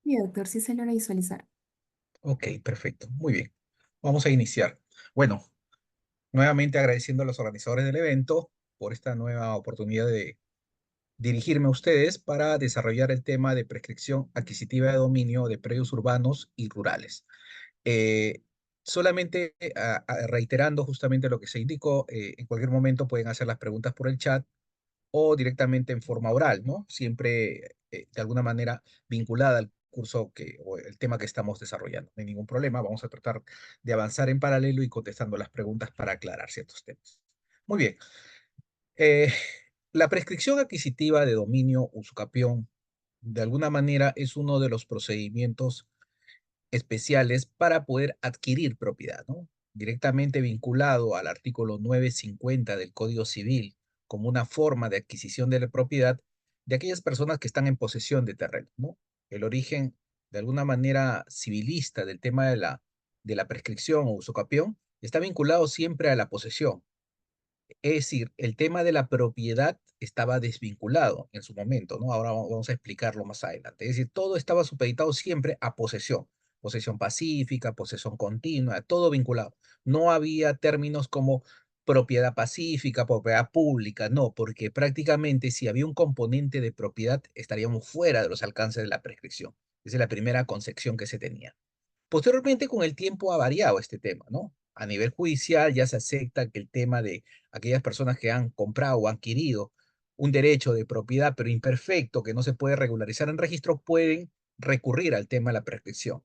Sí, doctor, sí se logra visualizar. Ok, perfecto. Muy bien. Vamos a iniciar. Bueno, nuevamente agradeciendo a los organizadores del evento por esta nueva oportunidad de dirigirme a ustedes para desarrollar el tema de prescripción adquisitiva de dominio de predios urbanos y rurales. Eh, Solamente reiterando justamente lo que se indicó, en cualquier momento pueden hacer las preguntas por el chat o directamente en forma oral, ¿no? Siempre de alguna manera vinculada al curso o el tema que estamos desarrollando. No hay ningún problema, vamos a tratar de avanzar en paralelo y contestando las preguntas para aclarar ciertos temas. Muy bien. Eh, la prescripción adquisitiva de dominio usucapión, de alguna manera, es uno de los procedimientos especiales para poder adquirir propiedad, ¿no? Directamente vinculado al artículo 950 del Código Civil como una forma de adquisición de la propiedad de aquellas personas que están en posesión de terreno, ¿no? El origen, de alguna manera, civilista del tema de la prescripción o usucapión está vinculado siempre a la posesión. Es decir, el tema de la propiedad estaba desvinculado en su momento, ¿no? Ahora vamos a explicarlo más adelante. Es decir, todo estaba supeditado siempre a posesión, posesión pacífica, posesión continua, todo vinculado. No había términos como propiedad pacífica, propiedad pública, no, porque prácticamente si había un componente de propiedad estaríamos fuera de los alcances de la prescripción. Esa es la primera concepción que se tenía. Posteriormente, con el tiempo ha variado este tema, ¿no? A nivel judicial ya se acepta que el tema de aquellas personas que han comprado o adquirido un derecho de propiedad, pero imperfecto, que no se puede regularizar en registro, pueden recurrir al tema de la prescripción.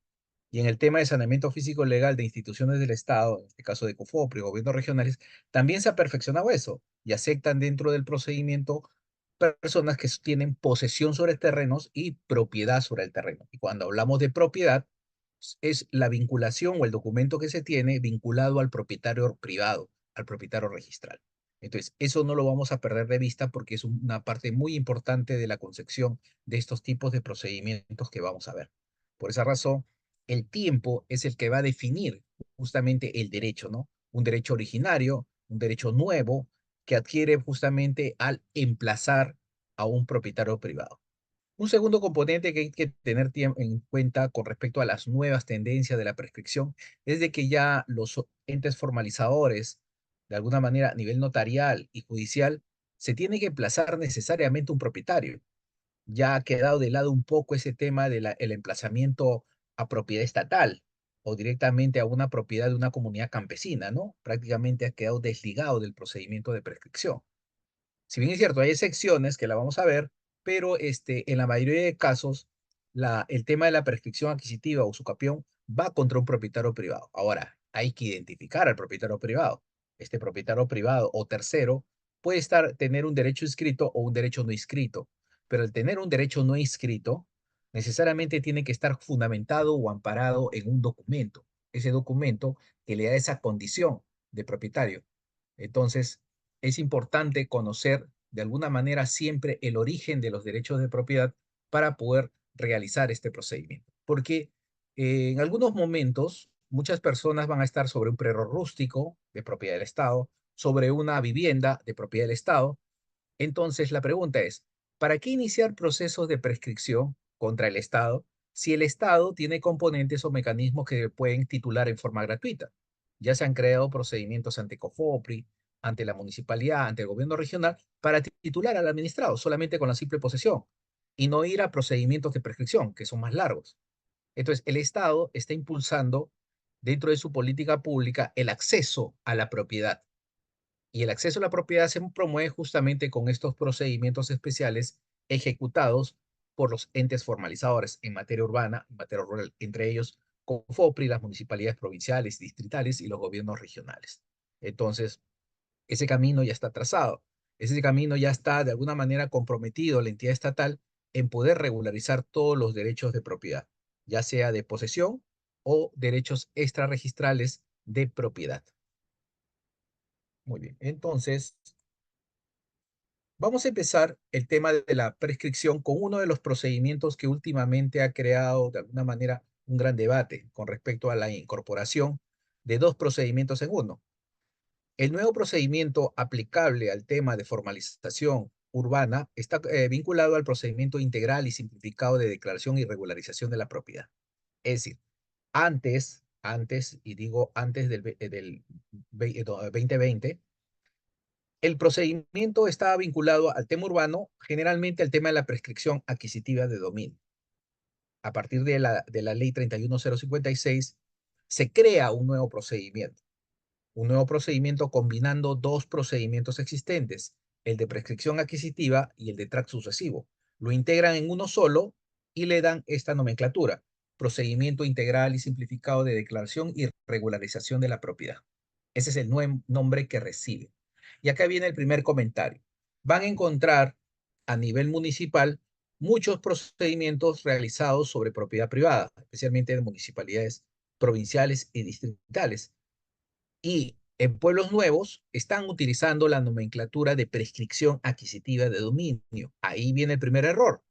Y en el tema de saneamiento físico legal de instituciones del Estado, en este caso de COFOPRI, gobiernos regionales, también se ha perfeccionado eso y aceptan dentro del procedimiento personas que tienen posesión sobre terrenos y propiedad sobre el terreno. Y cuando hablamos de propiedad, es la vinculación o el documento que se tiene vinculado al propietario privado, al propietario registral. Entonces, eso no lo vamos a perder de vista porque es una parte muy importante de la concepción de estos tipos de procedimientos que vamos a ver. Por esa razón, el tiempo es el que va a definir justamente el derecho, ¿no? Un derecho originario, un derecho nuevo que adquiere justamente al emplazar a un propietario privado. Un segundo componente que hay que tener en cuenta con respecto a las nuevas tendencias de la prescripción es de que ya los entes formalizadores, de alguna manera a nivel notarial y judicial, se tiene que emplazar necesariamente un propietario. Ya ha quedado de lado un poco ese tema del emplazamiento a propiedad estatal o directamente a una propiedad de una comunidad campesina, ¿no? Prácticamente ha quedado desligado del procedimiento de prescripción. Si bien es cierto, hay excepciones que la vamos a ver, pero en la mayoría de casos, el tema de la prescripción adquisitiva o usucapión va contra un propietario privado. Ahora, hay que identificar al propietario privado. Este propietario privado o tercero puede tener un derecho inscrito o un derecho no inscrito, pero el tener un derecho no inscrito necesariamente tiene que estar fundamentado o amparado en un documento. Ese documento que le da esa condición de propietario. Entonces, es importante conocer de alguna manera siempre el origen de los derechos de propiedad para poder realizar este procedimiento. Porque en algunos momentos muchas personas van a estar sobre un prerro rústico de propiedad del Estado, sobre una vivienda de propiedad del Estado. Entonces la pregunta es, ¿para qué iniciar procesos de prescripción contra el Estado si el Estado tiene componentes o mecanismos que pueden titular en forma gratuita? Ya se han creado procedimientos ante COFOPRI, ante la municipalidad, ante el gobierno regional, para titular al administrado solamente con la simple posesión y no ir a procedimientos de prescripción, que son más largos. Entonces, el Estado está impulsando dentro de su política pública el acceso a la propiedad. Y el acceso a la propiedad se promueve justamente con estos procedimientos especiales ejecutados por los entes formalizadores en materia urbana, en materia rural, entre ellos COFOPRI, las municipalidades provinciales, distritales y los gobiernos regionales. Entonces, ese camino ya está trazado. Ese camino ya está de alguna manera comprometido la entidad estatal en poder regularizar todos los derechos de propiedad, ya sea de posesión o derechos extrarregistrales de propiedad. Muy bien. Entonces, vamos a empezar el tema de la prescripción con uno de los procedimientos que últimamente ha creado de alguna manera un gran debate con respecto a la incorporación de dos procedimientos en uno. El nuevo procedimiento aplicable al tema de formalización urbana está vinculado al procedimiento integral y simplificado de declaración y regularización de la propiedad. Es decir, y digo antes del 2020, el procedimiento estaba vinculado al tema urbano, generalmente al tema de la prescripción adquisitiva de dominio. A partir de la ley 31056, se crea un nuevo procedimiento combinando dos procedimientos existentes, el de prescripción adquisitiva y el de tract sucesivo. Lo integran en uno solo y le dan esta nomenclatura: procedimiento integral y simplificado de declaración y regularización de la propiedad. Ese es el nuevo nombre que recibe. Y acá viene el primer comentario. Van a encontrar a nivel municipal muchos procedimientos realizados sobre propiedad privada, especialmente de municipalidades provinciales y distritales. Y en pueblos nuevos están utilizando la nomenclatura de prescripción adquisitiva de dominio. Ahí viene el primer error.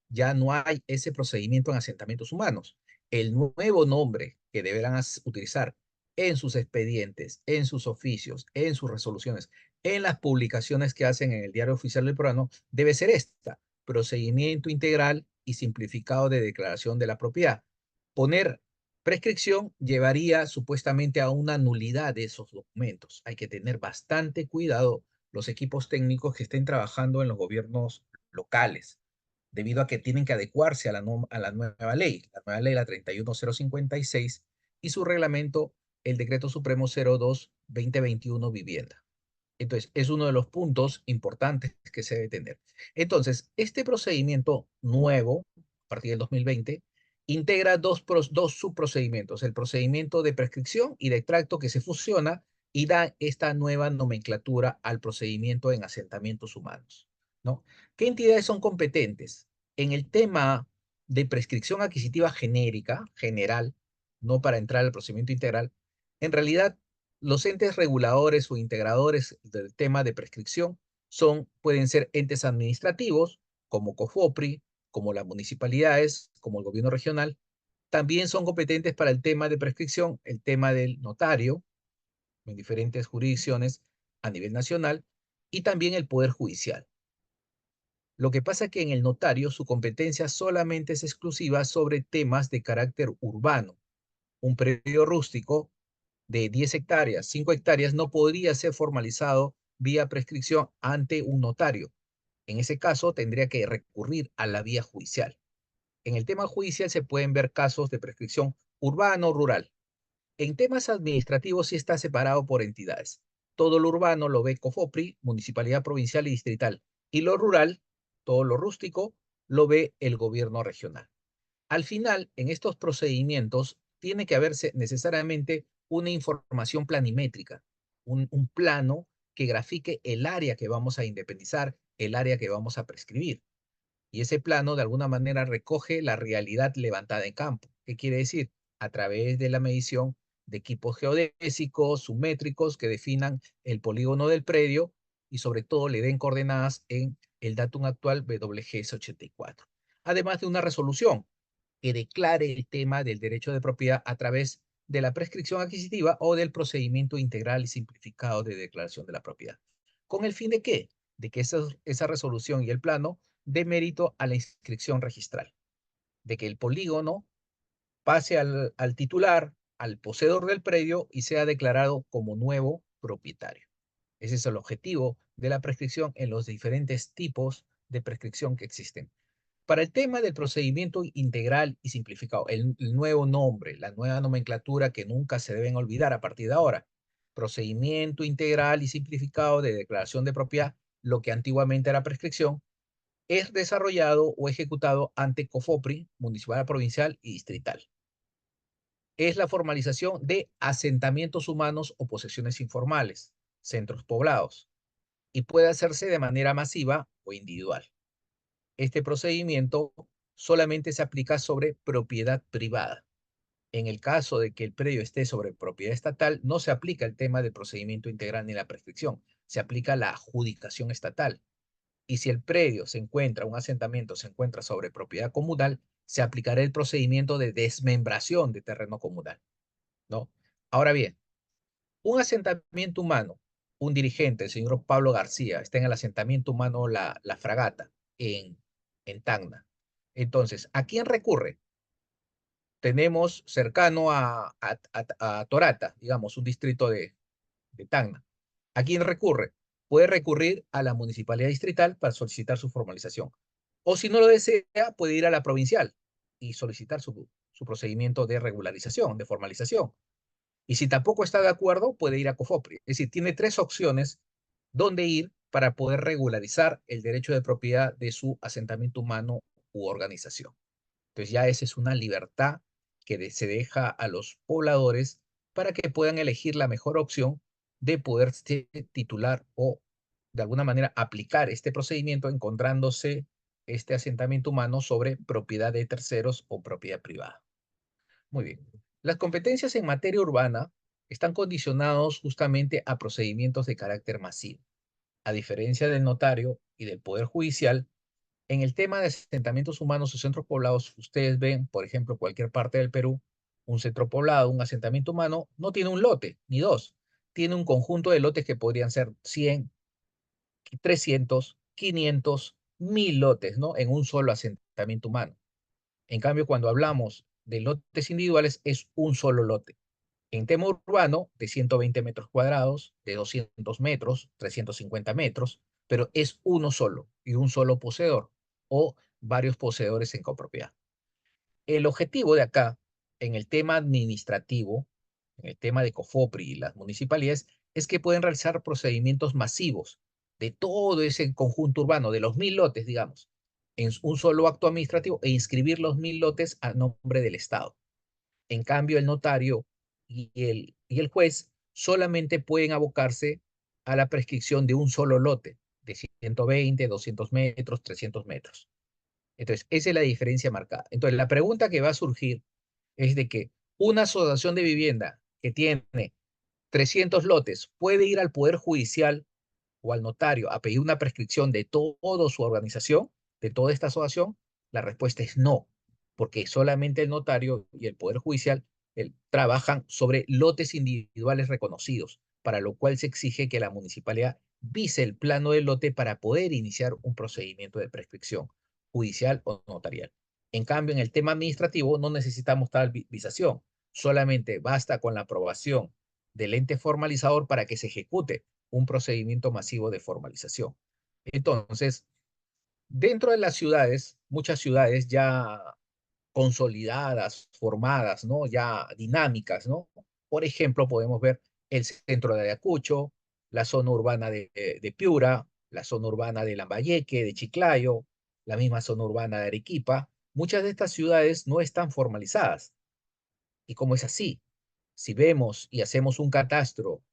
Ya no hay ese procedimiento en asentamientos humanos. El nuevo nombre que deberán utilizar en sus expedientes, en sus oficios, en sus resoluciones, en las publicaciones que hacen en el Diario Oficial del Peruano, debe ser esta: procedimiento integral y simplificado de declaración de la propiedad. Poner prescripción llevaría supuestamente a una nulidad de esos documentos. Hay que tener bastante cuidado los equipos técnicos que estén trabajando en los gobiernos locales, debido a que tienen que adecuarse a la nueva ley, la 31056, y su reglamento, el Decreto Supremo 02-2021 Vivienda. Entonces, es uno de los puntos importantes que se debe tener. Entonces, este procedimiento nuevo, a partir del 2020, integra dos subprocedimientos: el procedimiento de prescripción y de tracto, que se fusiona y da esta nueva nomenclatura al procedimiento en asentamientos humanos, ¿no? ¿Qué entidades son competentes? En el tema de prescripción adquisitiva genérica, general, no para entrar al procedimiento integral, en realidad los entes reguladores o integradores del tema de prescripción pueden ser entes administrativos, como COFOPRI, como las municipalidades, como el gobierno regional. También son competentes para el tema de prescripción, el tema del notario, en diferentes jurisdicciones a nivel nacional, y también el Poder Judicial. Lo que pasa es que en el notario su competencia solamente es exclusiva sobre temas de carácter urbano. Un predio rústico de 10 hectáreas, 5 hectáreas, no podría ser formalizado vía prescripción ante un notario. En ese caso, tendría que recurrir a la vía judicial. En el tema judicial se pueden ver casos de prescripción urbano-rural. En temas administrativos sí está separado por entidades. Todo lo urbano lo ve COFOPRI, Municipalidad Provincial y Distrital, y lo rural, todo lo rústico, lo ve el gobierno regional. Al final, en estos procedimientos, tiene que haberse necesariamente una información planimétrica, un plano que grafique el área que vamos a independizar, el área que vamos a prescribir. Y ese plano, de alguna manera, recoge la realidad levantada en campo. ¿Qué quiere decir? A través de la medición de equipos geodésicos, submétricos, que definan el polígono del predio y sobre todo le den coordenadas en el datum actual WGS84. Además de una resolución que declare el tema del derecho de propiedad a través de la prescripción adquisitiva o del procedimiento integral y simplificado de declaración de la propiedad. ¿Con el fin de qué? De que esa resolución y el plano dé mérito a la inscripción registral, de que el polígono pase al titular, al poseedor del predio, y sea declarado como nuevo propietario. Ese es el objetivo de la prescripción en los diferentes tipos de prescripción que existen. Para el tema del procedimiento integral y simplificado, el nuevo nombre, la nueva nomenclatura que nunca se deben olvidar a partir de ahora: procedimiento integral y simplificado de declaración de propiedad, lo que antiguamente era prescripción, es desarrollado o ejecutado ante COFOPRI, Municipal, Provincial y Distrital. Es la formalización de asentamientos humanos o posesiones informales, centros poblados, y puede hacerse de manera masiva o individual. Este procedimiento solamente se aplica sobre propiedad privada. En el caso de que el predio esté sobre propiedad estatal, no se aplica el tema del procedimiento integral ni la prescripción, se aplica la adjudicación estatal. Y si el predio un asentamiento se encuentra sobre propiedad comunal, se aplicará el procedimiento de desmembración de terreno comunal, ¿no? Ahora bien, un asentamiento humano un dirigente, el señor Pablo García, está en el asentamiento humano La Fragata, en Tacna. Entonces, ¿a quién recurre? Tenemos cercano a Torata, digamos, un distrito de Tacna. ¿A quién recurre? Puede recurrir a la municipalidad distrital para solicitar su formalización. O si no lo desea, puede ir a la provincial y solicitar su procedimiento de regularización, de formalización. Y si tampoco está de acuerdo, puede ir a COFOPRI. Es decir, tiene tres opciones donde ir para poder regularizar el derecho de propiedad de su asentamiento humano u organización. Entonces ya esa es una libertad que se deja a los pobladores para que puedan elegir la mejor opción de poder titular o de alguna manera aplicar este procedimiento encontrándose este asentamiento humano sobre propiedad de terceros o propiedad privada. Muy bien. Las competencias en materia urbana están condicionados justamente a procedimientos de carácter masivo. A diferencia del notario y del Poder Judicial, en el tema de asentamientos humanos o centros poblados, ustedes ven, por ejemplo, cualquier parte del Perú, un centro poblado, un asentamiento humano, no tiene un lote, ni dos. Tiene un conjunto de lotes que podrían ser 100, 300, 500, 1000 lotes, ¿no? En un solo asentamiento humano. En cambio, cuando hablamos de lotes individuales, es un solo lote. En tema urbano, de 120 metros cuadrados, de 200 metros, 350 metros, pero es uno solo y un solo poseedor o varios poseedores en copropiedad. El objetivo de acá, en el tema administrativo, en el tema de COFOPRI y las municipalidades, es que pueden realizar procedimientos masivos de todo ese conjunto urbano, de los 1000 lotes, digamos, en un solo acto administrativo e inscribir los 1000 lotes a nombre del Estado. En cambio, el notario y el juez solamente pueden abocarse a la prescripción de un solo lote, de 120, 200 metros, 300 metros. Entonces, esa es la diferencia marcada. Entonces, la pregunta que va a surgir es de que una asociación de vivienda que tiene 300 lotes puede ir al Poder Judicial o al notario a pedir una prescripción de toda su organización, de toda esta asociación. La respuesta es no, porque solamente el notario y el Poder Judicial trabajan sobre lotes individuales reconocidos, para lo cual se exige que la municipalidad vise el plano del lote para poder iniciar un procedimiento de prescripción judicial o notarial. En cambio, en el tema administrativo no necesitamos tal visación, solamente basta con la aprobación del ente formalizador para que se ejecute un procedimiento masivo de formalización. Entonces, dentro de las ciudades, muchas ciudades ya consolidadas, formadas, ¿no? Ya dinámicas, ¿no? Por ejemplo, podemos ver el centro de Ayacucho, la zona urbana de Piura, la zona urbana de Lambayeque, de Chiclayo, la misma zona urbana de Arequipa. Muchas de estas ciudades no están formalizadas. Y como es así, si vemos y hacemos un catastro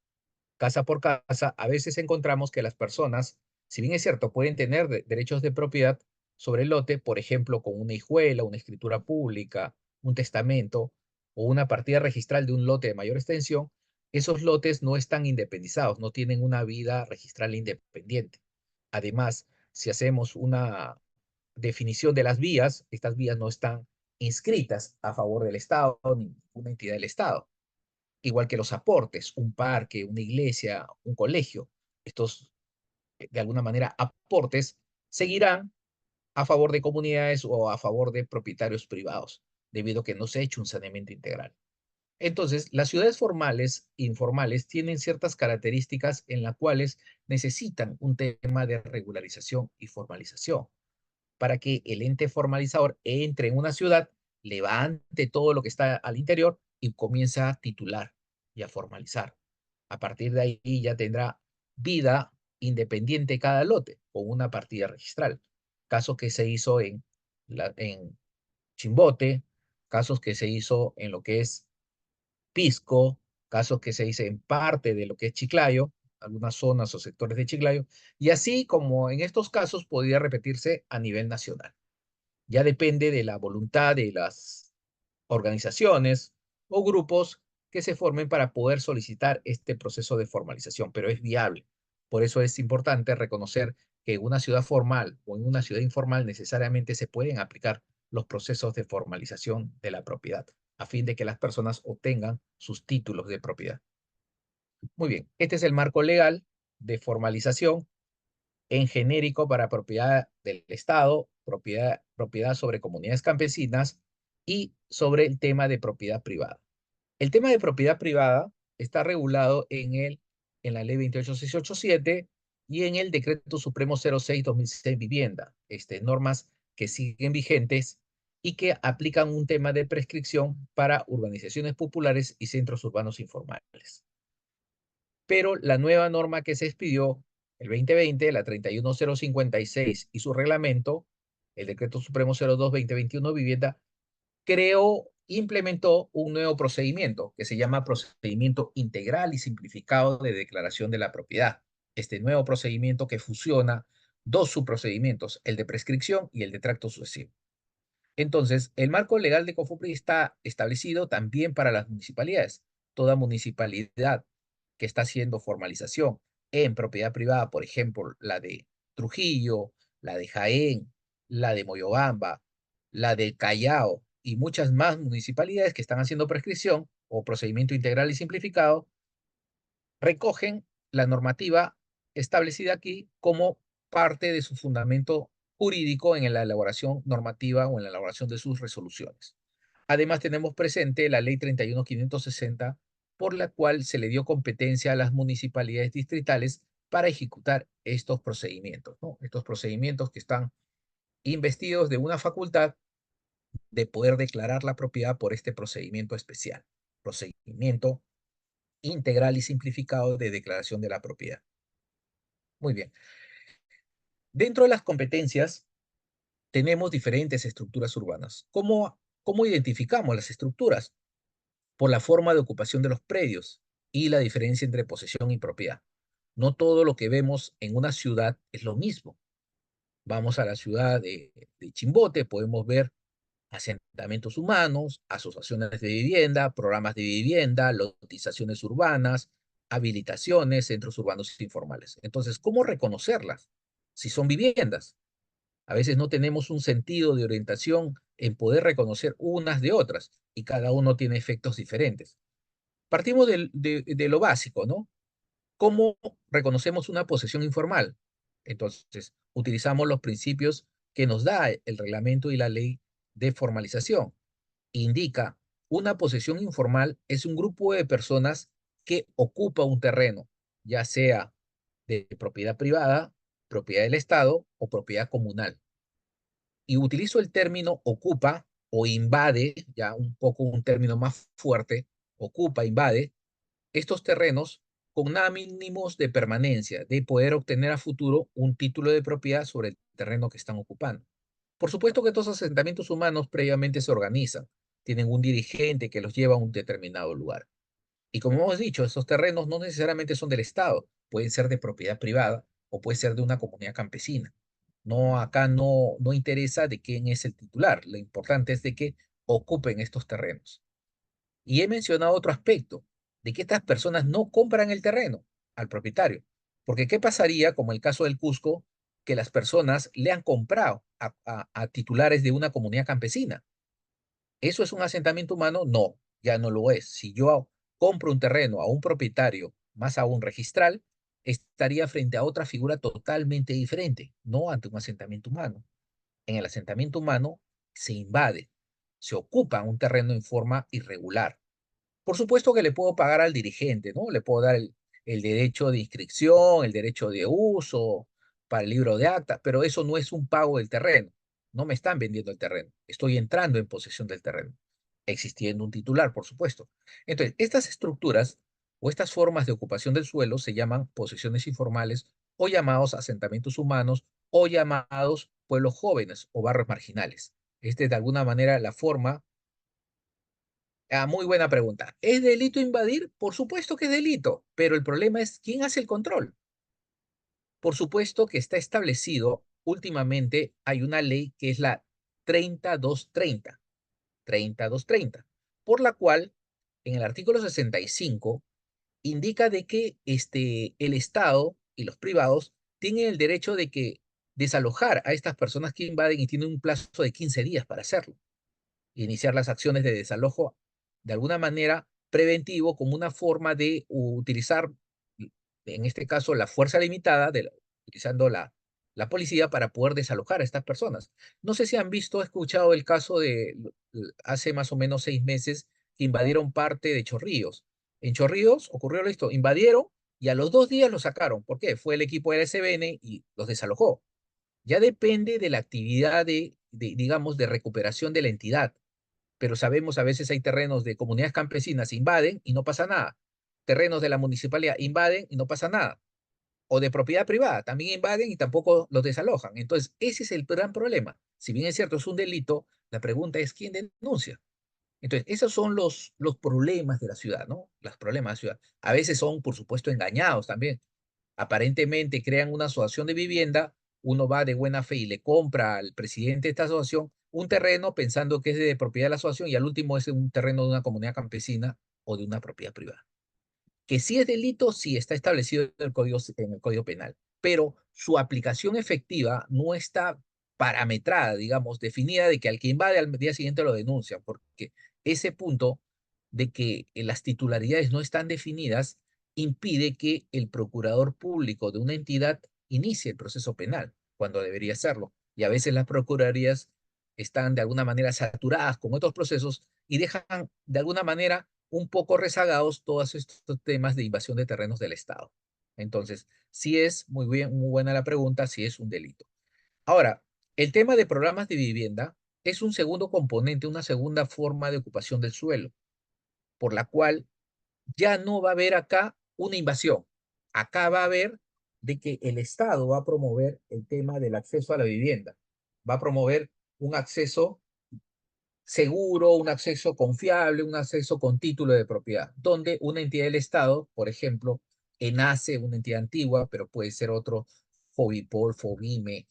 casa por casa, a veces encontramos que las personas, si bien es cierto, pueden tener derechos de propiedad sobre el lote, por ejemplo, con una hijuela, una escritura pública, un testamento o una partida registral de un lote de mayor extensión, esos lotes no están independizados, no tienen una vida registral independiente. Además, si hacemos una definición de las vías, estas vías no están inscritas a favor del Estado ni una entidad del Estado, igual que los aportes, un parque, una iglesia, un colegio. Estos, de alguna manera, aportes seguirán a favor de comunidades o a favor de propietarios privados, debido a que no se ha hecho un saneamiento integral. Entonces, las ciudades formales e informales tienen ciertas características en las cuales necesitan un tema de regularización y formalización para que el ente formalizador entre en una ciudad, levante todo lo que está al interior y comience a titular y a formalizar. A partir de ahí ya tendrá vida independiente cada lote con una partida registral. Caso que se hizo en Chimbote, casos que se hizo en lo que es Pisco, casos que se hizo en parte de lo que es Chiclayo, algunas zonas o sectores de Chiclayo, y así como en estos casos podría repetirse a nivel nacional. Ya depende de la voluntad de las organizaciones o grupos que se formen para poder solicitar este proceso de formalización, pero es viable. Por eso es importante reconocer que en una ciudad formal o en una ciudad informal necesariamente se pueden aplicar los procesos de formalización de la propiedad, a fin de que las personas obtengan sus títulos de propiedad. Muy bien, este es el marco legal de formalización en genérico para propiedad del Estado, propiedad sobre comunidades campesinas y sobre el tema de propiedad privada. El tema de propiedad privada está regulado en la Ley 28687 y en el Decreto Supremo 06/2006 Vivienda, normas que siguen vigentes y que aplican un tema de prescripción para urbanizaciones populares y centros urbanos informales. Pero la nueva norma que se expidió el 2020, la 31056 y su reglamento, el Decreto Supremo 02/2021 Vivienda, implementó un nuevo procedimiento que se llama procedimiento integral y simplificado de declaración de la propiedad. Este nuevo procedimiento que fusiona dos subprocedimientos, el de prescripción y el de tracto sucesivo. Entonces, el marco legal de COFOPRI está establecido también para las municipalidades. Toda municipalidad que está haciendo formalización en propiedad privada, por ejemplo, la de Trujillo, la de Jaén, la de Moyobamba, la de Callao y muchas más municipalidades que están haciendo prescripción o procedimiento integral y simplificado, recogen la normativa establecida aquí como parte de su fundamento jurídico en la elaboración normativa o en la elaboración de sus resoluciones. Además, tenemos presente la Ley 31560, por la cual se le dio competencia a las municipalidades distritales para ejecutar estos procedimientos, ¿no? Estos procedimientos que están investidos de una facultad de poder declarar la propiedad por este procedimiento especial, procedimiento integral y simplificado de declaración de la propiedad. Muy bien. Dentro de las competencias tenemos diferentes estructuras urbanas. ¿Cómo identificamos las estructuras? Por la forma de ocupación de los predios y la diferencia entre posesión y propiedad. No todo lo que vemos en una ciudad es lo mismo. Vamos a la ciudad de Chimbote, podemos ver asentamientos humanos, asociaciones de vivienda, programas de vivienda, lotizaciones urbanas, habilitaciones, centros urbanos informales. Entonces, ¿cómo reconocerlas? Si son viviendas. A veces no tenemos un sentido de orientación en poder reconocer unas de otras y cada uno tiene efectos diferentes. Partimos de lo básico, ¿no? ¿Cómo reconocemos una posesión informal? Entonces, utilizamos los principios que nos da el reglamento y la ley de formalización. Indica, una posesión informal es un grupo de personas que ocupa un terreno, ya sea de propiedad privada, propiedad del Estado o propiedad comunal. Y utilizo el término ocupa o invade, ya un poco un término más fuerte, ocupa, invade, estos terrenos con nada mínimos de permanencia, de poder obtener a futuro un título de propiedad sobre el terreno que están ocupando. Por supuesto que estos asentamientos humanos previamente se organizan, tienen un dirigente que los lleva a un determinado lugar. Y como hemos dicho, estos terrenos no necesariamente son del Estado, pueden ser de propiedad privada o puede ser de una comunidad campesina. No, acá no interesa de quién es el titular, lo importante es de que ocupen estos terrenos. Y he mencionado otro aspecto, de que estas personas no compran el terreno al propietario. Porque ¿qué pasaría, como el caso del Cusco, que las personas le han comprado a titulares de una comunidad campesina? ¿Eso es un asentamiento humano? No, ya no lo es. Si yo compro un terreno a un propietario, más aún registral, estaría frente a otra figura totalmente diferente, no ante un asentamiento humano. En el asentamiento humano se invade, se ocupa un terreno en forma irregular. Por supuesto que le puedo pagar al dirigente, ¿no? Le puedo dar el derecho de inscripción, el derecho de uso para el libro de acta, pero eso no es un pago del terreno. No me están vendiendo el terreno. Estoy entrando en posesión del terreno, existiendo un titular, por supuesto. Entonces, estas estructuras o estas formas de ocupación del suelo se llaman posesiones informales o llamados asentamientos humanos o llamados pueblos jóvenes o barrios marginales. Esta es de alguna manera la forma. Muy buena pregunta. ¿Es delito invadir? Por supuesto que es delito, pero el problema es quién hace el control. Por supuesto que está establecido, últimamente hay una ley que es la 30230, por la cual en el artículo 65 indica de que el Estado y los privados tienen el derecho de que desalojar a estas personas que invaden y tienen un plazo de 15 días para hacerlo. Iniciar las acciones de desalojo de alguna manera preventivo como una forma de utilizar en este caso, la fuerza limitada, utilizando la policía para poder desalojar a estas personas. No sé si han visto, escuchado el caso de hace más o menos 6 meses que invadieron parte de Chorrillos. En Chorrillos ocurrió esto, invadieron y a los 2 días los sacaron. ¿Por qué? Fue el equipo de la SBN y los desalojó. Ya depende de la actividad digamos, de recuperación de la entidad, pero sabemos a veces hay terrenos de comunidades campesinas invaden y no pasa nada. Terrenos de la municipalidad invaden y no pasa nada. O de propiedad privada, también invaden y tampoco los desalojan. Entonces, ese es el gran problema. Si bien es cierto, es un delito, la pregunta es quién denuncia. Entonces, esos son los problemas de la ciudad, ¿no? Los problemas de la ciudad. A veces son, por supuesto, engañados también. Aparentemente crean una asociación de vivienda, uno va de buena fe y le compra al presidente de esta asociación un terreno pensando que es de propiedad de la asociación y al último es un terreno de una comunidad campesina o de una propiedad privada. Que sí es delito, sí está establecido en el Código Penal, pero su aplicación efectiva no está parametrada, digamos, definida de que al que invade al día siguiente lo denuncia, porque ese punto de que las titularidades no están definidas impide que el procurador público de una entidad inicie el proceso penal, cuando debería hacerlo. Y a veces las procuradurías están de alguna manera saturadas con otros procesos y dejan de alguna manera un poco rezagados todos estos temas de invasión de terrenos del Estado. Entonces, sí es muy bien, muy buena la pregunta, si es un delito. Ahora, el tema de programas de vivienda es un segundo componente, una segunda forma de ocupación del suelo, por la cual ya no va a haber acá una invasión. Acá va a haber de que el Estado va a promover el tema del acceso a la vivienda, va a promover un acceso seguro, un acceso confiable, un acceso con título de propiedad, donde una entidad del Estado, por ejemplo, ENACE, una entidad antigua, pero puede ser otro, Fobipol, Fobime,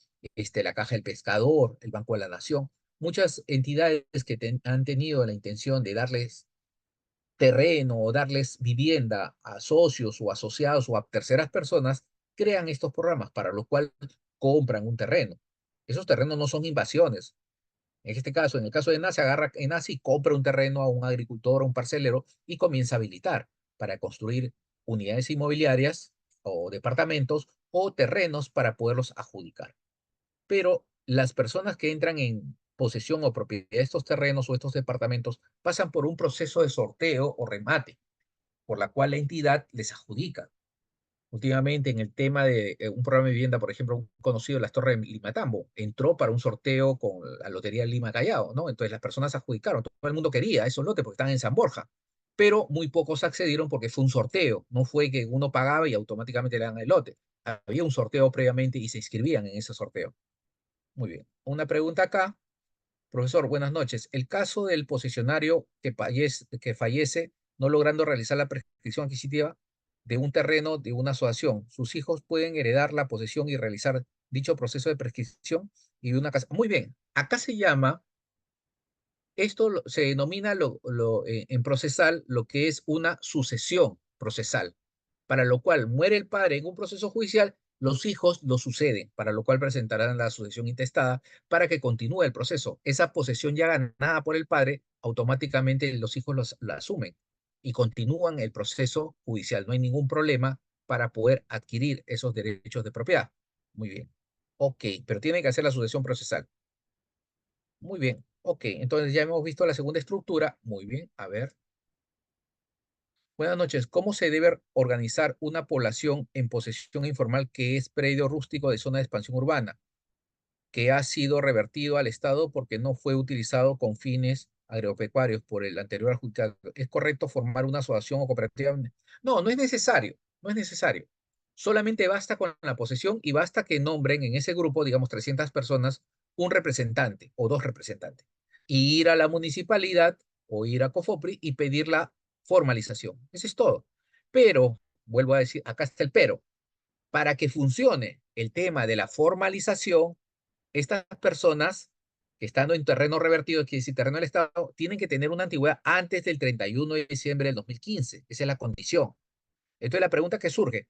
la Caja del Pescador, el Banco de la Nación, muchas entidades que han tenido la intención de darles terreno o darles vivienda a socios o asociados o a terceras personas, crean estos programas para los cuales compran un terreno. Esos terrenos no son invasiones, en este caso, en el caso de ENACE, agarra ENACE y compra un terreno a un agricultor o un parcelero y comienza a habilitar para construir unidades inmobiliarias o departamentos o terrenos para poderlos adjudicar. Pero las personas que entran en posesión o propiedad de estos terrenos o estos departamentos pasan por un proceso de sorteo o remate, por la cual la entidad les adjudica. Últimamente en el tema de un programa de vivienda, por ejemplo, un conocido, las Torres de Limatambo, entró para un sorteo con la Lotería Lima Callao, ¿no? Entonces las personas adjudicaron, todo el mundo quería esos lotes porque están en San Borja, pero muy pocos accedieron porque fue un sorteo, no fue que uno pagaba y automáticamente le dan el lote. Había un sorteo previamente y se inscribían en ese sorteo. Muy bien. Una pregunta acá. Profesor, buenas noches. El caso del posesionario que fallece no logrando realizar la prescripción adquisitiva de un terreno de una asociación, sus hijos pueden heredar la posesión y realizar dicho proceso de prescripción y de una casa. Muy bien, acá se llama, esto se denomina en procesal lo que es una sucesión procesal, para lo cual muere el padre en un proceso judicial, los hijos lo suceden, para lo cual presentarán la sucesión intestada para que continúe el proceso. Esa posesión ya ganada por el padre, automáticamente los hijos la asumen y continúan el proceso judicial. No hay ningún problema para poder adquirir esos derechos de propiedad. Muy bien. Ok, pero tiene que hacer la sucesión procesal. Muy bien. Ok, entonces ya hemos visto la segunda estructura. Muy bien, a ver. Buenas noches. ¿Cómo se debe organizar una población en posesión informal que es predio rústico de zona de expansión urbana, que ha sido revertido al Estado porque no fue utilizado con fines agropecuarios por el anterior adjudicatario? ¿Es correcto formar una asociación o cooperativa? No, no es necesario, no es necesario. Solamente basta con la posesión y basta que nombren en ese grupo, digamos 300 personas, un representante o dos representantes. Y ir a la municipalidad o ir a COFOPRI y pedir la formalización. Eso es todo. Pero, vuelvo a decir, acá está el pero. Para que funcione el tema de la formalización, estas personas que estando en terreno revertido, que es terreno del Estado, tienen que tener una antigüedad antes del 31 de diciembre del 2015. Esa es la condición. Entonces la pregunta que surge,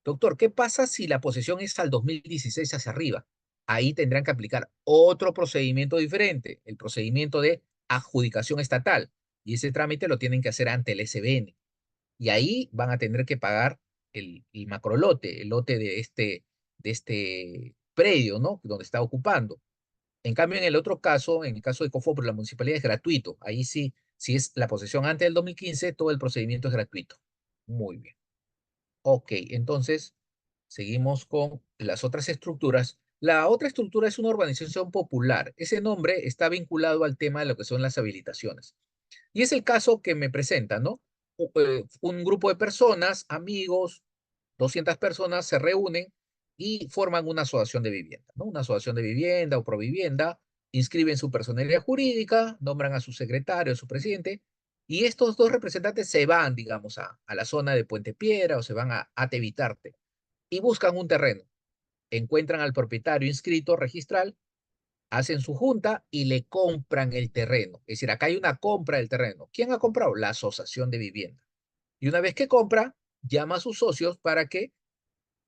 doctor, ¿qué pasa si la posesión es al 2016 hacia arriba? Ahí tendrán que aplicar otro procedimiento diferente, el procedimiento de adjudicación estatal. Y ese trámite lo tienen que hacer ante el SBN. Y ahí van a tener que pagar el macrolote, el lote de este predio, ¿no? Donde está ocupando. En cambio, en el otro caso, en el caso de Cofopro, la municipalidad es gratuito. Ahí sí, si es la posesión antes del 2015, todo el procedimiento es gratuito. Muy bien. Ok, entonces seguimos con las otras estructuras. La otra estructura es una urbanización popular. Ese nombre está vinculado al tema de lo que son las habilitaciones. Y es el caso que me presenta, ¿no? Un grupo de personas, amigos, 200 personas se reúnen y forman una asociación de vivienda, ¿no? Una asociación de vivienda o provivienda, inscriben su personería jurídica, nombran a su secretario, a su presidente, y estos dos representantes se van, digamos, a la zona de Puente Piedra o se van a Atevitarte y buscan un terreno. Encuentran al propietario inscrito, registral, hacen su junta y le compran el terreno. Es decir, acá hay una compra del terreno. ¿Quién ha comprado? La asociación de vivienda. Y una vez que compra, llama a sus socios para que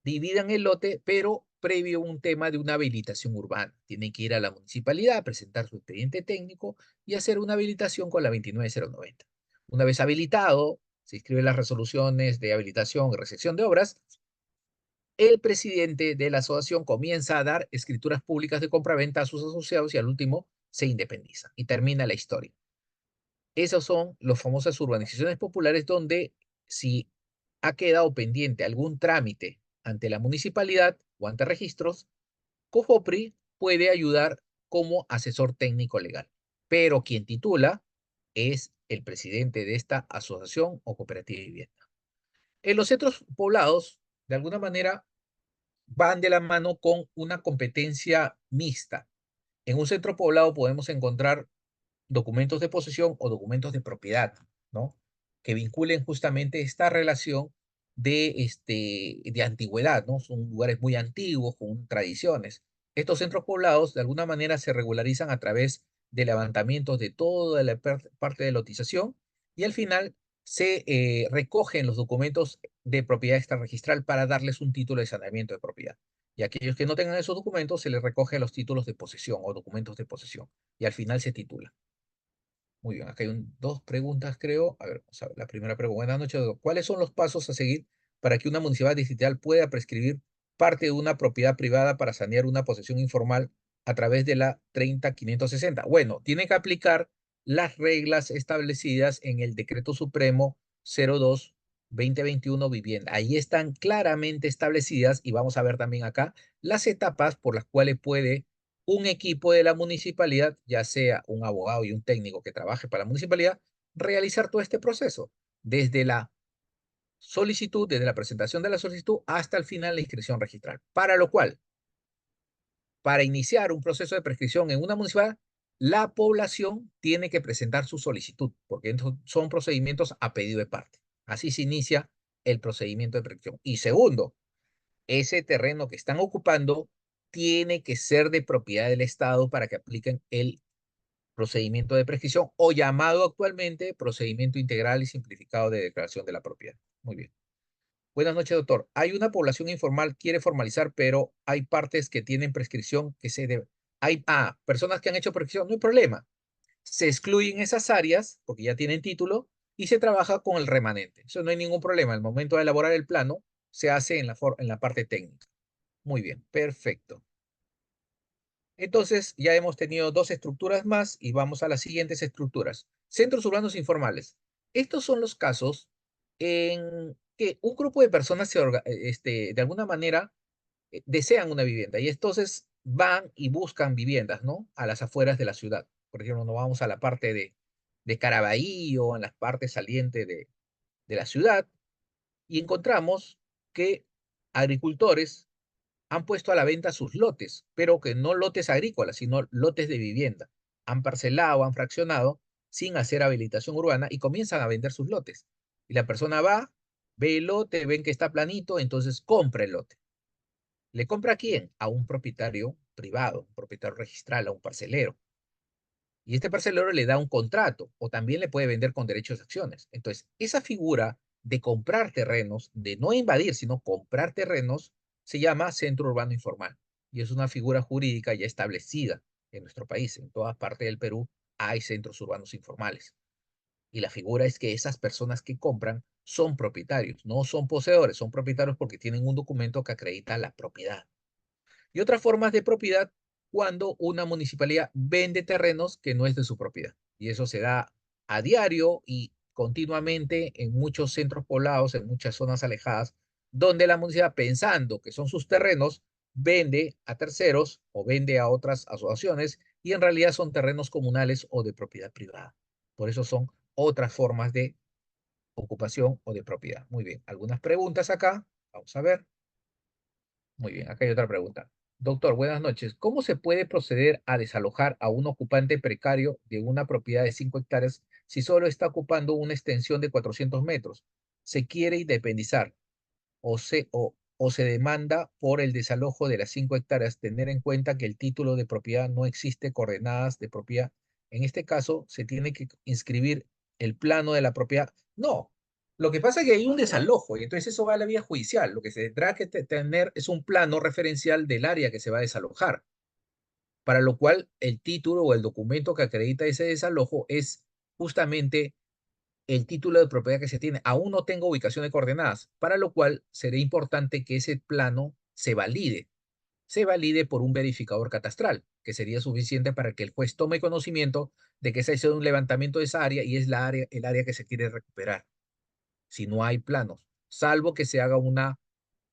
dividan el lote, pero previo un tema de una habilitación urbana. Tienen que ir a la municipalidad, presentar su expediente técnico y hacer una habilitación con la 29090. Una vez habilitado, se inscriben las resoluciones de habilitación y recepción de obras. El presidente de la asociación comienza a dar escrituras públicas de compraventa a sus asociados y al último se independiza y termina la historia. Esas son las famosas urbanizaciones populares donde si ha quedado pendiente algún trámite ante la municipalidad o ante registros, COFOPRI puede ayudar como asesor técnico legal. Pero quien titula es el presidente de esta asociación o cooperativa de vivienda. En los centros poblados, de alguna manera, van de la mano con una competencia mixta. En un centro poblado podemos encontrar documentos de posesión o documentos de propiedad, ¿no? Que vinculen justamente esta relación de antigüedad, ¿no? Son lugares muy antiguos, con tradiciones. Estos centros poblados, de alguna manera, se regularizan a través de levantamientos de toda la parte de lotización y al final se recogen los documentos de propiedad extrarregistral para darles un título de saneamiento de propiedad. Y a aquellos que no tengan esos documentos se les recoge los títulos de posesión o documentos de posesión. Y al final se titula. Muy bien, acá hay dos preguntas, creo. A ver, vamos a ver. La primera pregunta. Buenas noches, doctor. ¿Cuáles son los pasos a seguir para que una municipalidad digital pueda prescribir parte de una propiedad privada para sanear una posesión informal a través de la 30560? Bueno, tiene que aplicar las reglas establecidas en el Decreto Supremo 02-2021 Vivienda. Ahí están claramente establecidas y vamos a ver también acá las etapas por las cuales puede un equipo de la municipalidad, ya sea un abogado y un técnico que trabaje para la municipalidad, realizar todo este proceso, desde la solicitud, desde la presentación de la solicitud hasta el final la inscripción registral. Para lo cual, para iniciar un proceso de prescripción en una municipalidad, la población tiene que presentar su solicitud, porque son procedimientos a pedido de parte. Así se inicia el procedimiento de prescripción. Y segundo, ese terreno que están ocupando tiene que ser de propiedad del Estado para que apliquen el procedimiento de prescripción o llamado actualmente procedimiento integral y simplificado de declaración de la propiedad. Muy bien. Buenas noches, doctor. Hay una población informal, quiere formalizar, pero hay partes que tienen prescripción que se debe. Hay personas que han hecho prescripción, no hay problema. Se excluyen esas áreas porque ya tienen título y se trabaja con el remanente. Eso no hay ningún problema. Al momento de elaborar el plano, se hace en la parte técnica. Muy bien, perfecto. Entonces, ya hemos tenido dos estructuras más y vamos a las siguientes estructuras. Centros urbanos informales. Estos son los casos en que un grupo de personas de alguna manera desean una vivienda y entonces van y buscan viviendas, ¿no? A las afueras de la ciudad. Por ejemplo, nos vamos a la parte de Caraballo, en las partes salientes de la ciudad y encontramos que agricultores han puesto a la venta sus lotes, pero que no lotes agrícolas, sino lotes de vivienda. Han parcelado, han fraccionado sin hacer habilitación urbana y comienzan a vender sus lotes. Y la persona va, ve el lote, ven que está planito, entonces compra el lote. ¿Le compra a quién? A un propietario privado, un propietario registral, a un parcelero. Y este parcelero le da un contrato o también le puede vender con derechos de acciones. Entonces, esa figura de comprar terrenos, de no invadir, sino comprar terrenos, se llama centro urbano informal. Y es una figura jurídica ya establecida en nuestro país. En todas partes del Perú hay centros urbanos informales. Y la figura es que esas personas que compran son propietarios, no son poseedores, son propietarios porque tienen un documento que acredita la propiedad. Y otras formas de propiedad cuando una municipalidad vende terrenos que no es de su propiedad. Y eso se da a diario y continuamente en muchos centros poblados, en muchas zonas alejadas, donde la municipalidad, pensando que son sus terrenos, vende a terceros o vende a otras asociaciones y en realidad son terrenos comunales o de propiedad privada. Por eso son otras formas de ocupación o de propiedad. Muy bien, algunas preguntas acá. Vamos a ver. Muy bien, acá hay otra pregunta. Doctor, buenas noches. ¿Cómo se puede proceder a desalojar a un ocupante precario de una propiedad de 5 hectáreas si solo está ocupando una extensión de 400 metros? Se quiere independizar o se demanda por el desalojo de las 5 hectáreas, tener en cuenta que el título de propiedad no existe coordenadas de propiedad. En este caso, se tiene que inscribir el plano de la propiedad. No, lo que pasa es que hay un desalojo y entonces eso va a la vía judicial. Lo que se tendrá que tener es un plano referencial del área que se va a desalojar, para lo cual el título o el documento que acredita ese desalojo es justamente el título de propiedad que se tiene. Aún no tengo ubicación de coordenadas, para lo cual sería importante que ese plano se valide por un verificador catastral, que sería suficiente para que el juez tome conocimiento de que se ha hecho un levantamiento de esa área y es el área que se quiere recuperar, si no hay planos, salvo que se haga una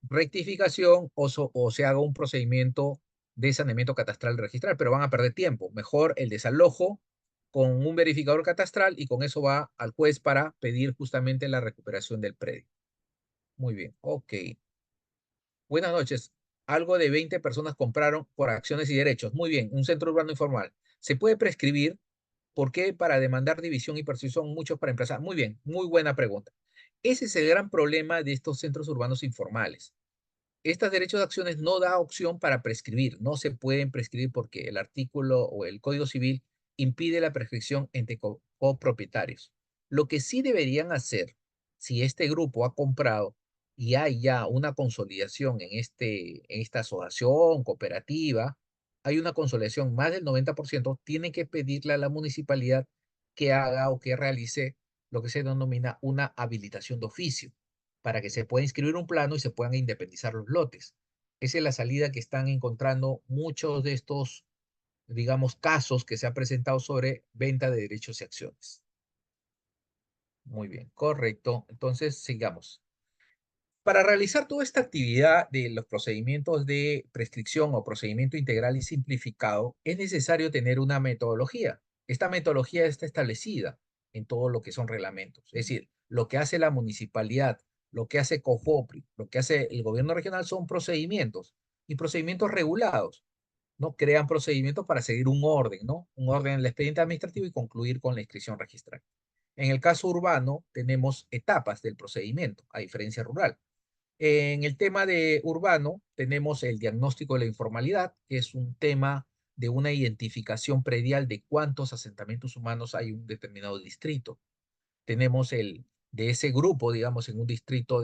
rectificación o se haga un procedimiento de saneamiento catastral registral, pero van a perder tiempo. Mejor el desalojo con un verificador catastral y con eso va al juez para pedir justamente la recuperación del predio. Muy bien, ok. Buenas noches. Algo de 20 personas compraron por acciones y derechos. Muy bien, un centro urbano informal. ¿Se puede prescribir? ¿Por qué para demandar división y persuasión muchos para emplazar? Muy bien, muy buena pregunta. Ese es el gran problema de estos centros urbanos informales. Estos derechos de acciones no da opción para prescribir, no se pueden prescribir porque el artículo o el Código Civil impide la prescripción entre copropietarios. Lo que sí deberían hacer, si este grupo ha comprado y hay ya una consolidación en esta asociación cooperativa, hay una consolidación más del 90%, tienen que pedirle a la municipalidad que haga o que realice lo que se denomina una habilitación de oficio para que se pueda inscribir un plano y se puedan independizar los lotes. Esa es la salida que están encontrando muchos de estos, digamos, casos que se han presentado sobre venta de derechos y acciones. Muy bien, correcto. Entonces, sigamos. Para realizar toda esta actividad de los procedimientos de prescripción o procedimiento integral y simplificado, es necesario tener una metodología. Esta metodología está establecida en todo lo que son reglamentos. Es decir, lo que hace la municipalidad, lo que hace COFOPRI, lo que hace el gobierno regional son procedimientos y procedimientos regulados, ¿no? Crean procedimientos para seguir un orden, ¿no? Un orden en el expediente administrativo y concluir con la inscripción registral. En el caso urbano, tenemos etapas del procedimiento, a diferencia rural. En el tema de urbano, tenemos el diagnóstico de la informalidad, que es un tema de una identificación predial de cuántos asentamientos humanos hay en un determinado distrito. Tenemos de ese grupo, digamos, en un distrito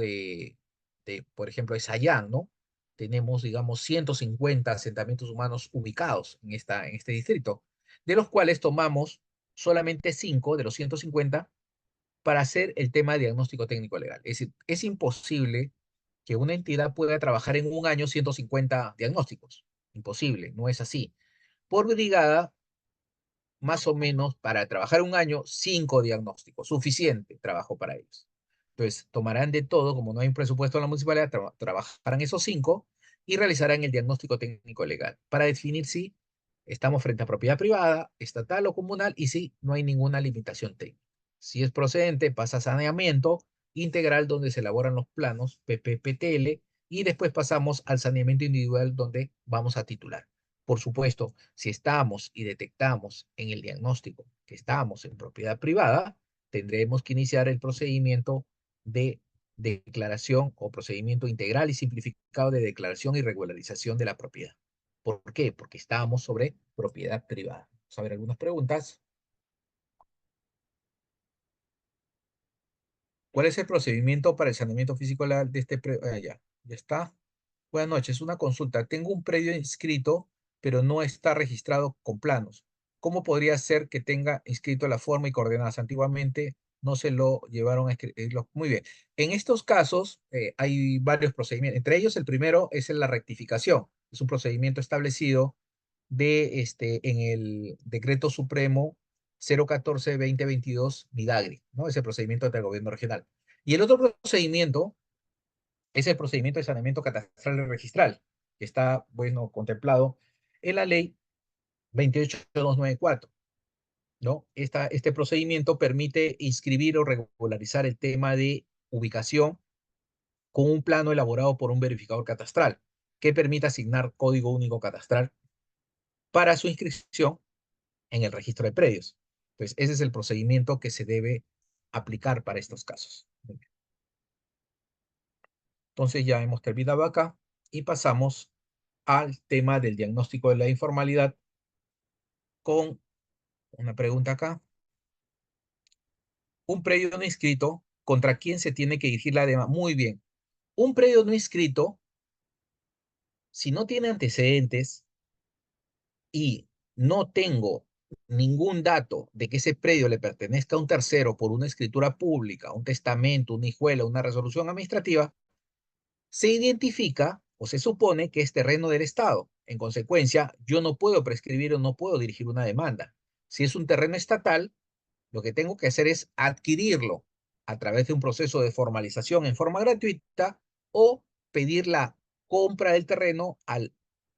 por ejemplo, de Sayán, ¿no? Tenemos, digamos, 150 asentamientos humanos ubicados en este distrito, de los cuales tomamos solamente 5 de los 150 para hacer el tema de diagnóstico técnico legal. Es decir, es imposible que una entidad pueda trabajar en un año 150 diagnósticos. Imposible, no es así. Por brigada, más o menos, para trabajar un año, 5 diagnósticos, suficiente trabajo para ellos. Entonces, tomarán de todo, como no hay un presupuesto en la municipalidad, trabajarán esos 5 y realizarán el diagnóstico técnico legal para definir si estamos frente a propiedad privada, estatal o comunal y si no hay ninguna limitación técnica. Si es procedente, pasa a saneamiento integral donde se elaboran los planos PPPTL y después pasamos al saneamiento individual donde vamos a titular. Por supuesto, si estamos y detectamos en el diagnóstico que estamos en propiedad privada, tendremos que iniciar el procedimiento de declaración o procedimiento integral y simplificado de declaración y regularización de la propiedad. ¿Por qué? Porque estábamos sobre propiedad privada. Vamos a ver algunas preguntas. ¿Cuál es el procedimiento para el saneamiento físico de este ya está. Buenas noches, una consulta. Tengo un predio inscrito, pero no está registrado con planos. ¿Cómo podría ser que tenga inscrito la forma y coordenadas? Antiguamente no se lo llevaron a escribirlo. Muy bien. En estos casos hay varios procedimientos. Entre ellos, el primero es la rectificación. Es un procedimiento establecido en el Decreto Supremo 014-2022 Midagri, ¿no? Ese procedimiento del gobierno regional. Y el otro procedimiento es el procedimiento de saneamiento catastral y registral, que está, bueno, contemplado en la ley 28294, ¿no? Este procedimiento permite inscribir o regularizar el tema de ubicación con un plano elaborado por un verificador catastral que permite asignar código único catastral para su inscripción en el registro de predios. Entonces, ese es el procedimiento que se debe aplicar para estos casos. Entonces, ya hemos terminado acá y pasamos al tema del diagnóstico de la informalidad con una pregunta acá. Un predio no inscrito, ¿contra quién se tiene que dirigir la demanda? Muy bien. Un predio no inscrito, si no tiene antecedentes y no tengo ningún dato de que ese predio le pertenezca a un tercero por una escritura pública, un testamento, una hijuela, una resolución administrativa, se identifica o se supone que es terreno del Estado. En consecuencia, yo no puedo prescribir o no puedo dirigir una demanda. Si es un terreno estatal, lo que tengo que hacer es adquirirlo a través de un proceso de formalización en forma gratuita o pedir la compra del terreno al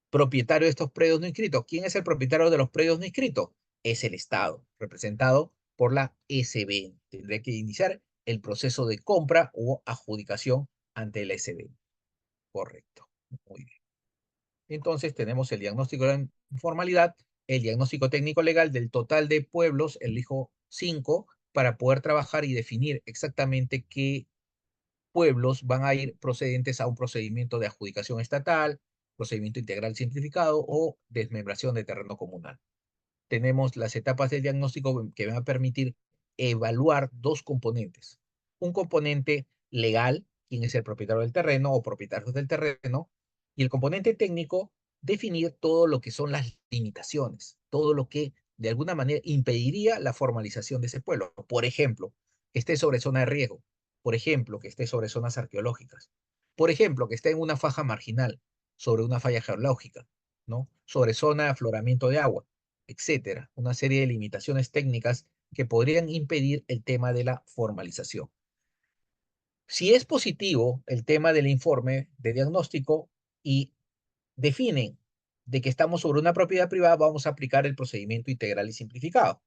propietario de estos predios no inscritos. ¿Quién es el propietario de los predios no inscritos? Es el Estado, representado por la SB. Tendré que iniciar el proceso de compra o adjudicación ante la SB. Correcto. Muy bien. Entonces tenemos el diagnóstico de la informalidad, el diagnóstico técnico legal del total de pueblos, elijo 5, para poder trabajar y definir exactamente qué pueblos van a ir procedentes a un procedimiento de adjudicación estatal, procedimiento integral simplificado o desmembración de terreno comunal. Tenemos las etapas del diagnóstico que van a permitir evaluar dos componentes. Un componente legal, quién es el propietario del terreno o propietarios del terreno, y el componente técnico, definir todo lo que son las limitaciones, todo lo que de alguna manera impediría la formalización de ese pueblo. Por ejemplo, que esté sobre zona de riesgo, por ejemplo, que esté sobre zonas arqueológicas, por ejemplo, que esté en una faja marginal, sobre una falla geológica, ¿no? Sobre zona de afloramiento de agua, etcétera. Una serie de limitaciones técnicas que podrían impedir el tema de la formalización. Si es positivo el tema del informe de diagnóstico y definen de que estamos sobre una propiedad privada, vamos a aplicar el procedimiento integral y simplificado,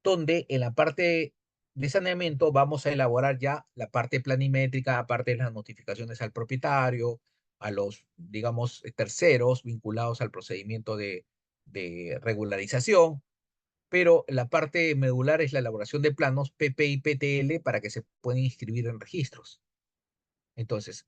donde en la parte de saneamiento vamos a elaborar ya la parte planimétrica, aparte de las notificaciones al propietario, a los, digamos, terceros vinculados al procedimiento de regularización, pero la parte medular es la elaboración de planos PP y PTL para que se puedan inscribir en registros. Entonces,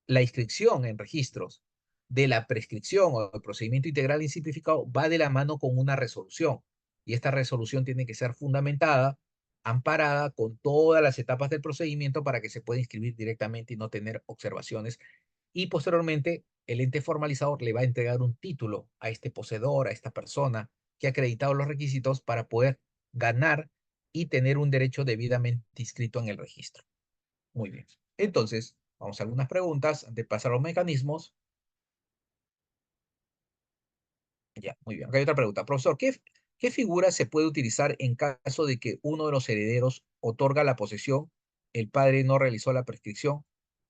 la inscripción en registros de la prescripción o el procedimiento integral y simplificado va de la mano con una resolución. Y esta resolución tiene que ser fundamentada, amparada con todas las etapas del procedimiento para que se pueda inscribir directamente y no tener observaciones. Y posteriormente, el ente formalizador le va a entregar un título a este poseedor, a esta persona que ha acreditado los requisitos para poder ganar y tener un derecho debidamente inscrito en el registro. Muy bien. Entonces, vamos a algunas preguntas antes de pasar a los mecanismos. Ya, muy bien. Acá hay otra pregunta. Profesor, ¿qué figura se puede utilizar en caso de que uno de los herederos otorga la posesión, el padre no realizó la prescripción,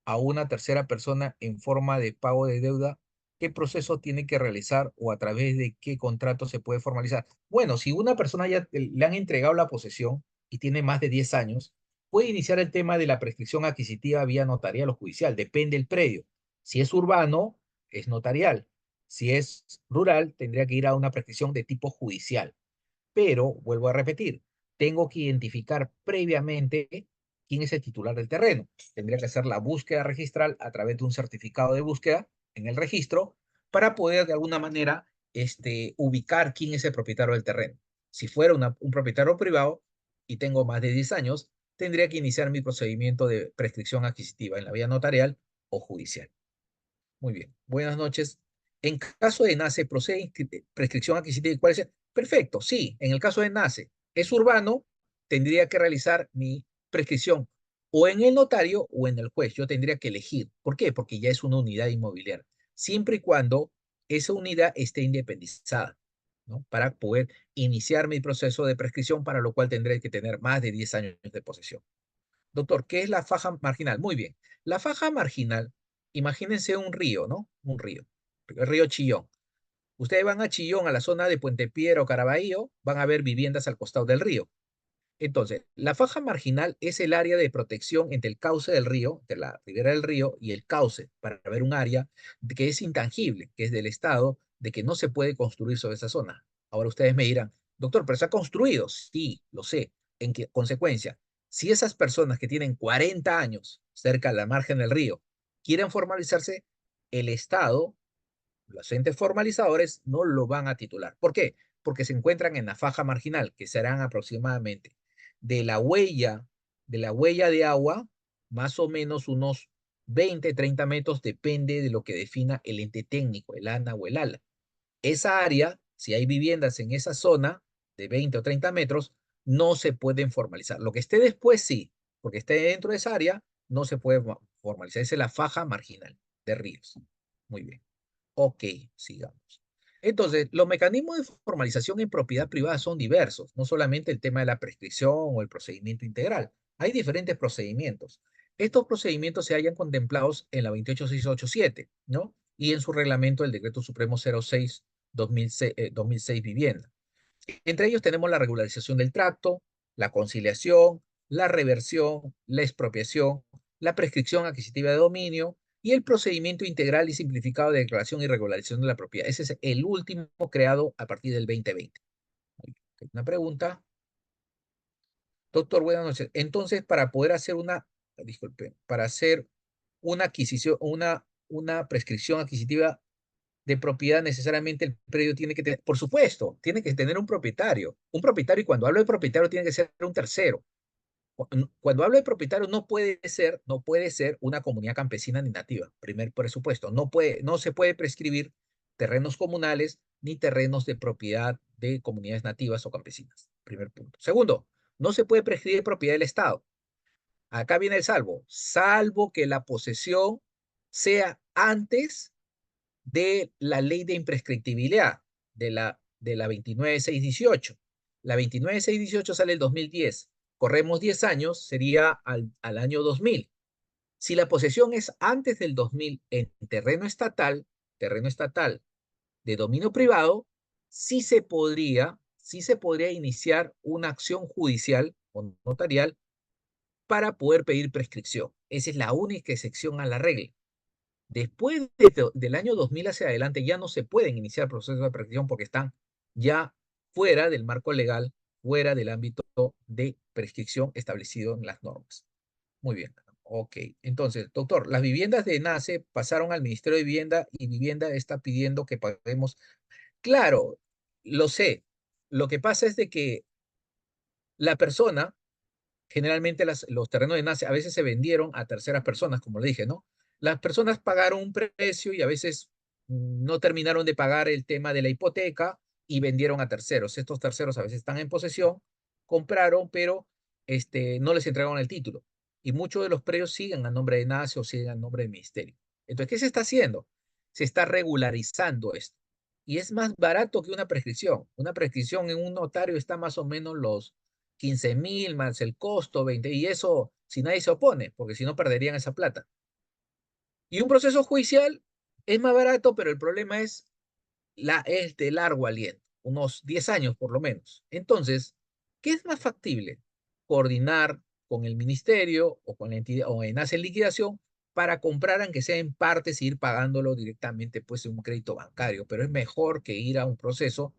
a una tercera persona en forma de pago de deuda? ¿Qué proceso tiene que realizar o a través de qué contrato se puede formalizar? Bueno, si una persona ya le han entregado la posesión y tiene más de 10 años, puede iniciar el tema de la prescripción adquisitiva vía notarial o judicial. Depende del predio. Si es urbano, es notarial. Si es rural, tendría que ir a una prescripción de tipo judicial. Pero, vuelvo a repetir, tengo que identificar previamente quién es el titular del terreno. Tendría que hacer la búsqueda registral a través de un certificado de búsqueda en el registro para poder de alguna manera ubicar quién es el propietario del terreno. Si fuera un propietario privado y tengo más de 10 años, tendría que iniciar mi procedimiento de prescripción adquisitiva en la vía notarial o judicial. Muy bien. Buenas noches. En caso de NACE, ¿procede prescripción adquisitiva y cuál es? Perfecto, sí. En el caso de NACE, es urbano, tendría que realizar mi prescripción o en el notario o en el juez. Yo tendría que elegir. ¿Por qué? Porque ya es una unidad inmobiliaria. Siempre y cuando esa unidad esté independizada, ¿no? Para poder iniciar mi proceso de prescripción, para lo cual tendré que tener más de 10 años de posesión. Doctor, ¿qué es la faja marginal? Muy bien. La faja marginal, imagínense un río, ¿no? Un río. El río Chillón. Ustedes van a Chillón, a la zona de Puente Piedra o Caraballo, van a ver viviendas al costado del río. Entonces, la faja marginal es el área de protección entre el cauce del río, de la ribera del río y el cauce, para ver un área que es intangible, que es del Estado, de que no se puede construir sobre esa zona. Ahora ustedes me dirán, doctor, pero se ha construido. Sí, lo sé. En qué consecuencia, si esas personas que tienen 40 años cerca de la margen del río quieren formalizarse, el Estado, los entes formalizadores, no lo van a titular. ¿Por qué? Porque se encuentran en la faja marginal, que serán aproximadamente de la huella, de la huella de agua, más o menos unos 20, 30 metros, depende de lo que defina el ente técnico, el ANA o el ALA. Esa área, si hay viviendas en esa zona de 20 o 30 metros, no se pueden formalizar. Lo que esté después sí, porque esté dentro de esa área, no se puede formalizar. Esa es la faja marginal de ríos. Muy bien. Ok, sigamos. Entonces, los mecanismos de formalización en propiedad privada son diversos, no solamente el tema de la prescripción o el procedimiento integral. Hay diferentes procedimientos. Estos procedimientos se hallan contemplados en la 28687, ¿no? Y en su reglamento, el Decreto Supremo 06-2006 Vivienda. Entre ellos tenemos la regularización del tracto, la conciliación, la reversión, la expropiación, la prescripción adquisitiva de dominio y el procedimiento integral y simplificado de declaración y regularización de la propiedad. Ese es el último creado a partir del 2020. Una pregunta. Doctor, buenas noches. Entonces, para poder hacer disculpe, para hacer una adquisición, una prescripción adquisitiva de propiedad, necesariamente el predio tiene que tener, por supuesto, tiene que tener un propietario. Un propietario, y cuando hablo de propietario, tiene que ser un tercero. Cuando hablo de propietario, no puede ser una comunidad campesina ni nativa. Primer presupuesto. No se puede prescribir terrenos comunales ni terrenos de propiedad de comunidades nativas o campesinas. Primer punto. Segundo, no se puede prescribir propiedad del Estado. Acá viene el salvo que la posesión sea antes de la ley de imprescriptibilidad, de la 29618. La 29618 sale el 2010. Corremos 10 años, sería al año 2000. Si la posesión es antes del 2000 en terreno estatal de dominio privado, sí se podría iniciar una acción judicial o notarial para poder pedir prescripción. Esa es la única excepción a la regla. Después del año 2000 hacia adelante ya no se pueden iniciar procesos de prescripción porque están ya fuera del marco legal, fuera del ámbito de prescripción establecido en las normas. Muy bien. Ok. Entonces, doctor, las viviendas de NACE pasaron al Ministerio de Vivienda y Vivienda está pidiendo que paguemos. Claro, lo sé. Lo que pasa es de que la persona, generalmente los terrenos de NACE a veces se vendieron a terceras personas, como le dije, ¿no? Las personas pagaron un precio y a veces no terminaron de pagar el tema de la hipoteca y vendieron a terceros. Estos terceros a veces están en posesión, compraron, pero no les entregaron el título. Y muchos de los predios siguen a nombre de NACE o siguen a nombre del ministerio. Entonces, ¿qué se está haciendo? Se está regularizando esto. Y es más barato que una prescripción. Una prescripción en un notario está más o menos los 15.000 más el costo, 20, y eso si nadie se opone, porque si no perderían esa plata. Y un proceso judicial es más barato, pero el problema es de largo aliento, unos 10 años por lo menos. Entonces, ¿qué es más factible? Coordinar con el ministerio o con la entidad o en hacer liquidación para comprar, aunque sea en partes, e ir pagándolo directamente pues en un crédito bancario, pero es mejor que ir a un proceso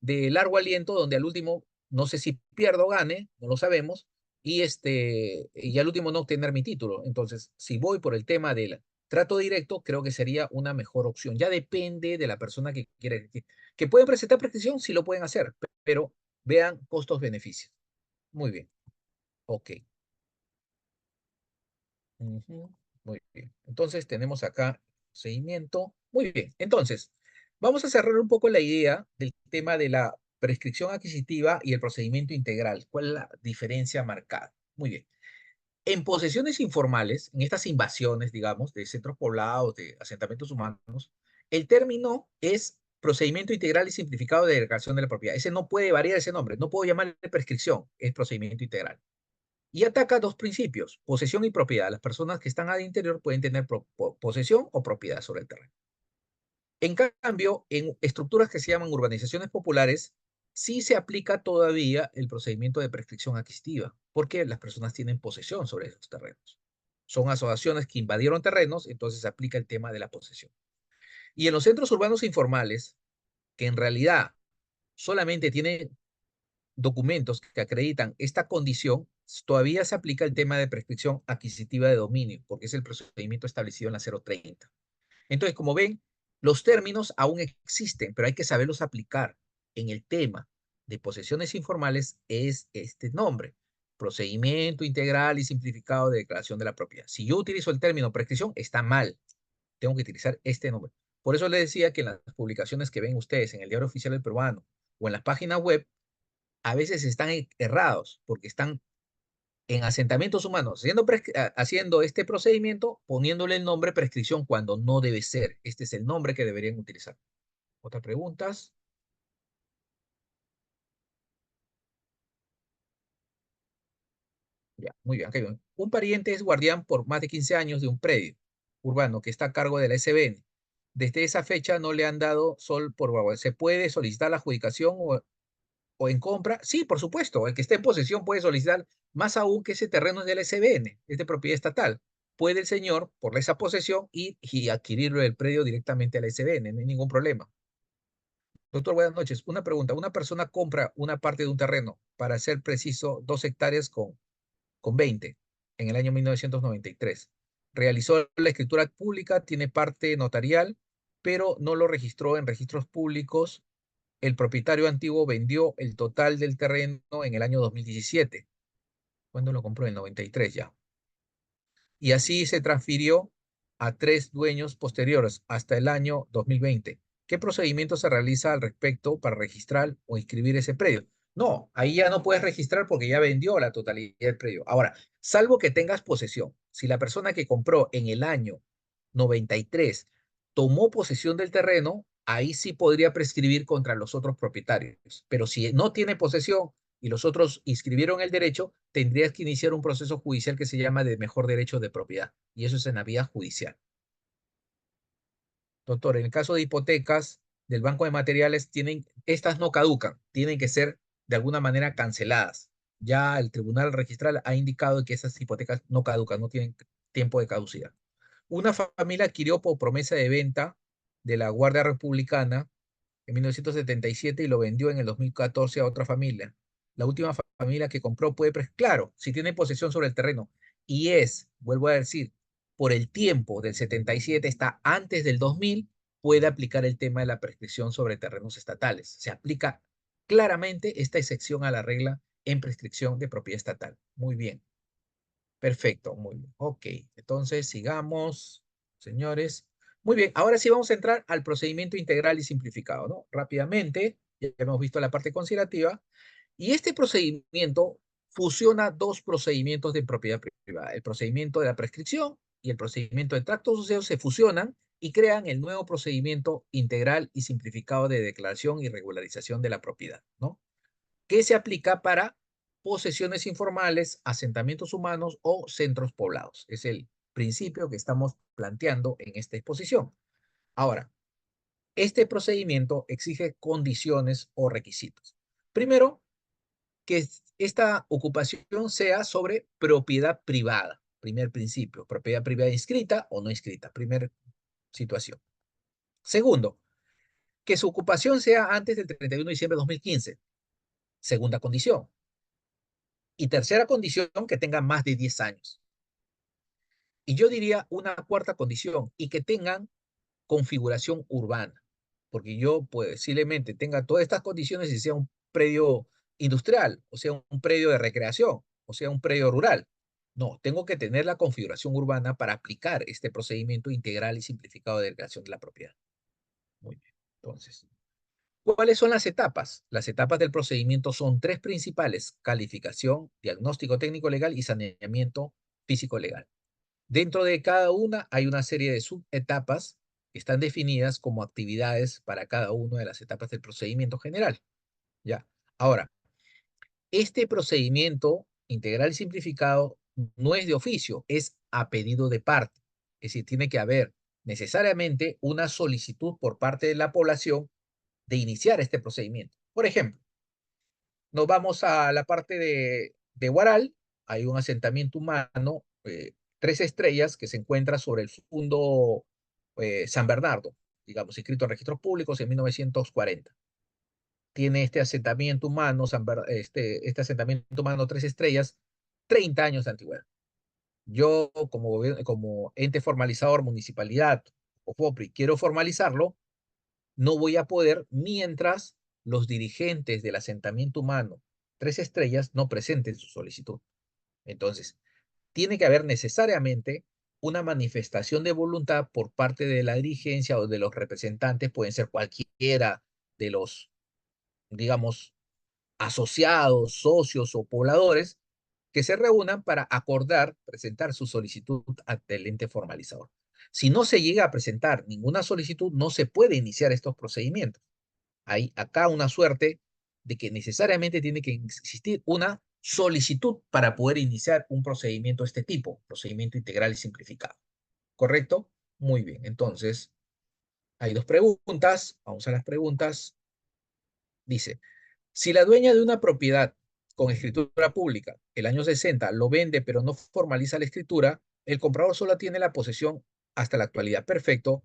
de largo aliento, donde al último, no sé si pierdo o gane, no lo sabemos, y al último no obtener mi título. Entonces, si voy por el tema del trato directo, creo que sería una mejor opción. Ya depende de la persona que quiere, que pueden presentar prescripción, sí lo pueden hacer, pero vean costos-beneficios. Muy bien, ok. Ujú. Muy bien. Entonces tenemos acá seguimiento. Muy bien. Entonces, vamos a cerrar un poco la idea del tema de la prescripción adquisitiva y el procedimiento integral. ¿Cuál es la diferencia marcada? Muy bien. En posesiones informales, en estas invasiones, digamos, de centros poblados, de asentamientos humanos, el término es procedimiento integral y simplificado de declaración de la propiedad. Ese no puede variar ese nombre, no puedo llamarle prescripción, es procedimiento integral. Y ataca dos principios, posesión y propiedad. Las personas que están al interior pueden tener posesión o propiedad sobre el terreno. En cambio, en estructuras que se llaman urbanizaciones populares, sí se aplica todavía el procedimiento de prescripción adquisitiva, porque las personas tienen posesión sobre esos terrenos. Son asociaciones que invadieron terrenos, entonces se aplica el tema de la posesión. Y en los centros urbanos informales, que en realidad solamente tienen documentos que acreditan esta condición, todavía se aplica el tema de prescripción adquisitiva de dominio, porque es el procedimiento establecido en la 030. Entonces, como ven, los términos aún existen, pero hay que saberlos aplicar. En el tema de posesiones informales es este nombre, procedimiento integral y simplificado de declaración de la propiedad. Si yo utilizo el término prescripción, está mal. Tengo que utilizar este nombre. Por eso les decía que en las publicaciones que ven ustedes en el Diario Oficial del Peruano o en las páginas web, a veces están errados porque están en asentamientos humanos, haciendo este procedimiento, poniéndole el nombre prescripción cuando no debe ser. Este es el nombre que deberían utilizar. ¿Otras preguntas? Ya, muy bien. Un pariente es guardián por más de 15 años de un predio urbano que está a cargo de la SBN. Desde esa fecha no le han dado sol por agua. ¿Se puede solicitar la adjudicación o en compra? Sí, por supuesto. El que esté en posesión puede solicitar, más aún que ese terreno es del SBN, es de propiedad estatal. Puede el señor, por esa posesión, ir y adquirirlo del predio directamente al SBN, no hay ningún problema. Doctor, buenas noches. Una pregunta. Una persona compra una parte de un terreno, para ser preciso, 2 hectáreas con 20 en el año 1993. Realizó la escritura pública, tiene parte notarial, pero no lo registró en registros públicos. El propietario antiguo vendió el total del terreno en el año 2017. ¿Cuándo lo compró? En el 93 ya. Y así se transfirió a 3 dueños posteriores hasta el año 2020. ¿Qué procedimiento se realiza al respecto para registrar o inscribir ese predio? No, ahí ya no puedes registrar porque ya vendió la totalidad del predio. Ahora, salvo que tengas posesión, si la persona que compró en el año 93 tomó posesión del terreno, ahí sí podría prescribir contra los otros propietarios. Pero si no tiene posesión y los otros inscribieron el derecho, tendrías que iniciar un proceso judicial que se llama de mejor derecho de propiedad. Y eso es en la vía judicial. Doctor, en el caso de hipotecas del Banco de Materiales, estas no caducan, tienen que ser de alguna manera canceladas. Ya el Tribunal Registral ha indicado que esas hipotecas no caducan, no tienen tiempo de caducidad. Una familia adquirió por promesa de venta de la Guardia Republicana en 1977 y lo vendió en el 2014 a otra familia. La última familia que compró puede, claro, si tiene posesión sobre el terreno y vuelvo a decir, por el tiempo del 77 está antes del 2000, puede aplicar el tema de la prescripción sobre terrenos estatales. Se aplica claramente esta excepción a la regla en prescripción de propiedad estatal. Muy bien. Perfecto, muy bien. Ok, entonces sigamos, señores. Muy bien, ahora sí vamos a entrar al procedimiento integral y simplificado, ¿no? Rápidamente, ya hemos visto la parte considerativa, y este procedimiento fusiona dos procedimientos de propiedad privada. El procedimiento de la prescripción y el procedimiento de tracto sucesivo se fusionan y crean el nuevo procedimiento integral y simplificado de declaración y regularización de la propiedad, ¿no? Que se aplica para posesiones informales, asentamientos humanos o centros poblados. Es el principio que estamos planteando en esta exposición. Ahora, este procedimiento exige condiciones o requisitos. Primero, que esta ocupación sea sobre propiedad privada. Primer principio, propiedad privada inscrita o no inscrita. Primera situación. Segundo, que su ocupación sea antes del 31 de diciembre de 2015. Segunda condición. Y tercera condición, que tenga más de 10 años. Y yo diría una cuarta condición, y que tengan configuración urbana. Porque yo, pues, posiblemente tenga todas estas condiciones y sea un predio industrial, o sea, un predio de recreación, o sea, un predio rural. No, tengo que tener la configuración urbana para aplicar este procedimiento integral y simplificado de declaración de la propiedad. Muy bien. Entonces, ¿Cuáles son las etapas? Las etapas del procedimiento son tres principales: calificación, diagnóstico técnico legal y saneamiento físico legal. Dentro de cada una hay una serie de subetapas que están definidas como actividades para cada una de las etapas del procedimiento general. ¿Ya? Ahora, este procedimiento integral y simplificado no es de oficio, es a pedido de parte. Es decir, tiene que haber necesariamente una solicitud por parte de la población de iniciar este procedimiento. Por ejemplo, nos vamos a la parte de Huaral. Hay un asentamiento humano, 3 estrellas, que se encuentra sobre el fondo San Bernardo, digamos, inscrito en registros públicos en 1940. Tiene este asentamiento humano, este asentamiento humano 3 estrellas, 30 años de antigüedad. Yo, como ente formalizador, municipalidad o FOPRI, quiero formalizarlo, no voy a poder mientras los dirigentes del asentamiento humano 3 estrellas no presenten su solicitud. Entonces, tiene que haber necesariamente una manifestación de voluntad por parte de la dirigencia o de los representantes, pueden ser cualquiera de los, digamos, asociados, socios o pobladores, que se reúnan para acordar presentar su solicitud ante el ente formalizador. Si no se llega a presentar ninguna solicitud, no se puede iniciar estos procedimientos. Hay acá una suerte de que necesariamente tiene que existir una solicitud para poder iniciar un procedimiento de este tipo, procedimiento integral y simplificado. ¿Correcto? Muy bien. Entonces, hay dos preguntas. Vamos a las preguntas. Dice, si la dueña de una propiedad con escritura pública el año 60 lo vende pero no formaliza la escritura, el comprador solo tiene la posesión hasta la actualidad. Perfecto.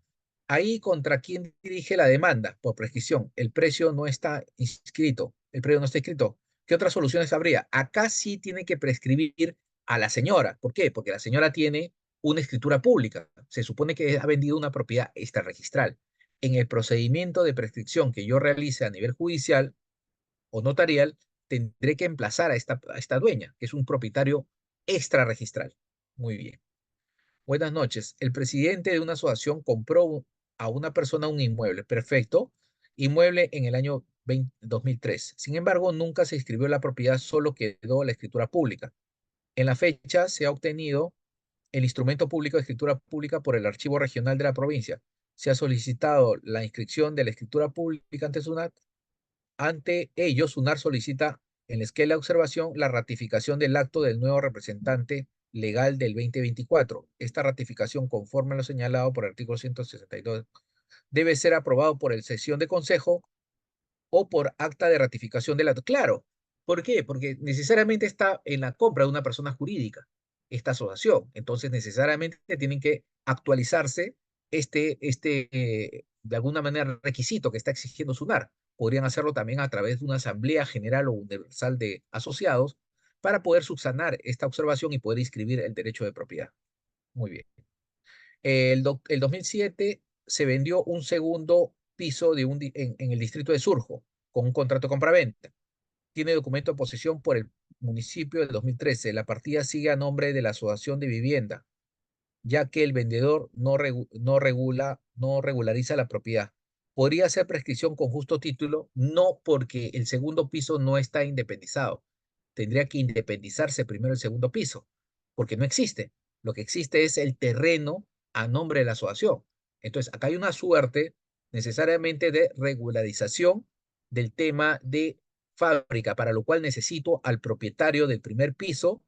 Ahí, ¿contra quién dirige la demanda? Por prescripción. El precio no está inscrito. El precio no está escrito. ¿Qué otras soluciones habría? Acá sí tiene que prescribir a la señora. ¿Por qué? Porque la señora tiene una escritura pública. Se supone que ha vendido una propiedad extrarregistral. En el procedimiento de prescripción que yo realice a nivel judicial o notarial, tendré que emplazar a esta dueña, que es un propietario extrarregistral. Muy bien. Buenas noches. El presidente de una asociación compró a una persona un inmueble. Perfecto. Inmueble en el año 2003. Sin embargo, nunca se inscribió la propiedad, solo quedó la escritura pública. En la fecha se ha obtenido el instrumento público de escritura pública por el Archivo Regional de la provincia. Se ha solicitado la inscripción de la escritura pública ante SUNAT. Ante ello, SUNAR solicita en la esquela de observación la ratificación del acto del nuevo representante legal del 2024. Esta ratificación, conforme a lo señalado por el artículo 162, debe ser aprobado por el sesión de consejo o por acta de ratificación del acto. Claro, ¿por qué? Porque necesariamente está en la compra de una persona jurídica, esta asociación. Entonces, necesariamente tienen que actualizarse de alguna manera, requisito que está exigiendo SUNAR. Podrían hacerlo también a través de una asamblea general o universal de asociados para poder subsanar esta observación y poder inscribir el derecho de propiedad. Muy bien. El 2007 se vendió un segundo piso en el distrito de Surjo con un contrato de compraventa. Tiene documento de posesión por el municipio del 2013. La partida sigue a nombre de la Asociación de Vivienda, ya que el vendedor no regulariza la propiedad. ¿Podría ser prescripción con justo título? No, porque el segundo piso no está independizado. Tendría que independizarse primero el segundo piso, porque no existe. Lo que existe es el terreno a nombre de la asociación. Entonces, acá hay una suerte necesariamente de regularización del tema de fábrica, para lo cual necesito al propietario del primer piso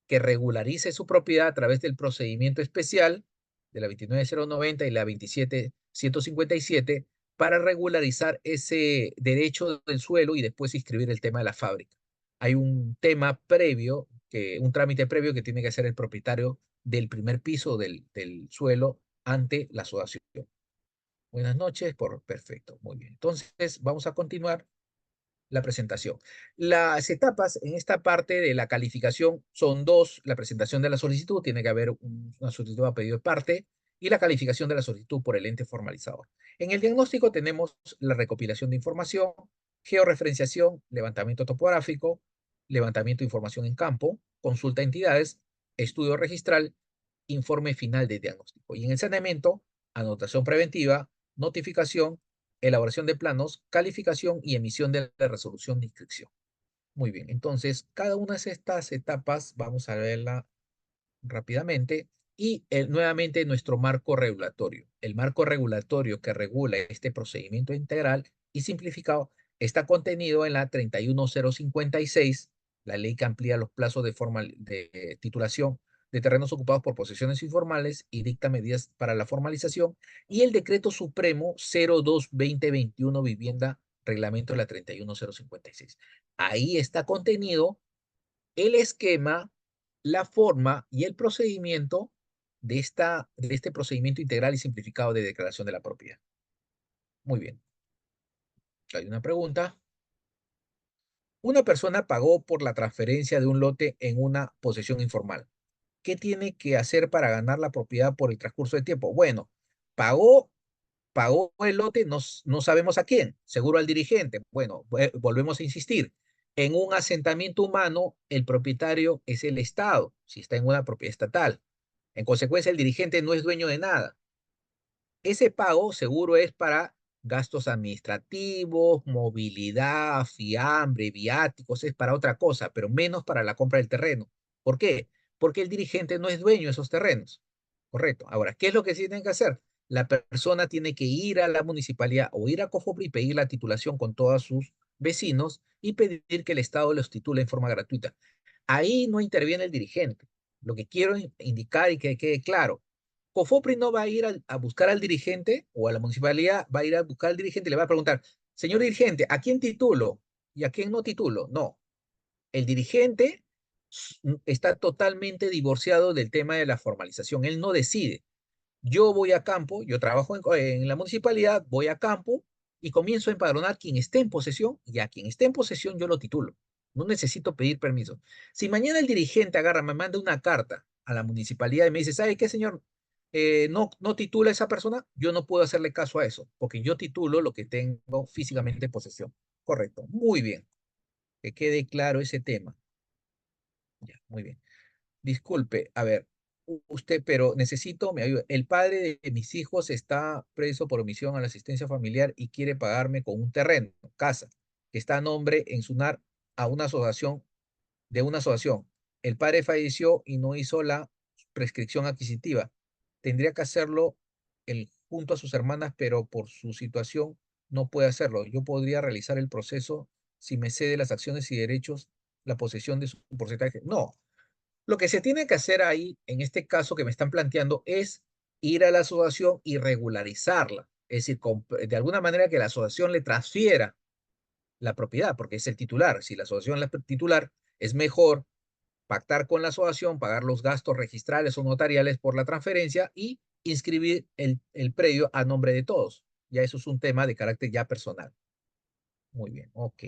que regularice su propiedad a través del procedimiento especial de la 29090 y la 27157 para regularizar ese derecho del suelo y después inscribir el tema de la fábrica. Hay un tema previo, un trámite previo que tiene que hacer el propietario del primer piso del suelo ante la asociación. Buenas noches, perfecto, muy bien. Entonces, vamos a continuar la presentación. Las etapas en esta parte de la calificación son dos: la presentación de la solicitud, tiene que haber una solicitud a pedido de parte, y la calificación de la solicitud por el ente formalizador. En el diagnóstico tenemos la recopilación de información, georreferenciación, levantamiento topográfico, levantamiento de información en campo, consulta a entidades, estudio registral, informe final de diagnóstico. Y en el saneamiento, anotación preventiva, notificación elaboración de planos, calificación y emisión de la resolución de inscripción. Muy bien, entonces cada una de estas etapas vamos a verla rápidamente y nuevamente nuestro marco regulatorio. El marco regulatorio que regula este procedimiento integral y simplificado está contenido en la 31056, la ley que amplía los plazos de titulación de terrenos ocupados por posesiones informales y dicta medidas para la formalización, y el decreto supremo 02-2021, vivienda, reglamento de la 31056. Ahí está contenido el esquema, la forma y el procedimiento de este procedimiento integral y simplificado de declaración de la propiedad. Muy bien. Hay una pregunta. Una persona pagó por la transferencia de un lote en una posesión informal. ¿Qué tiene que hacer para ganar la propiedad por el transcurso del tiempo? Bueno, pagó, pagó el lote, no sabemos a quién, seguro al dirigente. Bueno, volvemos a insistir. En un asentamiento humano, el propietario es el Estado, si está en una propiedad estatal. En consecuencia, el dirigente no es dueño de nada. Ese pago seguro es para gastos administrativos, movilidad, fiambre, viáticos, es para otra cosa, pero menos para la compra del terreno. ¿Por qué? Porque el dirigente no es dueño de esos terrenos. Correcto. Ahora, ¿qué es lo que se tiene que hacer? La persona tiene que ir a la municipalidad o ir a Cofopri y pedir la titulación con todos sus vecinos y pedir que el Estado los titule en forma gratuita. Ahí no interviene el dirigente. Lo que quiero indicar y que quede claro, Cofopri no va a ir a buscar al dirigente o a la municipalidad, va a ir a buscar al dirigente y le va a preguntar, señor dirigente, ¿a quién titulo y a quién no titulo? No, el dirigente está totalmente divorciado del tema de la formalización, él no decide. Yo voy a campo, yo trabajo en la municipalidad, voy a campo y comienzo a empadronar quien esté en posesión, y a quien esté en posesión yo lo titulo. No necesito pedir permiso. Si mañana el dirigente agarra, me manda una carta a la municipalidad y me dice, ¿sabe qué, señor? No titula a esa persona, yo no puedo hacerle caso a eso, porque yo titulo lo que tengo físicamente en posesión. Correcto, muy bien. Que quede claro ese tema. Ya, muy bien. Disculpe, a ver, usted, pero necesito me ayuda. El padre de mis hijos está preso por omisión a la asistencia familiar y quiere pagarme con un terreno, casa, que está a nombre en SUNAR a una asociación, de una asociación. El padre falleció y no hizo la prescripción adquisitiva. Tendría que hacerlo junto a sus hermanas, pero por su situación no puede hacerlo. Yo podría realizar el proceso si me cede las acciones y derechos, la posesión de su porcentaje. No, lo que se tiene que hacer ahí, en este caso que me están planteando, es ir a la asociación y regularizarla. Es decir, de alguna manera que la asociación le transfiera la propiedad, porque es el titular. Si la asociación es la titular, es mejor pactar con la asociación, pagar los gastos registrales o notariales por la transferencia y inscribir el predio a nombre de todos. Ya eso es un tema de carácter ya personal. Muy bien, ok.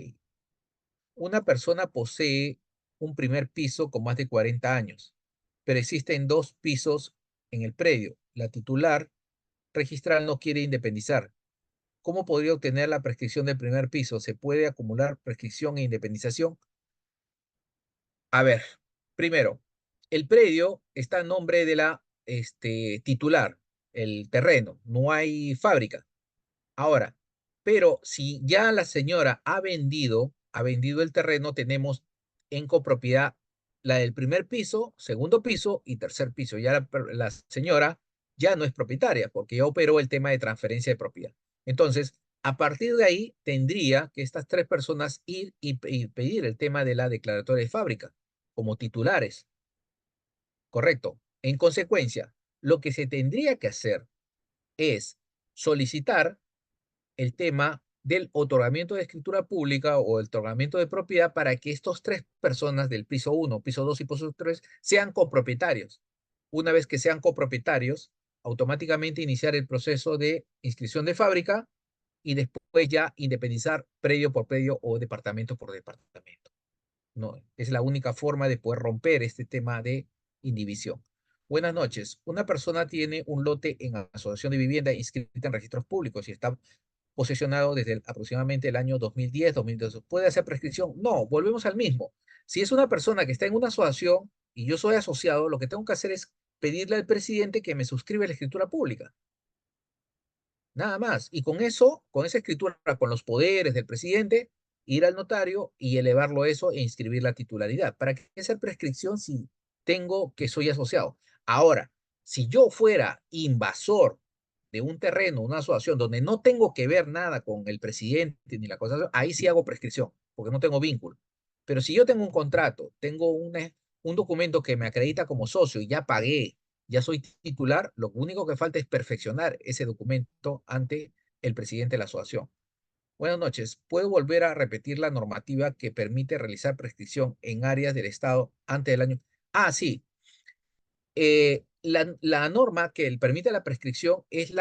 Una persona posee un primer piso con más de 40 años, pero existen dos pisos en el predio. La titular registral no quiere independizar. ¿Cómo podría obtener la prescripción del primer piso? ¿Se puede acumular prescripción e independización? A ver, primero, el predio está a nombre de la titular, el terreno, no hay fábrica. Ahora, pero si ya la señora ha vendido el terreno, tenemos en copropiedad la del primer piso, segundo piso y tercer piso. Ya la señora ya no es propietaria porque ya operó el tema de transferencia de propiedad. Entonces, a partir de ahí, tendría que estas tres personas ir y pedir el tema de la declaratoria de fábrica como titulares. Correcto. En consecuencia, lo que se tendría que hacer es solicitar el tema del otorgamiento de escritura pública o el otorgamiento de propiedad para que estos tres personas del piso 1, piso 2 y piso 3 sean copropietarios. Una vez que sean copropietarios, automáticamente iniciar el proceso de inscripción de fábrica y después ya independizar predio por predio o departamento por departamento. No, es la única forma de poder romper este tema de indivisión. Buenas noches. Una persona tiene un lote en asociación de vivienda inscrita en registros públicos y está posesionado desde aproximadamente el año 2010, 2012. ¿Puede hacer prescripción? No, volvemos al mismo. Si es una persona que está en una asociación y yo soy asociado, lo que tengo que hacer es pedirle al presidente que me suscriba la escritura pública. Nada más. Y con eso, con esa escritura, con los poderes del presidente, ir al notario y elevarlo eso e inscribir la titularidad. ¿Para qué hacer prescripción si tengo que soy asociado? Ahora, si yo fuera invasor de un terreno, una asociación donde no tengo que ver nada con el presidente ni la cosa, ahí sí hago prescripción, porque no tengo vínculo. Pero si yo tengo un contrato, tengo un documento que me acredita como socio y ya pagué, ya soy titular, lo único que falta es perfeccionar ese documento ante el presidente de la asociación. Buenas noches. ¿Puedo volver a repetir la normativa que permite realizar prescripción en áreas del Estado antes del año? Ah, sí. La norma que permite la prescripción es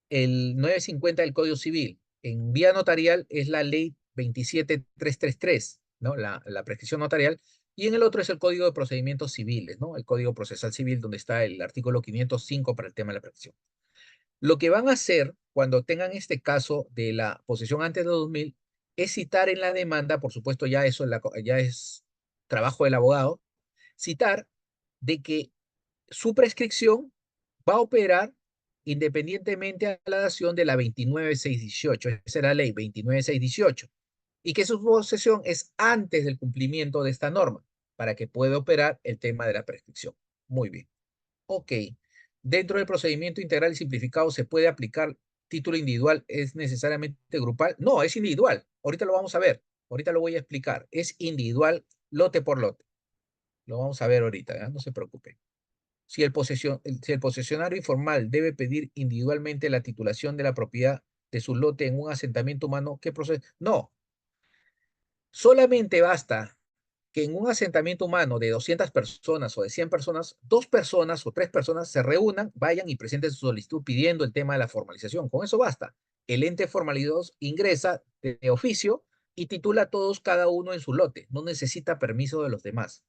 el 950 del Código Civil. En vía notarial es la ley 27333, ¿no? La prescripción notarial. Y en el otro es el Código de Procedimientos Civiles, ¿no? El Código Procesal Civil, donde está el artículo 505 para el tema de la prescripción. Lo que van a hacer cuando tengan este caso de la posesión antes de 2000 es citar en la demanda, por supuesto ya eso ya es trabajo del abogado, citar de que su prescripción va a operar independientemente a la dación de la 29618, esa era la ley 29618, y que su posesión es antes del cumplimiento de esta norma, para que pueda operar el tema de la prescripción. Muy bien. Ok. Dentro del procedimiento integral y simplificado se puede aplicar título individual, ¿es necesariamente grupal? No, es individual. Ahorita lo vamos a ver. Ahorita lo voy a explicar. Es individual, lote por lote. Lo vamos a ver ahorita, ¿ya? No se preocupe. Si el posesionario informal debe pedir individualmente la titulación de la propiedad de su lote en un asentamiento humano, ¿qué procede? No, solamente basta que en un asentamiento humano de 200 personas o de 100 personas, 2 personas o 3 personas se reúnan, vayan y presenten su solicitud pidiendo el tema de la formalización. Con eso basta. El ente formalizado ingresa de oficio y titula a todos cada uno en su lote. No necesita permiso de los demás.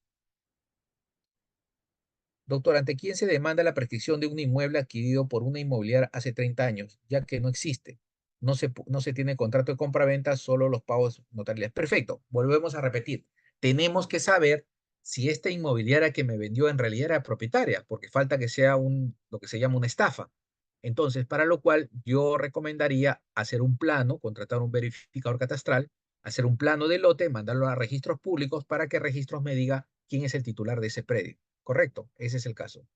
Doctor, ¿ante quién se demanda la prescripción de un inmueble adquirido por una inmobiliaria hace 30 años, ya que no existe? No se tiene contrato de compra-venta, solo los pagos notariales. Perfecto, volvemos a repetir. Tenemos que saber si esta inmobiliaria que me vendió en realidad era propietaria, porque falta que sea lo que se llama una estafa. Entonces, para lo cual yo recomendaría hacer un plano, contratar un verificador catastral, hacer un plano de lote, mandarlo a registros públicos para que registros me diga quién es el titular de ese predio. Correcto, ese es el caso.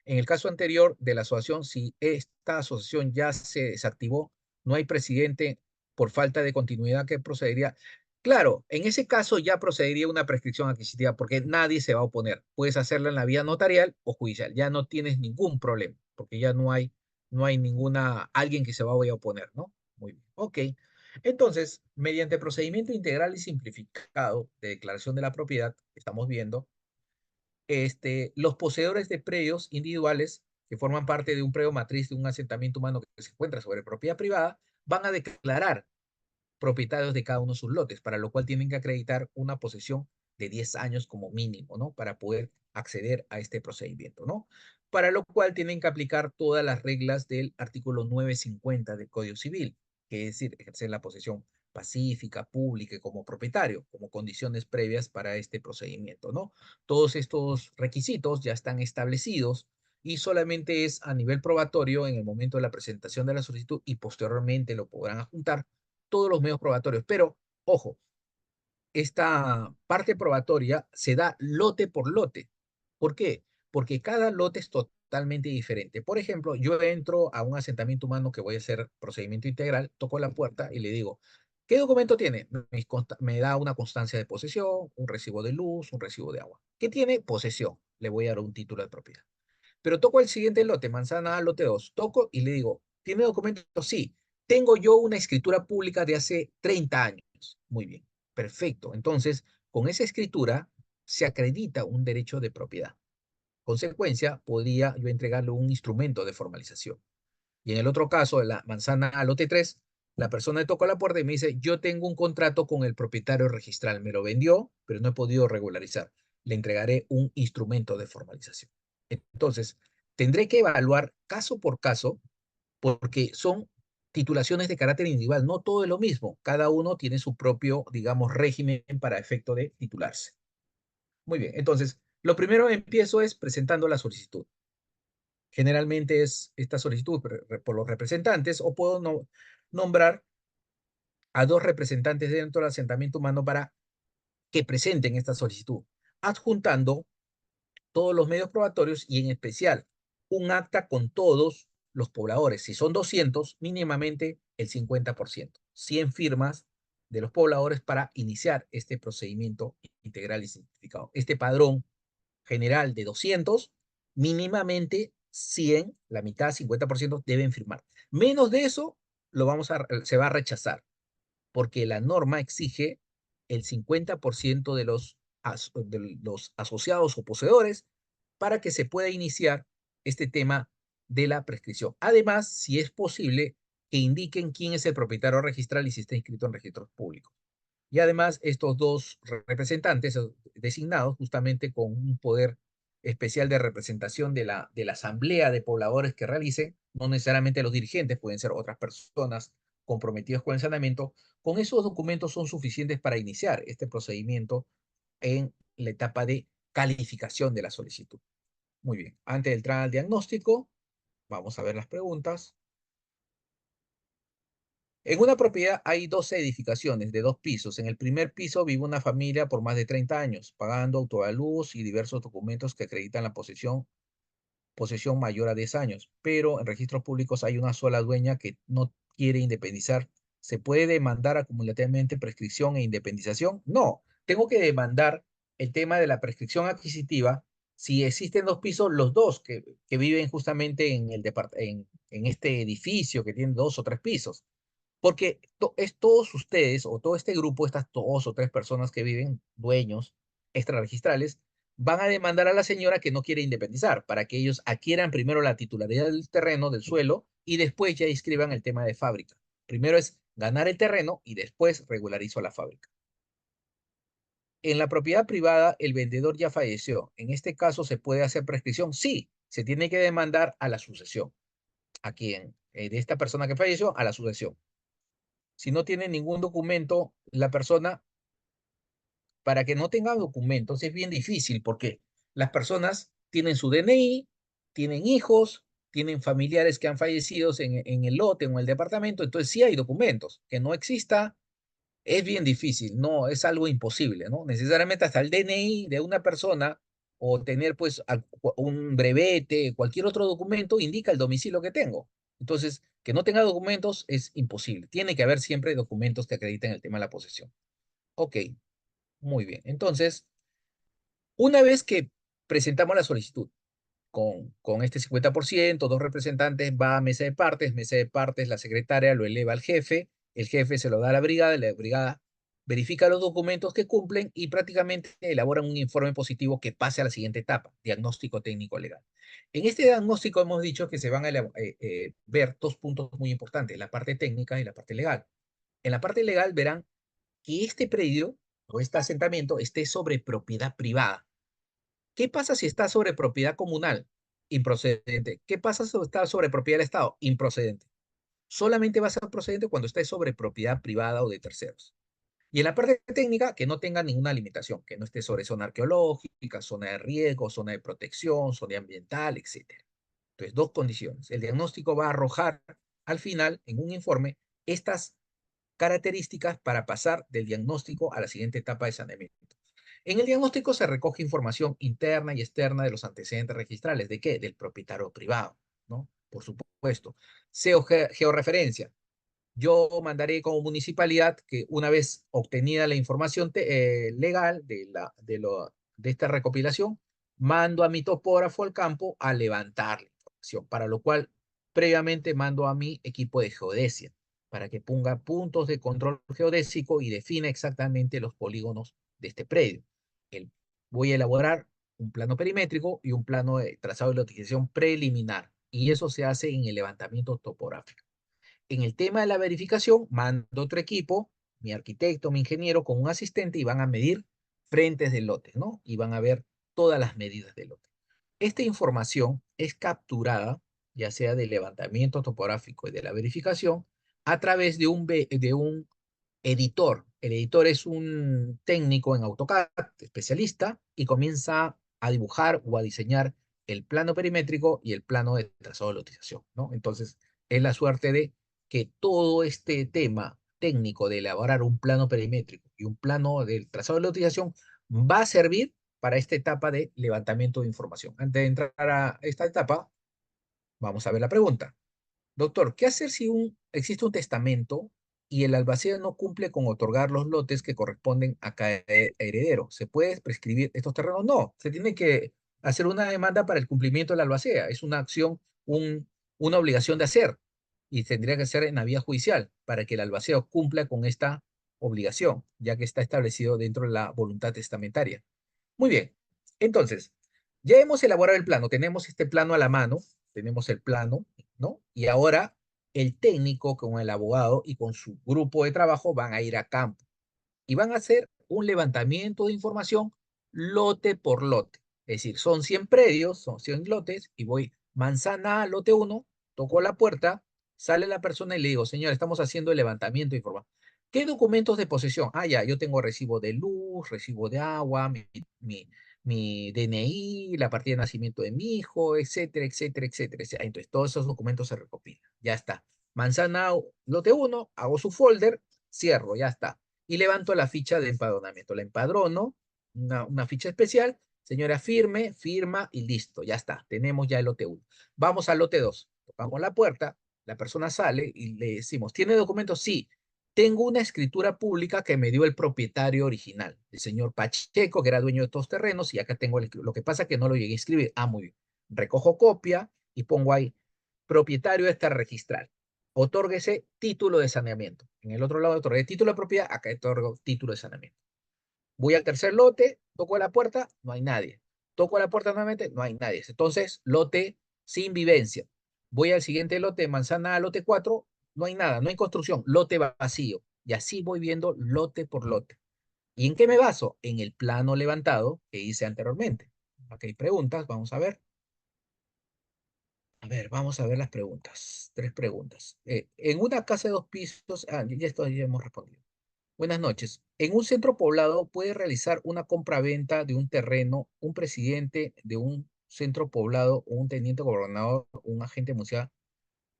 En el caso anterior de la asociación, si esta asociación ya se desactivó, no hay presidente por falta de continuidad que procedería. Claro, en ese caso ya procedería una prescripción adquisitiva porque nadie se va a oponer. Puedes hacerla en la vía notarial o judicial. Ya no tienes ningún problema porque ya no hay alguien que se vaya a oponer, ¿no? Muy bien. Ok. Entonces, mediante procedimiento integral y simplificado de declaración de la propiedad, estamos viendo los poseedores de predios individuales que forman parte de un predio matriz de un asentamiento humano que se encuentra sobre propiedad privada, van a declarar propietarios de cada uno de sus lotes, para lo cual tienen que acreditar una posesión de 10 años como mínimo, ¿no? Para poder acceder a este procedimiento, ¿no? Para lo cual tienen que aplicar todas las reglas del artículo 950 del Código Civil, que es decir, ejercer la posesión pacífica, pública y como propietario, como condiciones previas para este procedimiento, ¿no? Todos estos requisitos ya están establecidos y solamente es a nivel probatorio en el momento de la presentación de la solicitud y posteriormente lo podrán adjuntar todos los medios probatorios. Pero, ojo, esta parte probatoria se da lote por lote. ¿Por qué? Porque cada lote es totalmente diferente. Por ejemplo, yo entro a un asentamiento humano que voy a hacer procedimiento integral, toco la puerta y le digo, ¿qué documento tiene? Me da una constancia de posesión, un recibo de luz, un recibo de agua. ¿Qué tiene? Posesión. Le voy a dar un título de propiedad. Pero toco el siguiente lote, manzana A, lote 2. Toco y le digo, ¿tiene documentos? Sí. Tengo yo una escritura pública de hace 30 años. Muy bien, perfecto. Entonces, con esa escritura se acredita un derecho de propiedad. Consecuencia, podría yo entregarle un instrumento de formalización. Y en el otro caso, de la manzana A, lote 3, la persona le tocó la puerta y me dice, yo tengo un contrato con el propietario registral. Me lo vendió, pero no he podido regularizar. Le entregaré un instrumento de formalización. Entonces, tendré que evaluar caso por caso porque son titulaciones de carácter individual, no todo es lo mismo. Cada uno tiene su propio, digamos, régimen para efecto de titularse. Muy bien, entonces, lo primero que empiezo es presentando la solicitud. Generalmente es esta solicitud por los representantes o puedo nombrar a dos representantes dentro del asentamiento humano para que presenten esta solicitud, adjuntando todos los medios probatorios y en especial un acta con todos los pobladores. Si son 200, mínimamente el 50%, 100 firmas de los pobladores para iniciar este procedimiento integral y simplificado. Este padrón general de 200, mínimamente 100, la mitad, 50% deben firmar. Menos de eso se va a rechazar, porque la norma exige el 50% de los asociados o poseedores para que se pueda iniciar este tema de la prescripción. Además, si es posible, que indiquen quién es el propietario registral y si está inscrito en registros públicos. Y además, estos dos representantes designados justamente con un poder especial de representación de la asamblea de pobladores que realicen, no necesariamente los dirigentes, pueden ser otras personas comprometidas con el saneamiento, con esos documentos son suficientes para iniciar este procedimiento en la etapa de calificación de la solicitud. Muy bien, antes de entrar al diagnóstico, vamos a ver las preguntas. En una propiedad hay 12 edificaciones de 2 pisos. En el primer piso vive una familia por más de 30 años, pagando auto de luz y diversos documentos que acreditan la posesión mayor a 10 años. Pero en registros públicos hay una sola dueña que no quiere independizar. ¿Se puede demandar acumulativamente prescripción e independización? No, tengo que demandar el tema de la prescripción adquisitiva si existen 2 pisos, los dos que viven justamente en este edificio que tiene 2 o 3 pisos. Porque es todos ustedes o todo este grupo, estas 2 o 3 personas que viven, dueños extrarregistrales, van a demandar a la señora que no quiere independizar para que ellos adquieran primero la titularidad del terreno, del suelo, y después ya inscriban el tema de fábrica. Primero es ganar el terreno y después regularizo la fábrica. En la propiedad privada, el vendedor ya falleció. En este caso, ¿se puede hacer prescripción? Sí, se tiene que demandar a la sucesión. ¿A quién? De esta persona que falleció, a la sucesión. Si no tiene ningún documento, la persona, para que no tenga documentos, es bien difícil porque las personas tienen su DNI, tienen hijos, tienen familiares que han fallecido en el lote o en el departamento, entonces sí hay documentos. Que no exista es bien difícil, no, es algo imposible, ¿no? Necesariamente hasta el DNI de una persona o tener pues un brevete, cualquier otro documento indica el domicilio que tengo. Entonces, que no tenga documentos es imposible. Tiene que haber siempre documentos que acrediten el tema de la posesión. Ok, muy bien. Entonces, una vez que presentamos la solicitud con este 50%, 2 representantes, va a mesa de partes, la secretaria lo eleva al jefe, el jefe se lo da a la brigada verifica los documentos que cumplen y prácticamente elaboran un informe positivo que pase a la siguiente etapa, diagnóstico técnico legal. En este diagnóstico hemos dicho que se van a ver 2 puntos muy importantes, la parte técnica y la parte legal. En la parte legal verán que este predio o este asentamiento esté sobre propiedad privada. ¿Qué pasa si está sobre propiedad comunal? Improcedente. ¿Qué pasa si está sobre propiedad del Estado? Improcedente. Solamente va a ser procedente cuando esté sobre propiedad privada o de terceros. Y en la parte técnica, que no tenga ninguna limitación, que no esté sobre zona arqueológica, zona de riesgo, zona de protección, zona ambiental, etc. Entonces, 2 condiciones. El diagnóstico va a arrojar al final, en un informe, estas características para pasar del diagnóstico a la siguiente etapa de saneamiento. En el diagnóstico se recoge información interna y externa de los antecedentes registrales. ¿De qué? Del propietario privado, ¿no? Por supuesto. Georreferencia. Yo mandaré como municipalidad que una vez obtenida la información legal de esta recopilación, mando a mi topógrafo al campo a levantar la información, para lo cual previamente mando a mi equipo de geodesia para que ponga puntos de control geodésico y defina exactamente los polígonos de este predio. El, Voy a elaborar un plano perimétrico y un plano de trazado de localización preliminar, y eso se hace en el levantamiento topográfico. En el tema de la verificación, mando otro equipo, mi arquitecto, mi ingeniero, con un asistente y van a medir frentes del lote, ¿no? Y van a ver todas las medidas del lote. Esta información es capturada, ya sea del levantamiento topográfico y de la verificación, a través de un editor. El editor es un técnico en AutoCAD, especialista, y comienza a dibujar o a diseñar el plano perimétrico y el plano de trazado de lotización, ¿no? Entonces, es la suerte de que todo este tema técnico de elaborar un plano perimétrico y un plano del trazado de lotización va a servir para esta etapa de levantamiento de información. Antes de entrar a esta etapa, vamos a ver la pregunta. Doctor, ¿qué hacer si existe un testamento y el albacea no cumple con otorgar los lotes que corresponden a cada heredero? ¿Se puede prescribir estos terrenos? No, se tiene que hacer una demanda para el cumplimiento del albacea. Es una acción, una obligación de hacer y tendría que ser en la vía judicial para que el albacea cumpla con esta obligación, ya que está establecido dentro de la voluntad testamentaria. Muy bien, entonces, ya hemos elaborado el plano, tenemos este plano a la mano, tenemos el plano, ¿no? Y ahora el técnico con el abogado y con su grupo de trabajo van a ir a campo y van a hacer un levantamiento de información lote por lote. Es decir, son 100 predios, son 100 lotes y voy manzana A, lote 1, toco la puerta, sale la persona y le digo, señor, estamos haciendo el levantamiento de información. ¿Qué documentos de posesión? Ah, ya, yo tengo recibo de luz, recibo de agua, mi DNI, la partida de nacimiento de mi hijo, etcétera, etcétera, etcétera, etcétera. Entonces, todos esos documentos se recopilan. Ya está. Manzana, lote 1, hago su folder, cierro, ya está. Y levanto la ficha de empadronamiento. La empadrono, una ficha especial, señora firme, firma y listo, ya está. Tenemos ya el lote 1. Vamos al lote 2. Tocamos la puerta, la persona sale y le decimos, ¿tiene documentos? Sí. Tengo una escritura pública que me dio el propietario original, el señor Pacheco, que era dueño de estos terrenos, y acá tengo lo que pasa es que no lo llegué a escribir. Ah, muy bien. Recojo copia y pongo ahí, propietario está registral. Otórguese título de saneamiento. En el otro lado otorgué título de propiedad, acá otorgo título de saneamiento. Voy al tercer lote, toco la puerta, no hay nadie. Toco la puerta nuevamente, no hay nadie. Entonces, lote sin vivencia. Voy al siguiente lote, manzana A, lote 4, no hay nada, no hay construcción, lote vacío. Y así voy viendo lote por lote. ¿Y en qué me baso? En el plano levantado que hice anteriormente. Aquí hay preguntas, vamos a ver. A ver, vamos a ver las preguntas. Tres preguntas. En una casa de 2 pisos, ya esto ya hemos respondido. Buenas noches. En un centro poblado puede realizar una compra-venta de un terreno, un presidente de un centro poblado, un teniente gobernador, un agente municipal.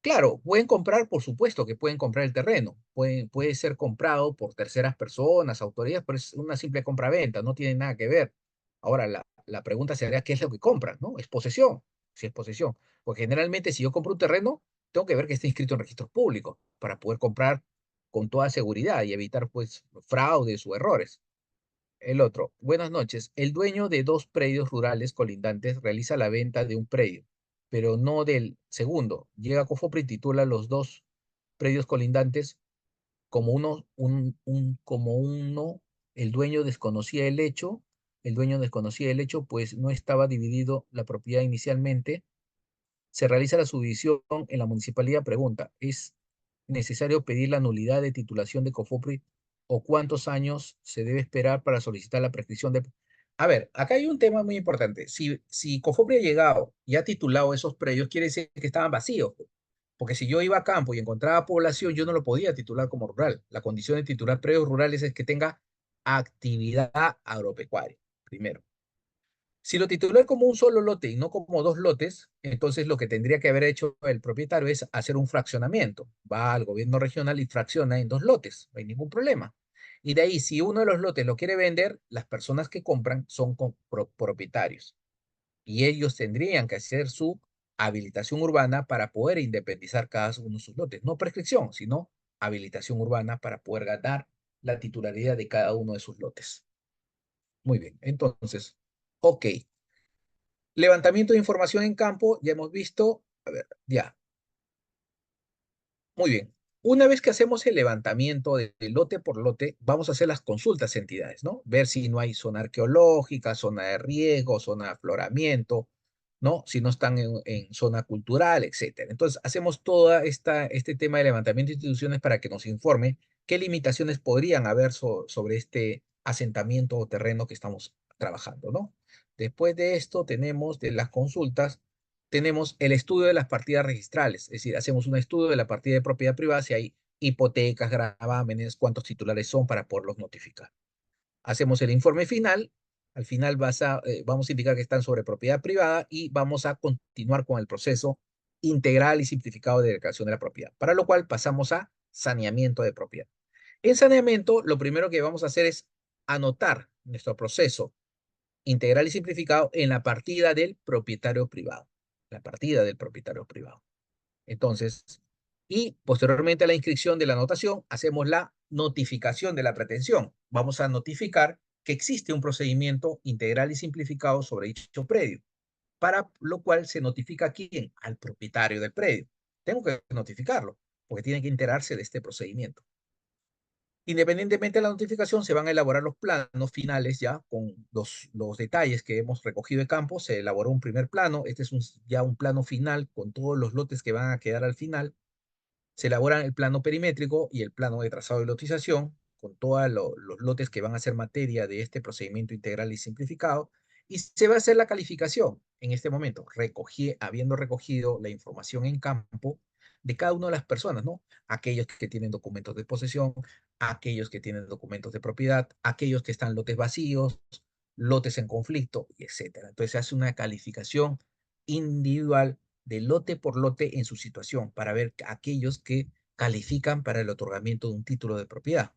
Claro, pueden comprar, por supuesto que pueden comprar el terreno. Puede ser comprado por terceras personas, autoridades, pero es una simple compra-venta, no tiene nada que ver. Ahora, la pregunta sería, ¿qué es lo que compran? ¿No? Es posesión, si es posesión. Porque generalmente si yo compro un terreno, tengo que ver que esté inscrito en registros públicos para poder comprar con toda seguridad y evitar pues fraudes o errores. El otro, buenas noches. El dueño de 2 predios rurales colindantes realiza la venta de un predio, pero no del segundo. Llega a Cofopri y titula los 2 predios colindantes como uno. El dueño desconocía el hecho. El dueño desconocía el hecho, pues no estaba dividido la propiedad inicialmente. Se realiza la subdivisión en la municipalidad. Pregunta, ¿es necesario pedir la nulidad de titulación de COFOPRI o cuántos años se debe esperar para solicitar la prescripción de... A ver, acá hay un tema muy importante. Si COFOPRI ha llegado y ha titulado esos predios, quiere decir que estaban vacíos. Porque si yo iba a campo y encontraba población, yo no lo podía titular como rural. La condición de titular predios rurales es que tenga actividad agropecuaria, primero. Si lo titular como un solo lote y no como 2 lotes, entonces lo que tendría que haber hecho el propietario es hacer un fraccionamiento. Va al gobierno regional y fracciona en 2 lotes, no hay ningún problema. Y de ahí, si uno de los lotes lo quiere vender, las personas que compran son propietarios. Y ellos tendrían que hacer su habilitación urbana para poder independizar cada uno de sus lotes. No prescripción, sino habilitación urbana para poder ganar la titularidad de cada uno de sus lotes. Muy bien, entonces, ok. Levantamiento de información en campo, ya hemos visto. A ver, ya. Muy bien. Una vez que hacemos el levantamiento de lote por lote, vamos a hacer las consultas a entidades, ¿no? Ver si no hay zona arqueológica, zona de riego, zona de afloramiento, ¿no? Si no están en zona cultural, etcétera. Entonces, hacemos este tema de levantamiento de instituciones para que nos informe qué limitaciones podrían haber sobre este asentamiento o terreno que estamos trabajando, ¿no? Después de esto, tenemos de las consultas tenemos el estudio de las partidas registrales, es decir, hacemos un estudio de la partida de propiedad privada, si hay hipotecas, gravámenes, cuántos titulares son para poderlos notificar. Hacemos el informe final Al final vamos a indicar que están sobre propiedad privada y vamos a continuar con el proceso integral y simplificado de declaración de la propiedad, para lo cual pasamos a saneamiento de propiedad. En saneamiento, lo primero que vamos a hacer es anotar nuestro proceso integral y simplificado en la partida del propietario privado. La partida del propietario privado. Entonces, y posteriormente a la inscripción de la anotación, hacemos la notificación de la pretensión. Vamos a notificar que existe un procedimiento integral y simplificado sobre dicho predio, para lo cual se notifica a quién, al propietario del predio. Tengo que notificarlo, porque tiene que enterarse de este procedimiento. Independientemente de la notificación, se van a elaborar los planos finales ya con los detalles que hemos recogido de campo. Se elaboró un primer plano. Este es ya un plano final con todos los lotes que van a quedar al final. Se elaboran el plano perimétrico y el plano de trazado de lotización con todos los lotes que van a ser materia de este procedimiento integral y simplificado. Y se va a hacer la calificación en este momento, habiendo recogido la información en campo de cada una de las personas, ¿no? Aquellos que tienen documentos de posesión, aquellos que tienen documentos de propiedad, aquellos que están lotes vacíos, lotes en conflicto, etcétera. Entonces se hace una calificación individual de lote por lote en su situación para ver aquellos que califican para el otorgamiento de un título de propiedad.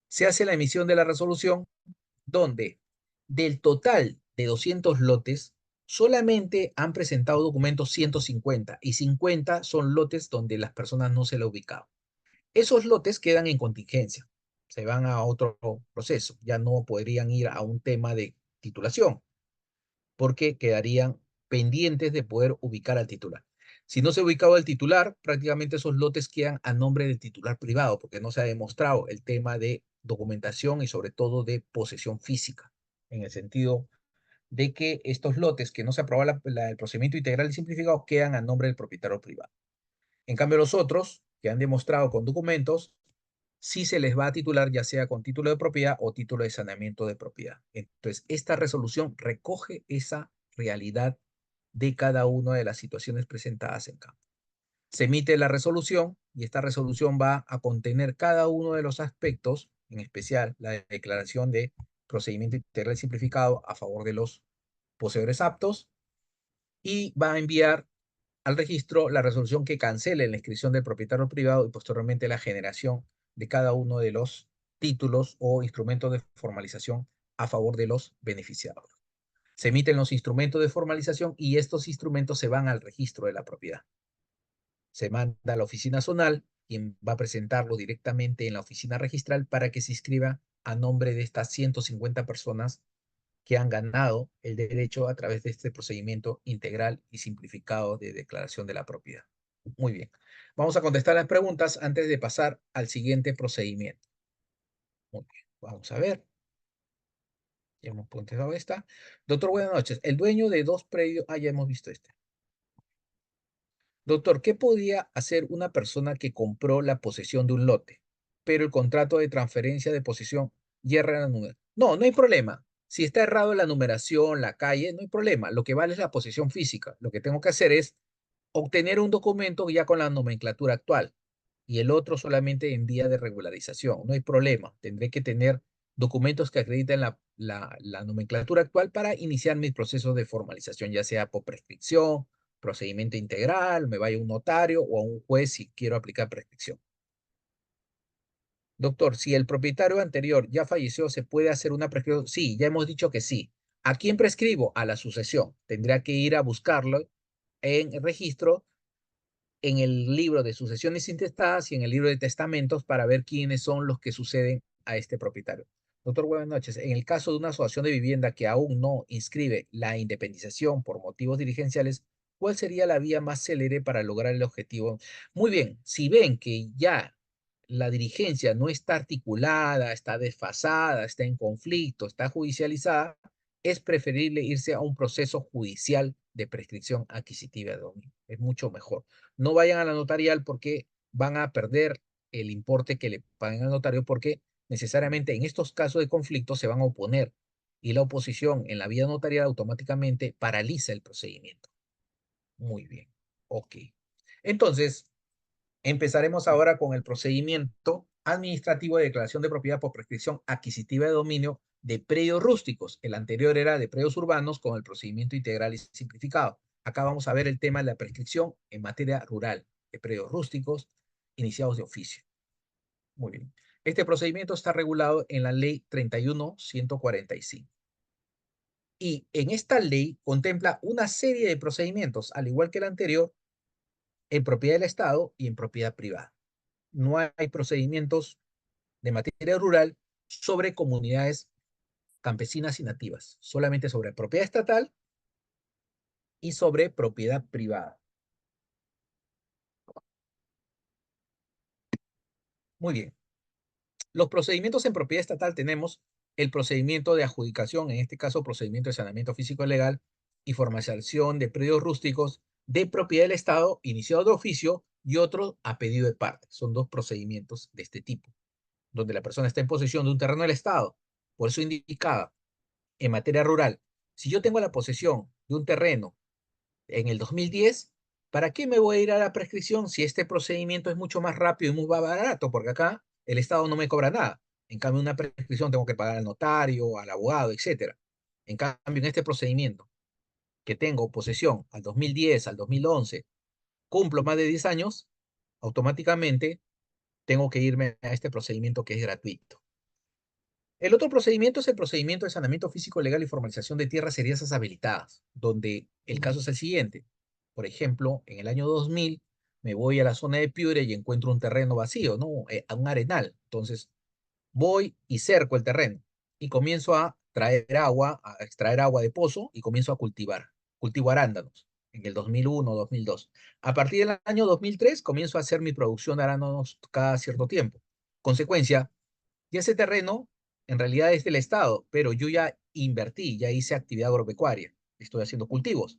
Se hace la emisión de la resolución donde del total de 200 lotes, solamente han presentado documentos 150 y 50 son lotes donde las personas no se la han ubicado. Esos lotes quedan en contingencia, se van a otro proceso, ya no podrían ir a un tema de titulación, porque quedarían pendientes de poder ubicar al titular. Si no se ha ubicado el titular, prácticamente esos lotes quedan a nombre del titular privado, porque no se ha demostrado el tema de documentación y sobre todo de posesión física, en el sentido de que estos lotes que no se aprobó el procedimiento integral y simplificado quedan a nombre del propietario privado. En cambio, los otros, que han demostrado con documentos, sí se les va a titular ya sea con título de propiedad o título de saneamiento de propiedad. Entonces, esta resolución recoge esa realidad de cada una de las situaciones presentadas en campo. Se emite la resolución y esta resolución va a contener cada uno de los aspectos, en especial la declaración de procedimiento integral simplificado a favor de los poseedores aptos, y va a enviar al registro la resolución que cancele la inscripción del propietario privado y posteriormente la generación de cada uno de los títulos o instrumentos de formalización a favor de los beneficiados. Se emiten los instrumentos de formalización y estos instrumentos se van al registro de la propiedad. Se manda a la oficina zonal, quien va a presentarlo directamente en la oficina registral para que se inscriba a nombre de estas 150 personas que han ganado el derecho a través de este procedimiento integral y simplificado de declaración de la propiedad. Muy bien. Vamos a contestar las preguntas antes de pasar al siguiente procedimiento. Muy bien. Vamos a ver. Ya hemos contestado esta. Doctor, buenas noches. El dueño de dos predios... Ah, ya hemos visto este. Doctor, ¿qué podía hacer una persona que compró la posesión de un lote, pero el contrato de transferencia de posesión ya erra la numeración? No, no hay problema. Si está errado la numeración, la calle, no hay problema. Lo que vale es la posesión física. Lo que tengo que hacer es obtener un documento ya con la nomenclatura actual y el otro solamente en vía de regularización. No hay problema. Tendré que tener documentos que acrediten la nomenclatura actual para iniciar mis procesos de formalización, ya sea por prescripción, procedimiento integral, me vaya a un notario o a un juez si quiero aplicar prescripción. Doctor, si el propietario anterior ya falleció, ¿se puede hacer una prescripción? Sí, ya hemos dicho que sí. ¿A quién prescribo? A la sucesión. Tendrá que ir a buscarlo en el registro, en el libro de sucesiones intestadas y en el libro de testamentos para ver quiénes son los que suceden a este propietario. Doctor, buenas noches. En el caso de una asociación de vivienda que aún no inscribe la independización por motivos dirigenciales, ¿cuál sería la vía más célere para lograr el objetivo? Muy bien, si ven que ya la dirigencia no está articulada, está desfasada, está en conflicto, está judicializada, es preferible irse a un proceso judicial de prescripción adquisitiva de dominio. Es mucho mejor. No vayan a la notarial porque van a perder el importe que le paguen al notario porque necesariamente en estos casos de conflicto se van a oponer y la oposición en la vía notarial automáticamente paraliza el procedimiento. Muy bien. Ok. Entonces, empezaremos ahora con el procedimiento administrativo de declaración de propiedad por prescripción adquisitiva de dominio de predios rústicos. El anterior era de predios urbanos con el procedimiento integral y simplificado. Acá vamos a ver el tema de la prescripción en materia rural, de predios rústicos iniciados de oficio. Muy bien. Este procedimiento está regulado en la ley 31.145. Y en esta ley contempla una serie de procedimientos, al igual que el anterior, en propiedad del Estado y en propiedad privada. No hay procedimientos de materia rural sobre comunidades campesinas y nativas, solamente sobre propiedad estatal y sobre propiedad privada. Muy bien. Los procedimientos en propiedad estatal tenemos el procedimiento de adjudicación, en este caso procedimiento de saneamiento físico legal y formalización de predios rústicos de propiedad del Estado, iniciado de oficio, y otro a pedido de parte. Son dos procedimientos de este tipo, donde la persona está en posesión de un terreno del Estado. Por eso indicaba, en materia rural, si yo tengo la posesión de un terreno en el 2010, ¿para qué me voy a ir a la prescripción si este procedimiento es mucho más rápido y muy más barato? Porque acá el Estado no me cobra nada. En cambio, una prescripción tengo que pagar al notario, al abogado, etcétera. En cambio, en este procedimiento, que tengo posesión al 2010, al 2011, cumplo más de 10 años, automáticamente tengo que irme a este procedimiento que es gratuito. El otro procedimiento es el procedimiento de saneamiento físico legal y formalización de tierras heredades habilitadas, donde el caso es el siguiente. Por ejemplo, en el año 2000 me voy a la zona de Piure y encuentro un terreno vacío, ¿no? A un arenal. Entonces, voy y cerco el terreno y comienzo a traer agua, a extraer agua de pozo y comienzo a cultivar. Cultivo arándanos en el 2001, 2002. A partir del año 2003 comienzo a hacer mi producción de arándanos cada cierto tiempo. Consecuencia, y ese terreno en realidad es del Estado, pero yo ya invertí, ya hice actividad agropecuaria, estoy haciendo cultivos.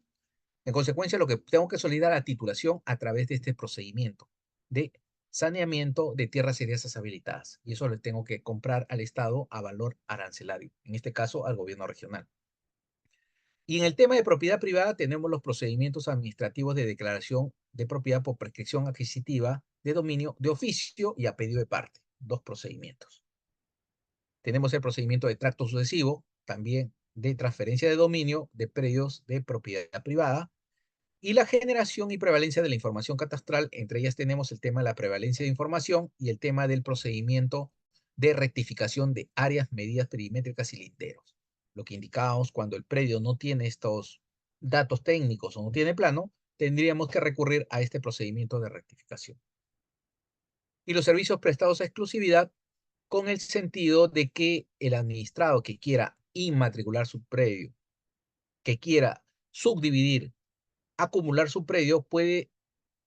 En consecuencia, lo que tengo que solicitar la titulación a través de este procedimiento de saneamiento de tierras heredades habilitadas. Y eso le tengo que comprar al Estado a valor arancelario, en este caso al gobierno regional. Y en el tema de propiedad privada tenemos los procedimientos administrativos de declaración de propiedad por prescripción adquisitiva de dominio de oficio y a pedido de parte. Dos procedimientos. Tenemos el procedimiento de tracto sucesivo, también de transferencia de dominio de predios de propiedad privada, y la generación y prevalencia de la información catastral. Entre ellas tenemos el tema de la prevalencia de información y el tema del procedimiento de rectificación de áreas, medidas perimétricas y linderos. Lo que indicábamos, cuando el predio no tiene estos datos técnicos o no tiene plano, tendríamos que recurrir a este procedimiento de rectificación. Y los servicios prestados a exclusividad, con el sentido de que el administrado que quiera inmatricular su predio, que quiera subdividir, acumular su predio, puede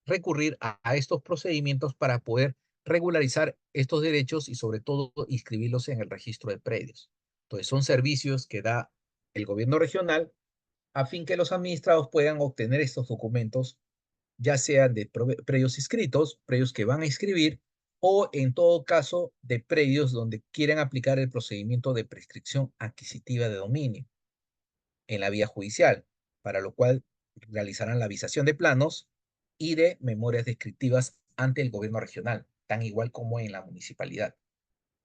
recurrir a estos procedimientos para poder regularizar estos derechos y sobre todo inscribirlos en el registro de predios. Entonces son servicios que da el gobierno regional a fin que los administrados puedan obtener estos documentos, ya sean de predios inscritos, predios que van a inscribir, o en todo caso de predios donde quieren aplicar el procedimiento de prescripción adquisitiva de dominio en la vía judicial, para lo cual realizarán la visación de planos y de memorias descriptivas ante el gobierno regional, tan igual como en la municipalidad.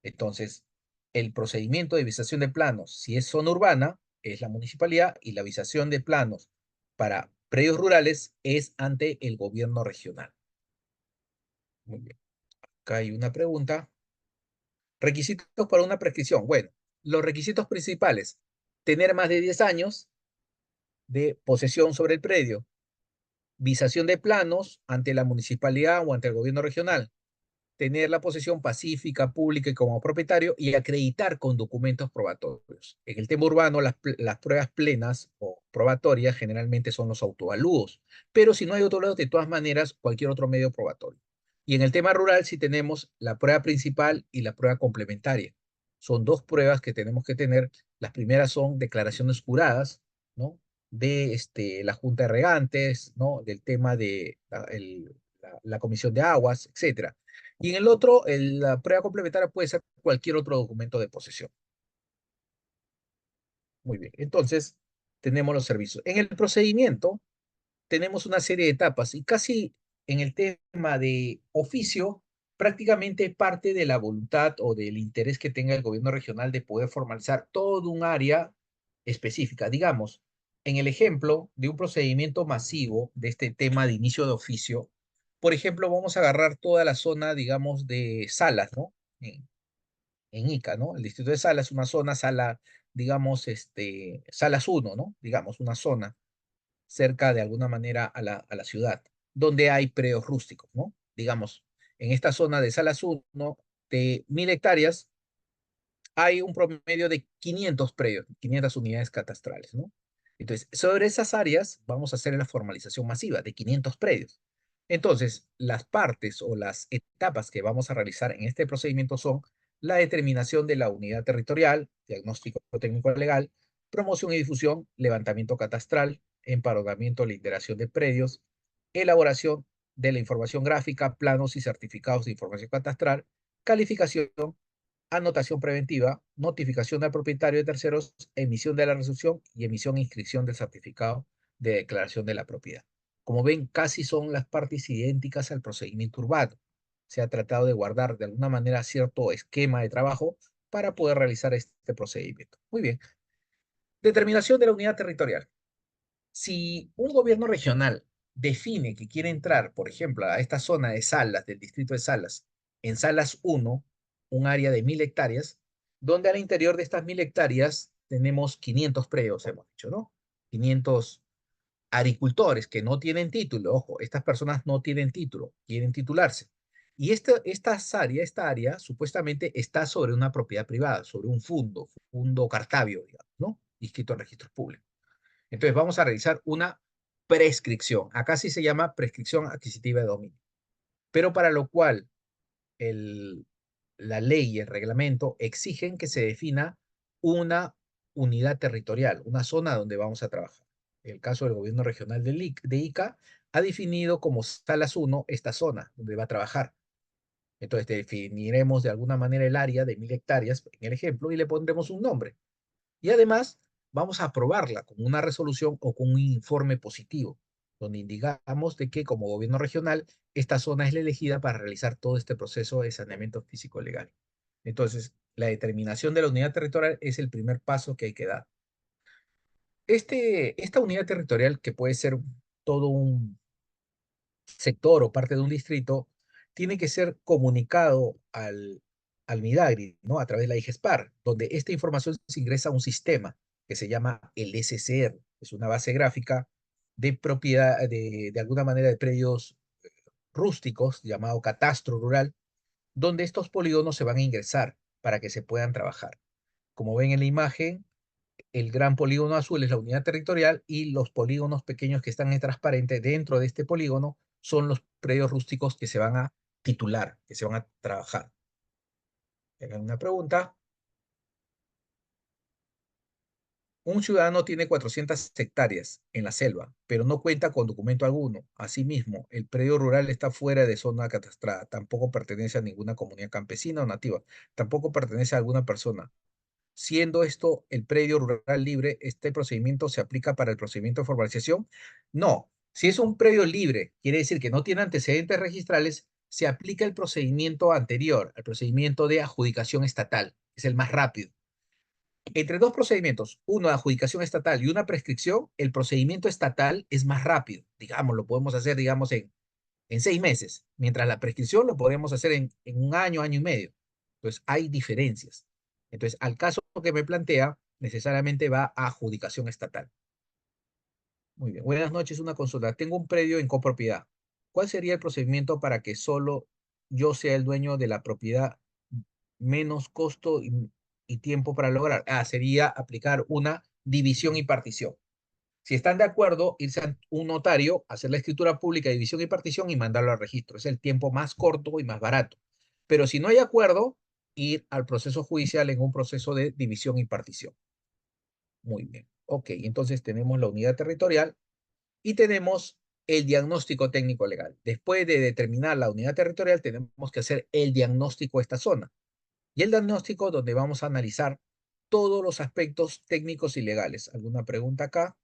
Entonces, el procedimiento de visación de planos, si es zona urbana, es la municipalidad, y la visación de planos para predios rurales es ante el gobierno regional. Muy bien. Acá hay una pregunta. Requisitos para una prescripción. Bueno, los requisitos principales: tener más de 10 años de posesión sobre el predio, visación de planos ante la municipalidad o ante el gobierno regional, tener la posesión pacífica, pública y como propietario, y acreditar con documentos probatorios. En el tema urbano, las pruebas plenas o probatorias generalmente son los autoavalúos, pero si no hay otro lado, de todas maneras, cualquier otro medio probatorio. Y en el tema rural, sí tenemos la prueba principal y la prueba complementaria. Son dos pruebas que tenemos que tener. Las primeras son declaraciones juradas, ¿no? De la Junta de Regantes, ¿no? Del tema de la Comisión de Aguas, etcétera. Y en el otro, la prueba complementaria puede ser cualquier otro documento de posesión. Muy bien, entonces tenemos los servicios. En el procedimiento tenemos una serie de etapas y casi en el tema de oficio prácticamente parte de la voluntad o del interés que tenga el gobierno regional de poder formalizar todo un área específica. Digamos, en el ejemplo de un procedimiento masivo de este tema de inicio de oficio, por ejemplo, vamos a agarrar toda la zona, digamos, de Salas, ¿no? En Ica, ¿no? El distrito de Salas, una zona, digamos, Salas uno, ¿no? Digamos, una zona cerca de alguna manera a la ciudad, donde hay predios rústicos, ¿no? Digamos, en esta zona de Salas uno de 1.000 hectáreas, hay un promedio de 500 predios, 500 unidades catastrales, ¿no? Entonces, sobre esas áreas vamos a hacer la formalización masiva de 500 predios. Entonces, las partes o las etapas que vamos a realizar en este procedimiento son la determinación de la unidad territorial, diagnóstico técnico legal, promoción y difusión, levantamiento catastral, empadronamiento, literación de predios, elaboración de la información gráfica, planos y certificados de información catastral, calificación, anotación preventiva, notificación al propietario de terceros, emisión de la resolución y emisión e inscripción del certificado de declaración de la propiedad. Como ven, casi son las partes idénticas al procedimiento urbano. Se ha tratado de guardar de alguna manera cierto esquema de trabajo para poder realizar este procedimiento. Muy bien. Determinación de la unidad territorial. Si un gobierno regional define que quiere entrar, por ejemplo, a esta zona de Salas, del distrito de Salas, en Salas uno, un área de 1.000 hectáreas, donde al interior de estas 1.000 hectáreas tenemos 500 predios, hemos dicho, ¿no? 500 agricultores que no tienen título, ojo, estas personas no tienen título, quieren titularse. Y esta área supuestamente está sobre una propiedad privada, sobre un fundo Cartavio, digamos, ¿no? Inscrito en registros públicos. Entonces vamos a realizar una prescripción. Acá sí se llama prescripción adquisitiva de dominio. Pero para lo cual el, la ley y el reglamento exigen que se defina una unidad territorial, una zona donde vamos a trabajar. El caso del gobierno regional de Ica ha definido como Salas 1 esta zona donde va a trabajar. Entonces definiremos de alguna manera el área de 1.000 hectáreas, en el ejemplo, y le pondremos un nombre. Y además, vamos a aprobarla con una resolución o con un informe positivo, donde indicamos de que como gobierno regional, esta zona es la elegida para realizar todo este proceso de saneamiento físico legal. Entonces, la determinación de la unidad territorial es el primer paso que hay que dar. Esta unidad territorial, que puede ser todo un sector o parte de un distrito, tiene que ser comunicado al Midagri, ¿no? A través de la IGESPAR, donde esta información se ingresa a un sistema que se llama el SCR, es una base gráfica de propiedad, de alguna manera de predios rústicos, llamado catastro rural, donde estos polígonos se van a ingresar para que se puedan trabajar. Como ven en la imagen, el gran polígono azul es la unidad territorial y los polígonos pequeños que están en transparente dentro de este polígono son los predios rústicos que se van a titular, que se van a trabajar. Tengan una pregunta. Un ciudadano tiene 400 hectáreas en la selva, pero no cuenta con documento alguno. Asimismo, el predio rural está fuera de zona catastrada. Tampoco pertenece a ninguna comunidad campesina o nativa. Tampoco pertenece a alguna persona. Siendo esto el predio rural libre, ¿este procedimiento se aplica para el procedimiento de formalización? No. Si es un predio libre, quiere decir que no tiene antecedentes registrales, se aplica el procedimiento anterior, el procedimiento de adjudicación estatal. Es el más rápido. Entre dos procedimientos, uno de adjudicación estatal y una prescripción, el procedimiento estatal es más rápido. Digamos, lo podemos hacer, digamos, en 6 meses, mientras la prescripción lo podemos hacer en un año, año y medio. Entonces, hay diferencias. Entonces, al caso que me plantea, necesariamente va a adjudicación estatal. Muy bien. Buenas noches, una consulta. Tengo un predio en copropiedad. ¿Cuál sería el procedimiento para que solo yo sea el dueño de la propiedad, menos costo y tiempo para lograr? Sería aplicar una división y partición. Si están de acuerdo, irse a un notario, hacer la escritura pública, división y partición y mandarlo al registro. Es el tiempo más corto y más barato. Pero si no hay acuerdo, ir al proceso judicial en un proceso de división y partición. Muy bien. Ok, entonces tenemos la unidad territorial y tenemos el diagnóstico técnico legal. Después de determinar la unidad territorial, tenemos que hacer el diagnóstico de esta zona. Y el diagnóstico donde vamos a analizar todos los aspectos técnicos y legales. ¿Alguna pregunta acá?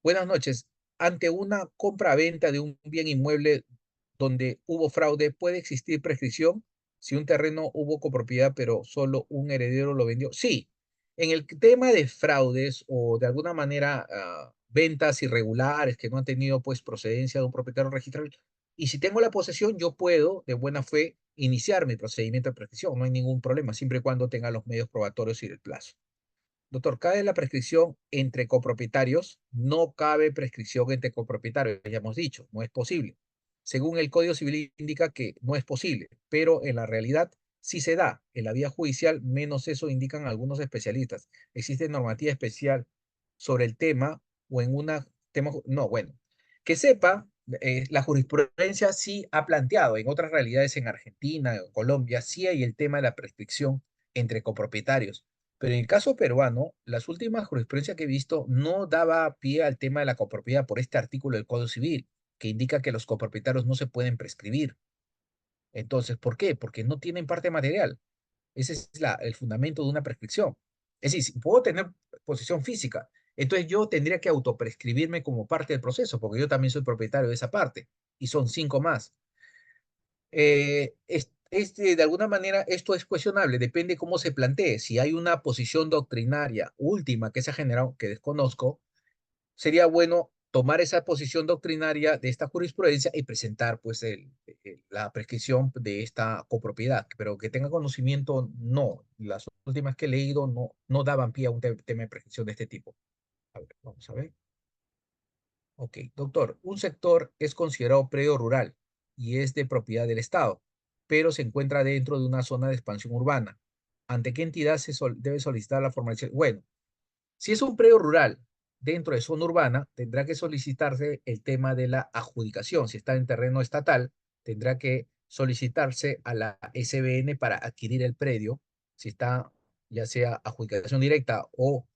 Buenas noches. Ante una compra-venta de un bien inmueble donde hubo fraude, ¿puede existir prescripción? Si un terreno hubo copropiedad, pero solo un heredero lo vendió. Sí, en el tema de fraudes o de alguna manera ventas irregulares que no han tenido pues procedencia de un propietario registral, y si tengo la posesión, yo puedo de buena fe iniciar mi procedimiento de prescripción. No hay ningún problema, siempre y cuando tenga los medios probatorios y el plazo. Doctor, ¿cabe la prescripción entre copropietarios? No cabe prescripción entre copropietarios, ya hemos dicho, no es posible. Según el Código Civil indica que no es posible, pero en la realidad sí se da. En la vía judicial, menos eso indican algunos especialistas. Existe normativa especial sobre el tema o en una tema, no, bueno, que sepa, la jurisprudencia sí ha planteado en otras realidades en Argentina, en Colombia, sí hay el tema de la prescripción entre copropietarios, pero en el caso peruano, las últimas jurisprudencias que he visto no daba pie al tema de la copropiedad por este artículo del Código Civil, que indica que los copropietarios no se pueden prescribir. Entonces, ¿por qué? Porque no tienen parte material. Ese es el fundamento de una prescripción. Es decir, si puedo tener posición física, entonces yo tendría que autoprescribirme como parte del proceso, porque yo también soy propietario de esa parte, y son cinco más. De alguna manera esto es cuestionable, depende cómo se plantee. Si hay una posición doctrinaria última que se ha generado, que desconozco, sería bueno tomar esa posición doctrinaria de esta jurisprudencia y presentar pues la prescripción de esta copropiedad, pero que tenga conocimiento, no. Las últimas que he leído no daban pie a un tema de prescripción de este tipo. A ver, vamos a ver. Ok, doctor, un sector es considerado predio rural y es de propiedad del Estado, pero se encuentra dentro de una zona de expansión urbana. ¿Ante qué entidad debe solicitar la formalización? Bueno, si es un predio rural dentro de zona urbana, tendrá que solicitarse el tema de la adjudicación. Si está en terreno estatal, tendrá que solicitarse a la SBN para adquirir el predio. Si está ya sea adjudicación directa o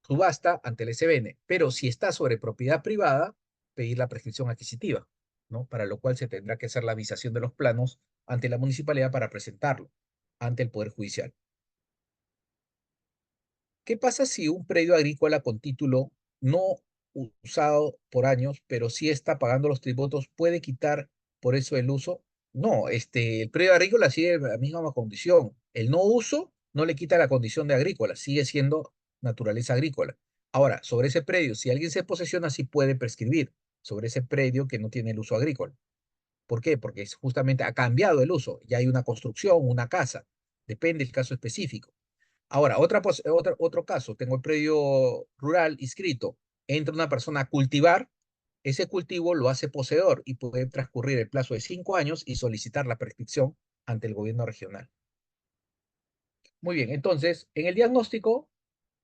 subasta ante el SBN, pero si está sobre propiedad privada, pedir la prescripción adquisitiva, ¿no? Para lo cual se tendrá que hacer la avisación de los planos ante la municipalidad para presentarlo ante el Poder Judicial. ¿Qué pasa si un predio agrícola con título no usado por años, pero sí está pagando los tributos, puede quitar por eso el uso? No, el predio agrícola sigue en la misma condición. El no uso no le quita la condición de agrícola, sigue siendo naturaleza agrícola. Ahora, sobre ese predio, si alguien se posesiona, sí puede prescribir sobre ese predio que no tiene el uso agrícola. ¿Por qué? Porque justamente ha cambiado el uso, ya hay una construcción, una casa, depende del caso específico. Ahora, otro caso, tengo el predio rural inscrito, entra una persona a cultivar, ese cultivo lo hace poseedor y puede transcurrir el plazo de 5 años y solicitar la prescripción ante el gobierno regional. Muy bien, entonces, en el diagnóstico,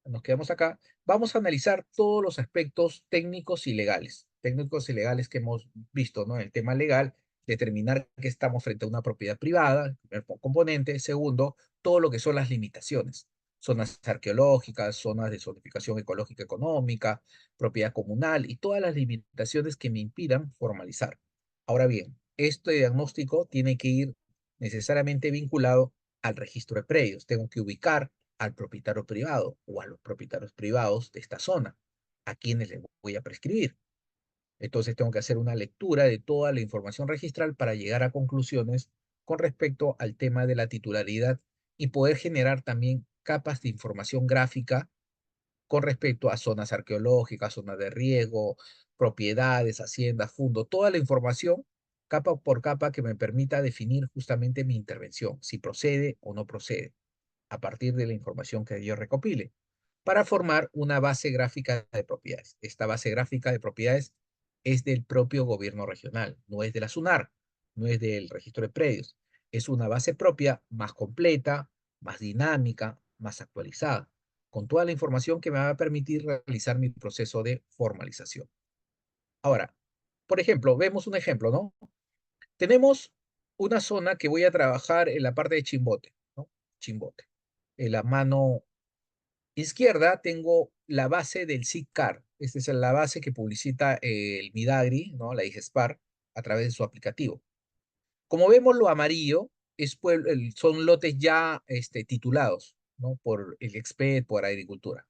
nos quedamos acá, vamos a analizar todos los aspectos técnicos y legales que hemos visto, ¿no? El tema legal, determinar que estamos frente a una propiedad privada, el primer componente. Segundo, todo lo que son las limitaciones, zonas arqueológicas, zonas de zonificación ecológica económica, propiedad comunal y todas las limitaciones que me impidan formalizar. Ahora bien, este diagnóstico tiene que ir necesariamente vinculado al registro de predios. Tengo que ubicar al propietario privado o a los propietarios privados de esta zona, a quienes les voy a prescribir. Entonces tengo que hacer una lectura de toda la información registral para llegar a conclusiones con respecto al tema de la titularidad y poder generar también capas de información gráfica con respecto a zonas arqueológicas, zonas de riesgo, propiedades, haciendas, fondo, toda la información capa por capa que me permita definir justamente mi intervención, si procede o no procede a partir de la información que yo recopile, para formar una base gráfica de propiedades. Esta base gráfica de propiedades es del propio gobierno regional, no es de la SUNAR, no es del registro de predios. Es una base propia más completa, más dinámica, más actualizada, con toda la información que me va a permitir realizar mi proceso de formalización. Ahora, por ejemplo, vemos un ejemplo, ¿no? Tenemos una zona que voy a trabajar en la parte de Chimbote, ¿no? Chimbote. En la mano izquierda tengo la base del SICAR. Esta es la base que publicita el Midagri, ¿no? La IGESPAR, a través de su aplicativo. Como vemos, lo amarillo son lotes ya titulados, ¿no? Por el EXPED, por Agricultura.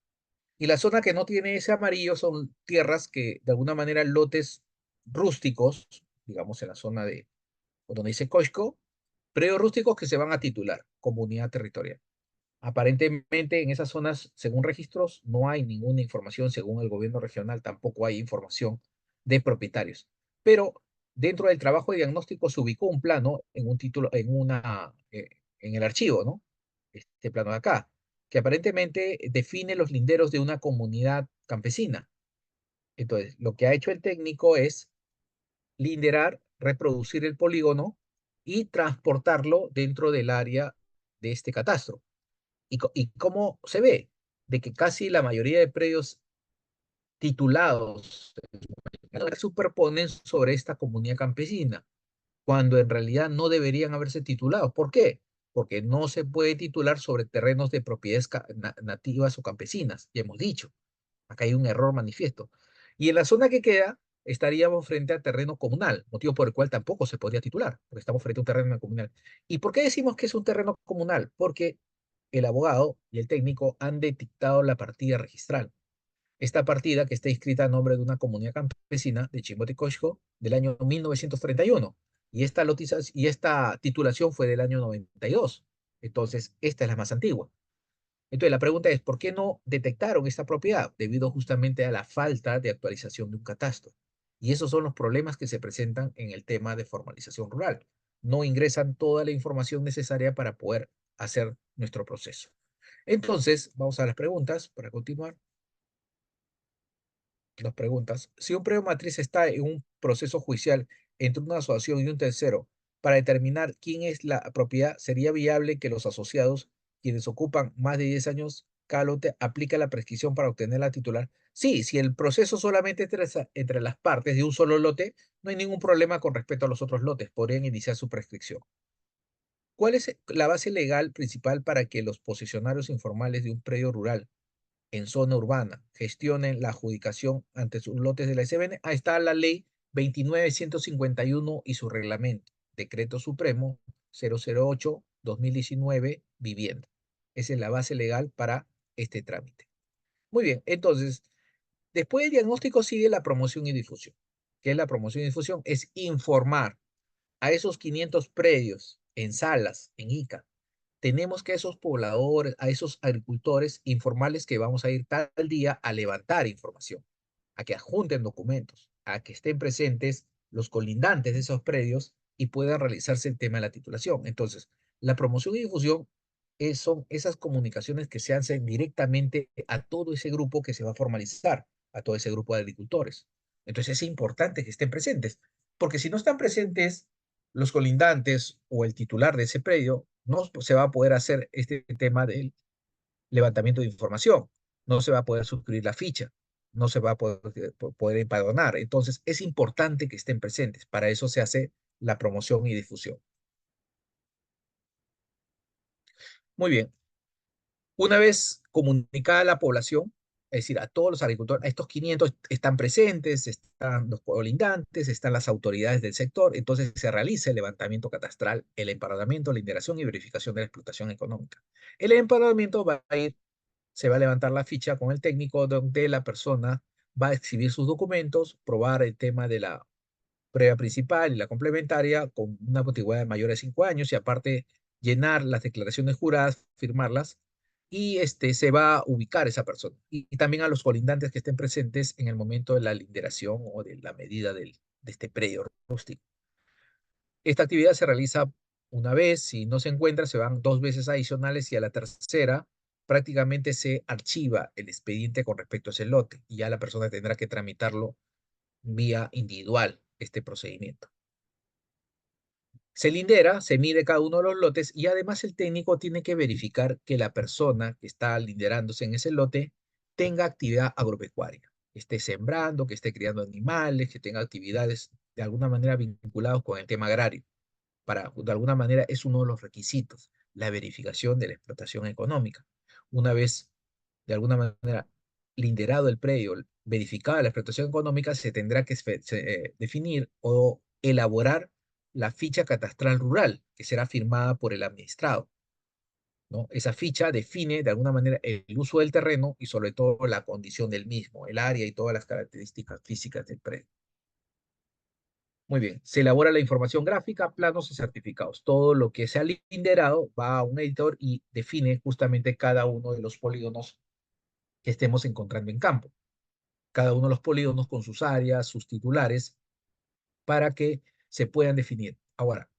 Y la zona que no tiene ese amarillo son tierras que, de alguna manera, lotes rústicos, digamos en la zona de, o donde dice Coixco, predios rústicos que se van a titular como unidad territorial. Aparentemente en esas zonas, según registros, no hay ninguna información, según el gobierno regional tampoco hay información de propietarios. Pero dentro del trabajo de diagnóstico se ubicó un plano en un título, en el archivo, ¿no? Este plano de acá, que aparentemente define los linderos de una comunidad campesina. Entonces, lo que ha hecho el técnico es linderar, reproducir el polígono y transportarlo dentro del área de este catastro. ¿Y cómo se ve? De que casi la mayoría de predios titulados se superponen sobre esta comunidad campesina, cuando en realidad no deberían haberse titulado. ¿Por qué? Porque no se puede titular sobre terrenos de propiedades nativas o campesinas, ya hemos dicho. Acá hay un error manifiesto. Y en la zona que queda, estaríamos frente a terreno comunal, motivo por el cual tampoco se podría titular, porque estamos frente a un terreno comunal. ¿Y por qué decimos que es un terreno comunal? Porque el abogado y el técnico han detectado la partida registral. Esta partida que está inscrita a nombre de una comunidad campesina de Chimbote del año 1931. Y esta titulación fue del año 92. Entonces, esta es la más antigua. Entonces, la pregunta es, ¿por qué no detectaron esta propiedad? Debido justamente a la falta de actualización de un catastro. Y esos son los problemas que se presentan en el tema de formalización rural. No ingresan toda la información necesaria para poder hacer nuestro proceso. Entonces, vamos a las preguntas para continuar. Las preguntas. Si un predio matriz está en un proceso judicial entre una asociación y un tercero para determinar quién es la propiedad, ¿sería viable que los asociados, quienes ocupan más de 10 años cada lote, aplique la prescripción para obtener la titular? Sí, si el proceso solamente entre las partes de un solo lote, no hay ningún problema con respecto a los otros lotes, podrían iniciar su prescripción. ¿Cuál es la base legal principal para que los posesionarios informales de un predio rural en zona urbana gestionen la adjudicación ante sus lotes de la SBN? Ahí está la ley 29151 y su reglamento, Decreto Supremo 008-2019, vivienda. Esa es la base legal para este trámite. Muy bien, entonces, después del diagnóstico sigue la promoción y difusión. ¿Qué es la promoción y difusión? Es informar a esos 500 predios en salas, en ICA, tenemos que a esos pobladores, a esos agricultores informales que vamos a ir tal día a levantar información, a que adjunten documentos, a que estén presentes los colindantes de esos predios y puedan realizarse el tema de la titulación. Entonces, la promoción y difusión son esas comunicaciones que se hacen directamente a todo ese grupo que se va a formalizar, a todo ese grupo de agricultores. Entonces, es importante que estén presentes, porque si no están presentes, los colindantes o el titular de ese predio no se va a poder hacer este tema del levantamiento de información, no se va a poder suscribir la ficha, no se va a poder empadronar. Entonces, es importante que estén presentes. Para eso se hace la promoción y difusión. Muy bien. Una vez comunicada a la población, es decir, a todos los agricultores, a estos 500 están presentes, están los colindantes, están las autoridades del sector, entonces se realiza el levantamiento catastral, el empadronamiento, la indagación y verificación de la explotación económica. El empadronamiento va a ir, se va a levantar la ficha con el técnico donde la persona va a exhibir sus documentos, probar el tema de la prueba principal y la complementaria con una antigüedad mayor de 5 años y aparte llenar las declaraciones juradas, firmarlas y se va a ubicar esa persona. Y también a los colindantes que estén presentes en el momento de la linderación o de la medida de este predio rústico. Esta actividad se realiza una vez, si no se encuentra, se van 2 veces adicionales y a la tercera prácticamente se archiva el expediente con respecto a ese lote y ya la persona tendrá que tramitarlo vía individual, este procedimiento. Se lindera, se mide cada uno de los lotes y además el técnico tiene que verificar que la persona que está linderándose en ese lote tenga actividad agropecuaria, que esté sembrando, que esté criando animales, que tenga actividades de alguna manera vinculadas con el tema agrario. De alguna manera es uno de los requisitos, la verificación de la explotación económica. Una vez, de alguna manera, linderado el predio, verificada la explotación económica, se tendrá que definir o elaborar la ficha catastral rural, que será firmada por el administrado. ¿no? Esa ficha define de alguna manera el uso del terreno y sobre todo la condición del mismo, el área y todas las características físicas del predio. Muy bien, se elabora la información gráfica, planos y certificados. Todo lo que sea linderado va a un editor y define justamente cada uno de los polígonos que estemos encontrando en campo. Cada uno de los polígonos con sus áreas, sus titulares, para que se puedan definir. Ahora,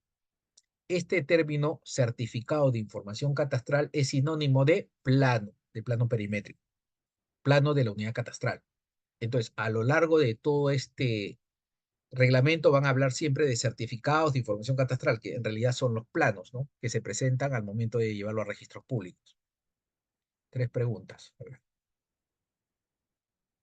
este término certificado de información catastral es sinónimo de plano perimétrico, plano de la unidad catastral. Entonces, a lo largo de todo este reglamento van a hablar siempre de certificados de información catastral, que en realidad son los planos, ¿no? Que se presentan al momento de llevarlo a registros públicos. Tres preguntas. A ver.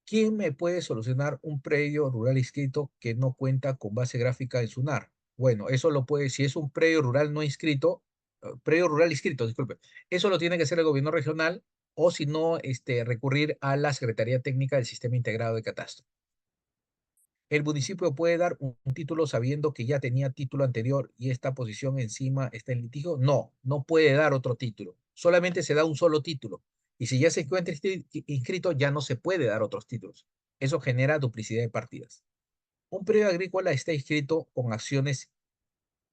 ¿Quién me puede solucionar un predio rural inscrito que no cuenta con base gráfica en SUNAR? Bueno, eso lo puede, si es un predio rural no inscrito, predio rural inscrito, disculpe, eso lo tiene que hacer el gobierno regional o si no, recurrir a la Secretaría Técnica del Sistema Integrado de Catastro. El municipio puede dar un título sabiendo que ya tenía título anterior y esta posición encima está en litigio. No, no puede dar otro título. Solamente se da un solo título. Y si ya se encuentra inscrito, ya no se puede dar otros títulos. Eso genera duplicidad de partidas. Un predio agrícola está inscrito con acciones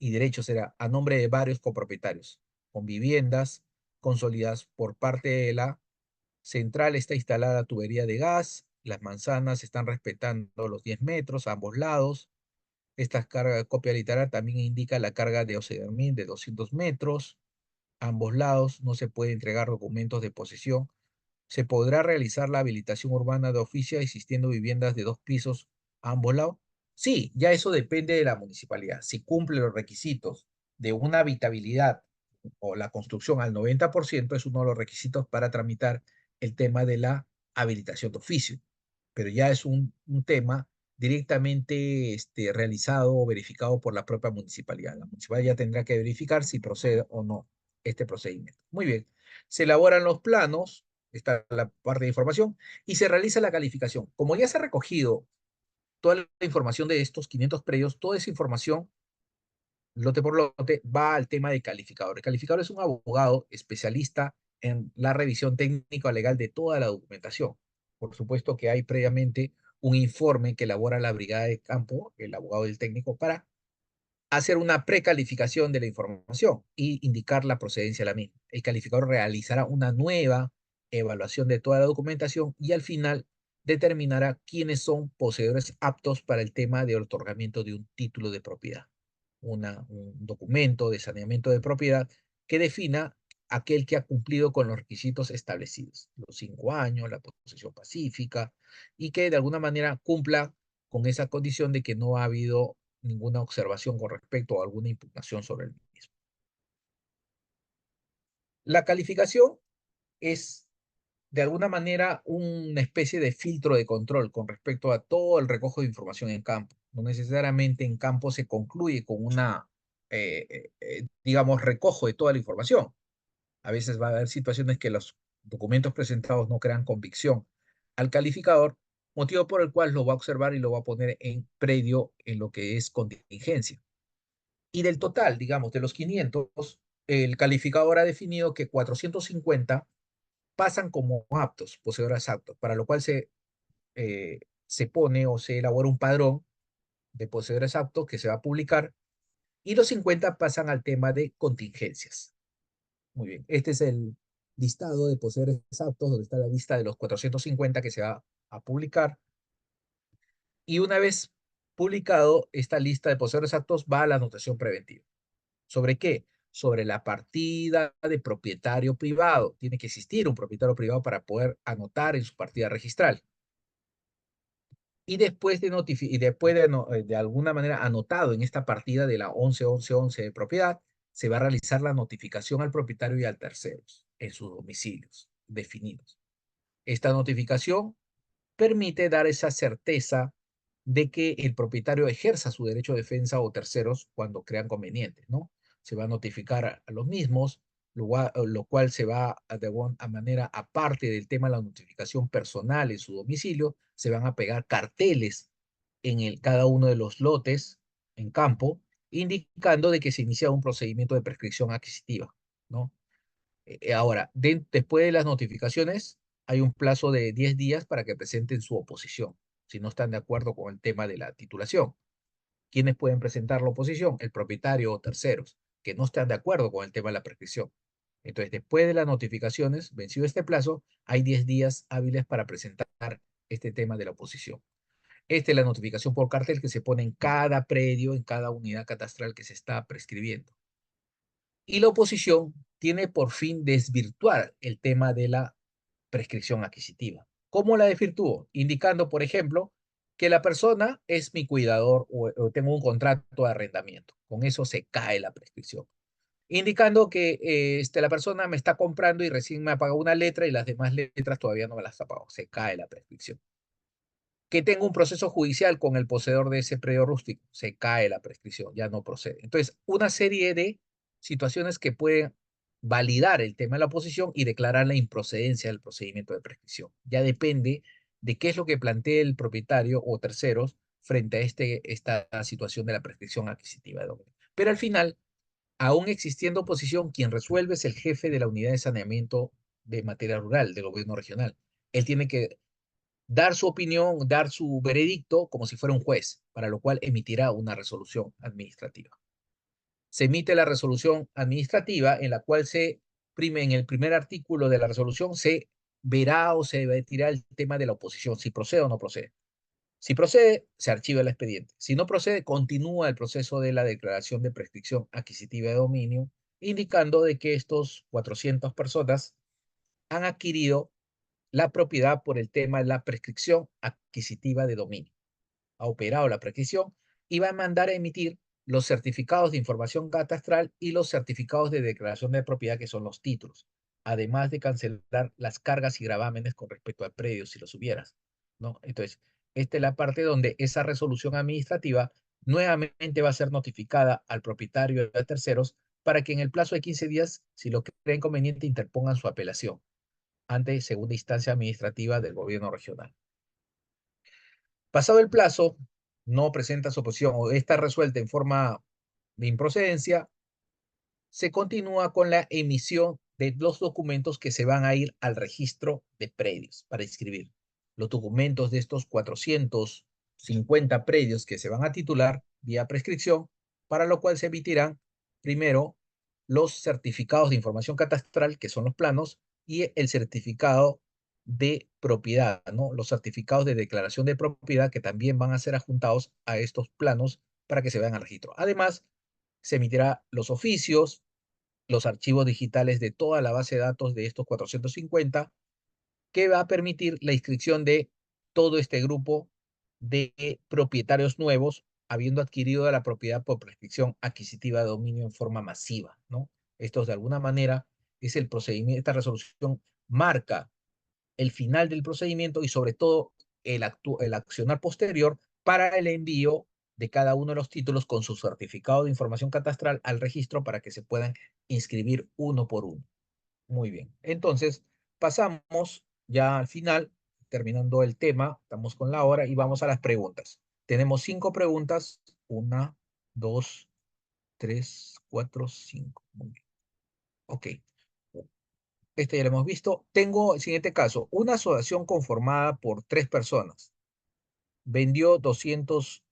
y derechos, será a nombre de varios copropietarios, con viviendas consolidadas por parte de la central está instalada tubería de gas, las manzanas están respetando los 10 metros a ambos lados. Esta carga, copia literal también indica la carga de Oceanmin de 200 metros. A ambos lados no se puede entregar documentos de posesión. Se podrá realizar la habilitación urbana de oficio existiendo viviendas de 2 pisos a ambos lados. Sí, ya eso depende de la municipalidad. Si cumple los requisitos de una habitabilidad o la construcción al 90% es uno de los requisitos para tramitar el tema de la habilitación de oficio. Pero ya es un tema directamente realizado o verificado por la propia municipalidad. La municipalidad ya tendrá que verificar si procede o no este procedimiento. Muy bien, se elaboran los planos, está la parte de información, y se realiza la calificación. Como ya se ha recogido toda la información de estos 500 predios, toda esa información lote por lote, va al tema de calificador. El calificador es un abogado especialista en la revisión técnica legal de toda la documentación. Por supuesto que hay previamente un informe que elabora la brigada de campo, el abogado del técnico, para hacer una precalificación de la información y indicar la procedencia de la misma. El calificador realizará una nueva evaluación de toda la documentación y al final determinará quiénes son poseedores aptos para el tema de otorgamiento de un título de propiedad, un documento de saneamiento de propiedad que defina aquel que ha cumplido con los requisitos establecidos, los 5 años, la posesión pacífica, y que de alguna manera cumpla con esa condición de que no ha habido ninguna observación con respecto a alguna impugnación sobre el mismo. La calificación es de alguna manera una especie de filtro de control con respecto a todo el recojo de información en campo. No necesariamente en campo se concluye con una, digamos, recojo de toda la información. A veces va a haber situaciones que los documentos presentados no crean convicción al calificador, motivo por el cual lo va a observar y lo va a poner en predio en lo que es contingencia. Y del total, digamos, de los 500, el calificador ha definido que 450 pasan como aptos, poseedores aptos, para lo cual se pone o se elabora un padrón de poseedores aptos que se va a publicar y los 50 pasan al tema de contingencias. Muy bien, este es el listado de poseedores aptos, donde está la lista de los 450 que se va a publicar. Y una vez publicado, esta lista de poseedores aptos va a la anotación preventiva. ¿Sobre qué? Sobre la partida de propietario privado. Tiene que existir un propietario privado para poder anotar en su partida registral. Y después de alguna manera anotado en esta partida de la 11.11.11 de propiedad, se va a realizar la notificación al propietario y al terceros en sus domicilios definidos. Esta notificación permite dar esa certeza de que el propietario ejerza su derecho de defensa o terceros cuando crean conveniente, ¿no? Se va a notificar a los mismos, lo cual se va de alguna manera, aparte del tema de la notificación personal en su domicilio, se van a pegar carteles en cada uno de los lotes en campo, indicando de que se inicia un procedimiento de prescripción adquisitiva, ¿no? Ahora, después de las notificaciones, hay un plazo de 10 días para que presenten su oposición, si no están de acuerdo con el tema de la titulación. ¿Quiénes pueden presentar la oposición? El propietario o terceros, que no están de acuerdo con el tema de la prescripción. Entonces, después de las notificaciones, vencido este plazo, hay 10 días hábiles para presentar este tema de la oposición. Esta es la notificación por cartel que se pone en cada predio, en cada unidad catastral que se está prescribiendo. Y la oposición tiene por fin desvirtuar el tema de la prescripción adquisitiva. ¿Cómo la desvirtuó? Indicando, por ejemplo, que la persona es mi cuidador o tengo un contrato de arrendamiento. Con eso se cae la prescripción. Indicando que la persona me está comprando y recién me ha pagado una letra y las demás letras todavía no me las ha pagado. Se cae la prescripción. Que tengo un proceso judicial con el poseedor de ese predio rústico. Se cae la prescripción, ya no procede. Entonces, una serie de situaciones que pueden validar el tema de la oposición y declarar la improcedencia del procedimiento de prescripción. Ya depende de qué es lo que plantee el propietario o terceros frente a esta situación de la prescripción adquisitiva de dominio. Pero al final, aún existiendo oposición, quien resuelve es el jefe de la unidad de saneamiento de materia rural del gobierno regional. Él tiene que dar su opinión, dar su veredicto como si fuera un juez, para lo cual emitirá una resolución administrativa. Se emite la resolución administrativa en la cual en el primer artículo de la resolución se verá o se debatirá el tema de la oposición, si procede o no procede. Si procede, se archiva el expediente. Si no procede, continúa el proceso de la declaración de prescripción adquisitiva de dominio, indicando de que estos 400 personas han adquirido la propiedad por el tema de la prescripción adquisitiva de dominio. Ha operado la prescripción y va a mandar a emitir los certificados de información catastral y los certificados de declaración de propiedad, que son los títulos, además de cancelar las cargas y gravámenes con respecto al predio, si los hubieras, ¿no? Entonces, esta es la parte donde esa resolución administrativa nuevamente va a ser notificada al propietario y a terceros para que en el plazo de 15 días, si lo creen conveniente, interpongan su apelación ante segunda instancia administrativa del gobierno regional. Pasado el plazo, no presenta su oposición o está resuelta en forma de improcedencia, se continúa con la emisión de los documentos que se van a ir al registro de predios para inscribir. Los documentos de estos 450 predios que se van a titular vía prescripción, para lo cual se emitirán primero los certificados de información catastral, que son los planos, y el certificado de propiedad, ¿no? Los certificados de declaración de propiedad que también van a ser adjuntados a estos planos para que se vean al registro. Además, se emitirá los oficios, los archivos digitales de toda la base de datos de estos 450, que va a permitir la inscripción de todo este grupo de propietarios nuevos, habiendo adquirido la propiedad por prescripción adquisitiva de dominio en forma masiva, ¿no? Esto de alguna manera es el procedimiento, esta resolución marca el final del procedimiento y sobre todo el accionar posterior para el envío de cada uno de los títulos con su certificado de información catastral al registro para que se puedan inscribir uno por uno. Muy bien. Entonces, pasamos ya al final, terminando el tema, estamos con la hora y vamos a las preguntas. Tenemos 5 preguntas. 1, 2, 3, 4, 5. Muy bien. Ok. Este ya lo hemos visto. Tengo el siguiente caso. Una asociación conformada por 3 personas. Vendió 200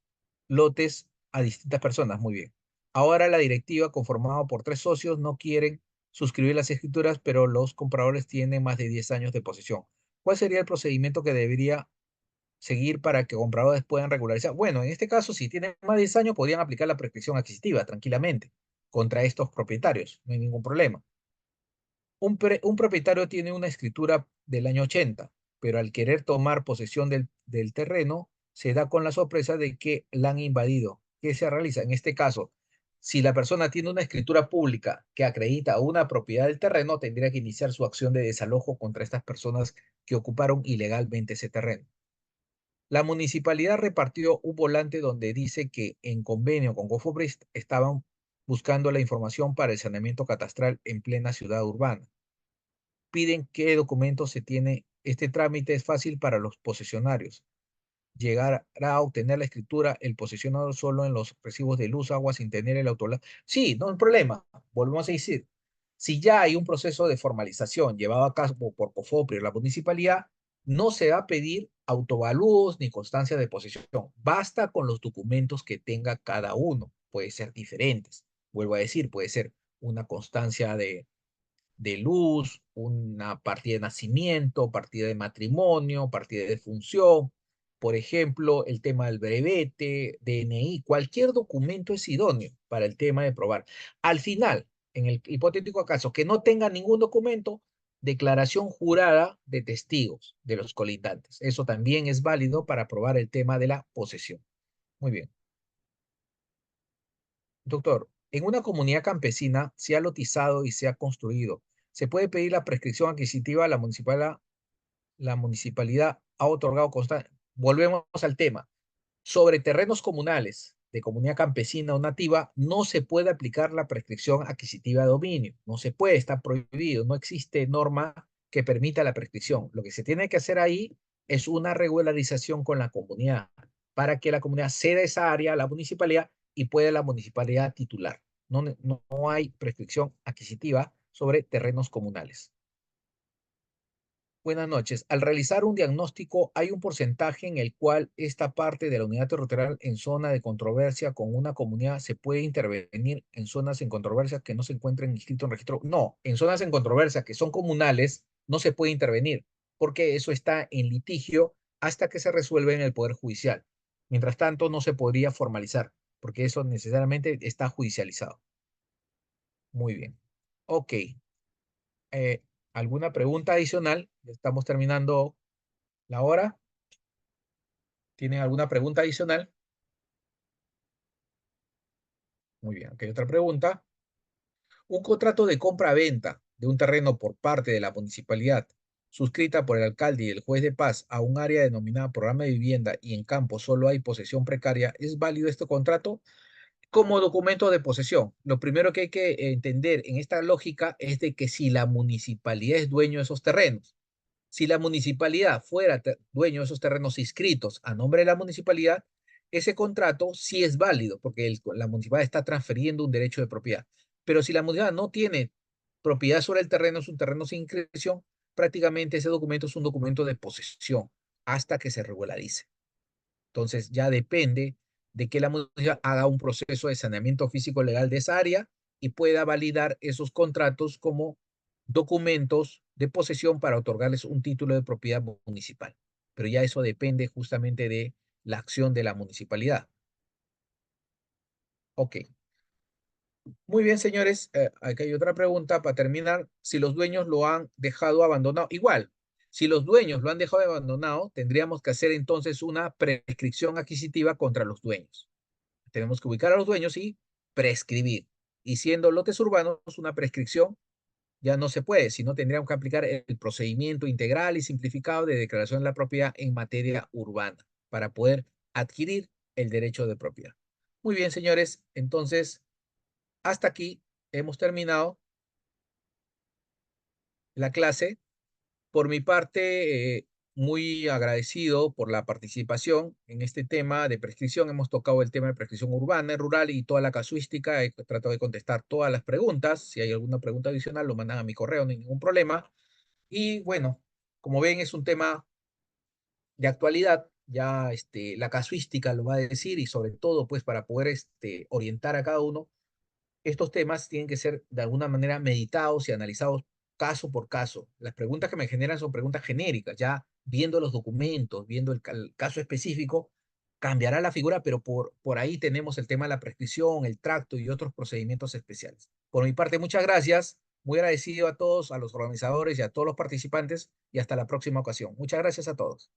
lotes a distintas personas. Muy bien. Ahora la directiva, conformada por 3 socios, no quieren suscribir las escrituras, pero los compradores tienen más de 10 años de posesión. ¿Cuál sería el procedimiento que debería seguir para que compradores puedan regularizar? Bueno, en este caso, si tienen más de 10 años, podrían aplicar la prescripción adquisitiva tranquilamente contra estos propietarios. No hay ningún problema. Un propietario tiene una escritura del año 80, pero al querer tomar posesión del terreno, se da con la sorpresa de que la han invadido. ¿Qué se realiza? En este caso, si la persona tiene una escritura pública que acredita una propiedad del terreno, tendría que iniciar su acción de desalojo contra estas personas que ocuparon ilegalmente ese terreno. La municipalidad repartió un volante donde dice que en convenio con Gofobrist estaban buscando la información para el saneamiento catastral en plena ciudad urbana. Piden qué documentos se tiene. Este trámite es fácil para los posesionarios. Llegar a obtener la escritura el posesionador solo en los recibos de luz, agua, sin tener el autor. Sí, no hay problema. Volvemos a decir. Si ya hay un proceso de formalización llevado a cabo por COFOPRI o la municipalidad, no se va a pedir autovalúos ni constancia de posesión. Basta con los documentos que tenga cada uno. Puede ser diferentes. Vuelvo a decir, puede ser una constancia de luz, una partida de nacimiento, partida de matrimonio, partida de defunción, por ejemplo, el tema del brevete, DNI, cualquier documento es idóneo para el tema de probar. Al final, en el hipotético caso que no tenga ningún documento, declaración jurada de testigos de los colindantes. Eso también es válido para probar el tema de la posesión. Muy bien. Doctor, en una comunidad campesina se ha lotizado y se ha construido. ¿Se puede pedir la prescripción adquisitiva a la municipalidad ha otorgado constancia? Volvemos al tema. Sobre terrenos comunales de comunidad campesina o nativa, no se puede aplicar la prescripción adquisitiva de dominio. No se puede, está prohibido. No existe norma que permita la prescripción. Lo que se tiene que hacer ahí es una regularización con la comunidad para que la comunidad ceda esa área a la municipalidad y pueda la municipalidad titular. No hay prescripción adquisitiva sobre terrenos comunales. Buenas noches. Al realizar un diagnóstico, hay un porcentaje en el cual esta parte de la unidad territorial en zona de controversia con una comunidad se puede intervenir en zonas en controversia que no se encuentren inscritos en registro. No, en zonas en controversia que son comunales no se puede intervenir porque eso está en litigio hasta que se resuelve en el Poder Judicial. Mientras tanto, no se podría formalizar porque eso necesariamente está judicializado. Muy bien. Ok. Eh, ¿Alguna pregunta adicional? Estamos terminando la hora. ¿Tienen alguna pregunta adicional? Muy bien, ok, otra pregunta. Un contrato de compra-venta de un terreno por parte de la municipalidad, suscrita por el alcalde y el juez de paz a un área denominada programa de vivienda y en campo solo hay posesión precaria, ¿es válido este contrato? Como documento de posesión, lo primero que hay que entender en esta lógica es de que si la municipalidad es dueño de esos terrenos, si la municipalidad fuera dueño de esos terrenos inscritos a nombre de la municipalidad, ese contrato sí es válido porque la municipalidad está transfiriendo un derecho de propiedad. Pero si la municipalidad no tiene propiedad sobre el terreno, es un terreno sin inscripción, prácticamente ese documento es un documento de posesión hasta que se regularice. Entonces ya depende de que la municipalidad haga un proceso de saneamiento físico legal de esa área y pueda validar esos contratos como documentos de posesión para otorgarles un título de propiedad municipal. Pero ya eso depende justamente de la acción de la municipalidad. Ok. Muy bien, señores. Aquí hay otra pregunta para terminar. Si los dueños lo han dejado abandonado, igual, si los dueños lo han dejado abandonado, tendríamos que hacer entonces una prescripción adquisitiva contra los dueños. Tenemos que ubicar a los dueños y prescribir. Y siendo lotes urbanos, una prescripción ya no se puede, sino tendríamos que aplicar el procedimiento integral y simplificado de declaración de la propiedad en materia urbana para poder adquirir el derecho de propiedad. Muy bien, señores, entonces hasta aquí hemos terminado la clase. Por mi parte, muy agradecido por la participación en este tema de prescripción. Hemos tocado el tema de prescripción urbana y rural y toda la casuística. He tratado de contestar todas las preguntas. Si hay alguna pregunta adicional, lo mandan a mi correo, no hay ningún problema. Y bueno, como ven, es un tema de actualidad. Ya la casuística lo va a decir y sobre todo, pues para poder orientar a cada uno estos temas tienen que ser de alguna manera meditados y analizados caso por caso. Las preguntas que me generan son preguntas genéricas, ya viendo los documentos, viendo el caso específico, cambiará la figura, pero por ahí tenemos el tema de la prescripción, el tracto y otros procedimientos especiales. Por mi parte, muchas gracias. Muy agradecido a todos, a los organizadores y a todos los participantes y hasta la próxima ocasión. Muchas gracias a todos.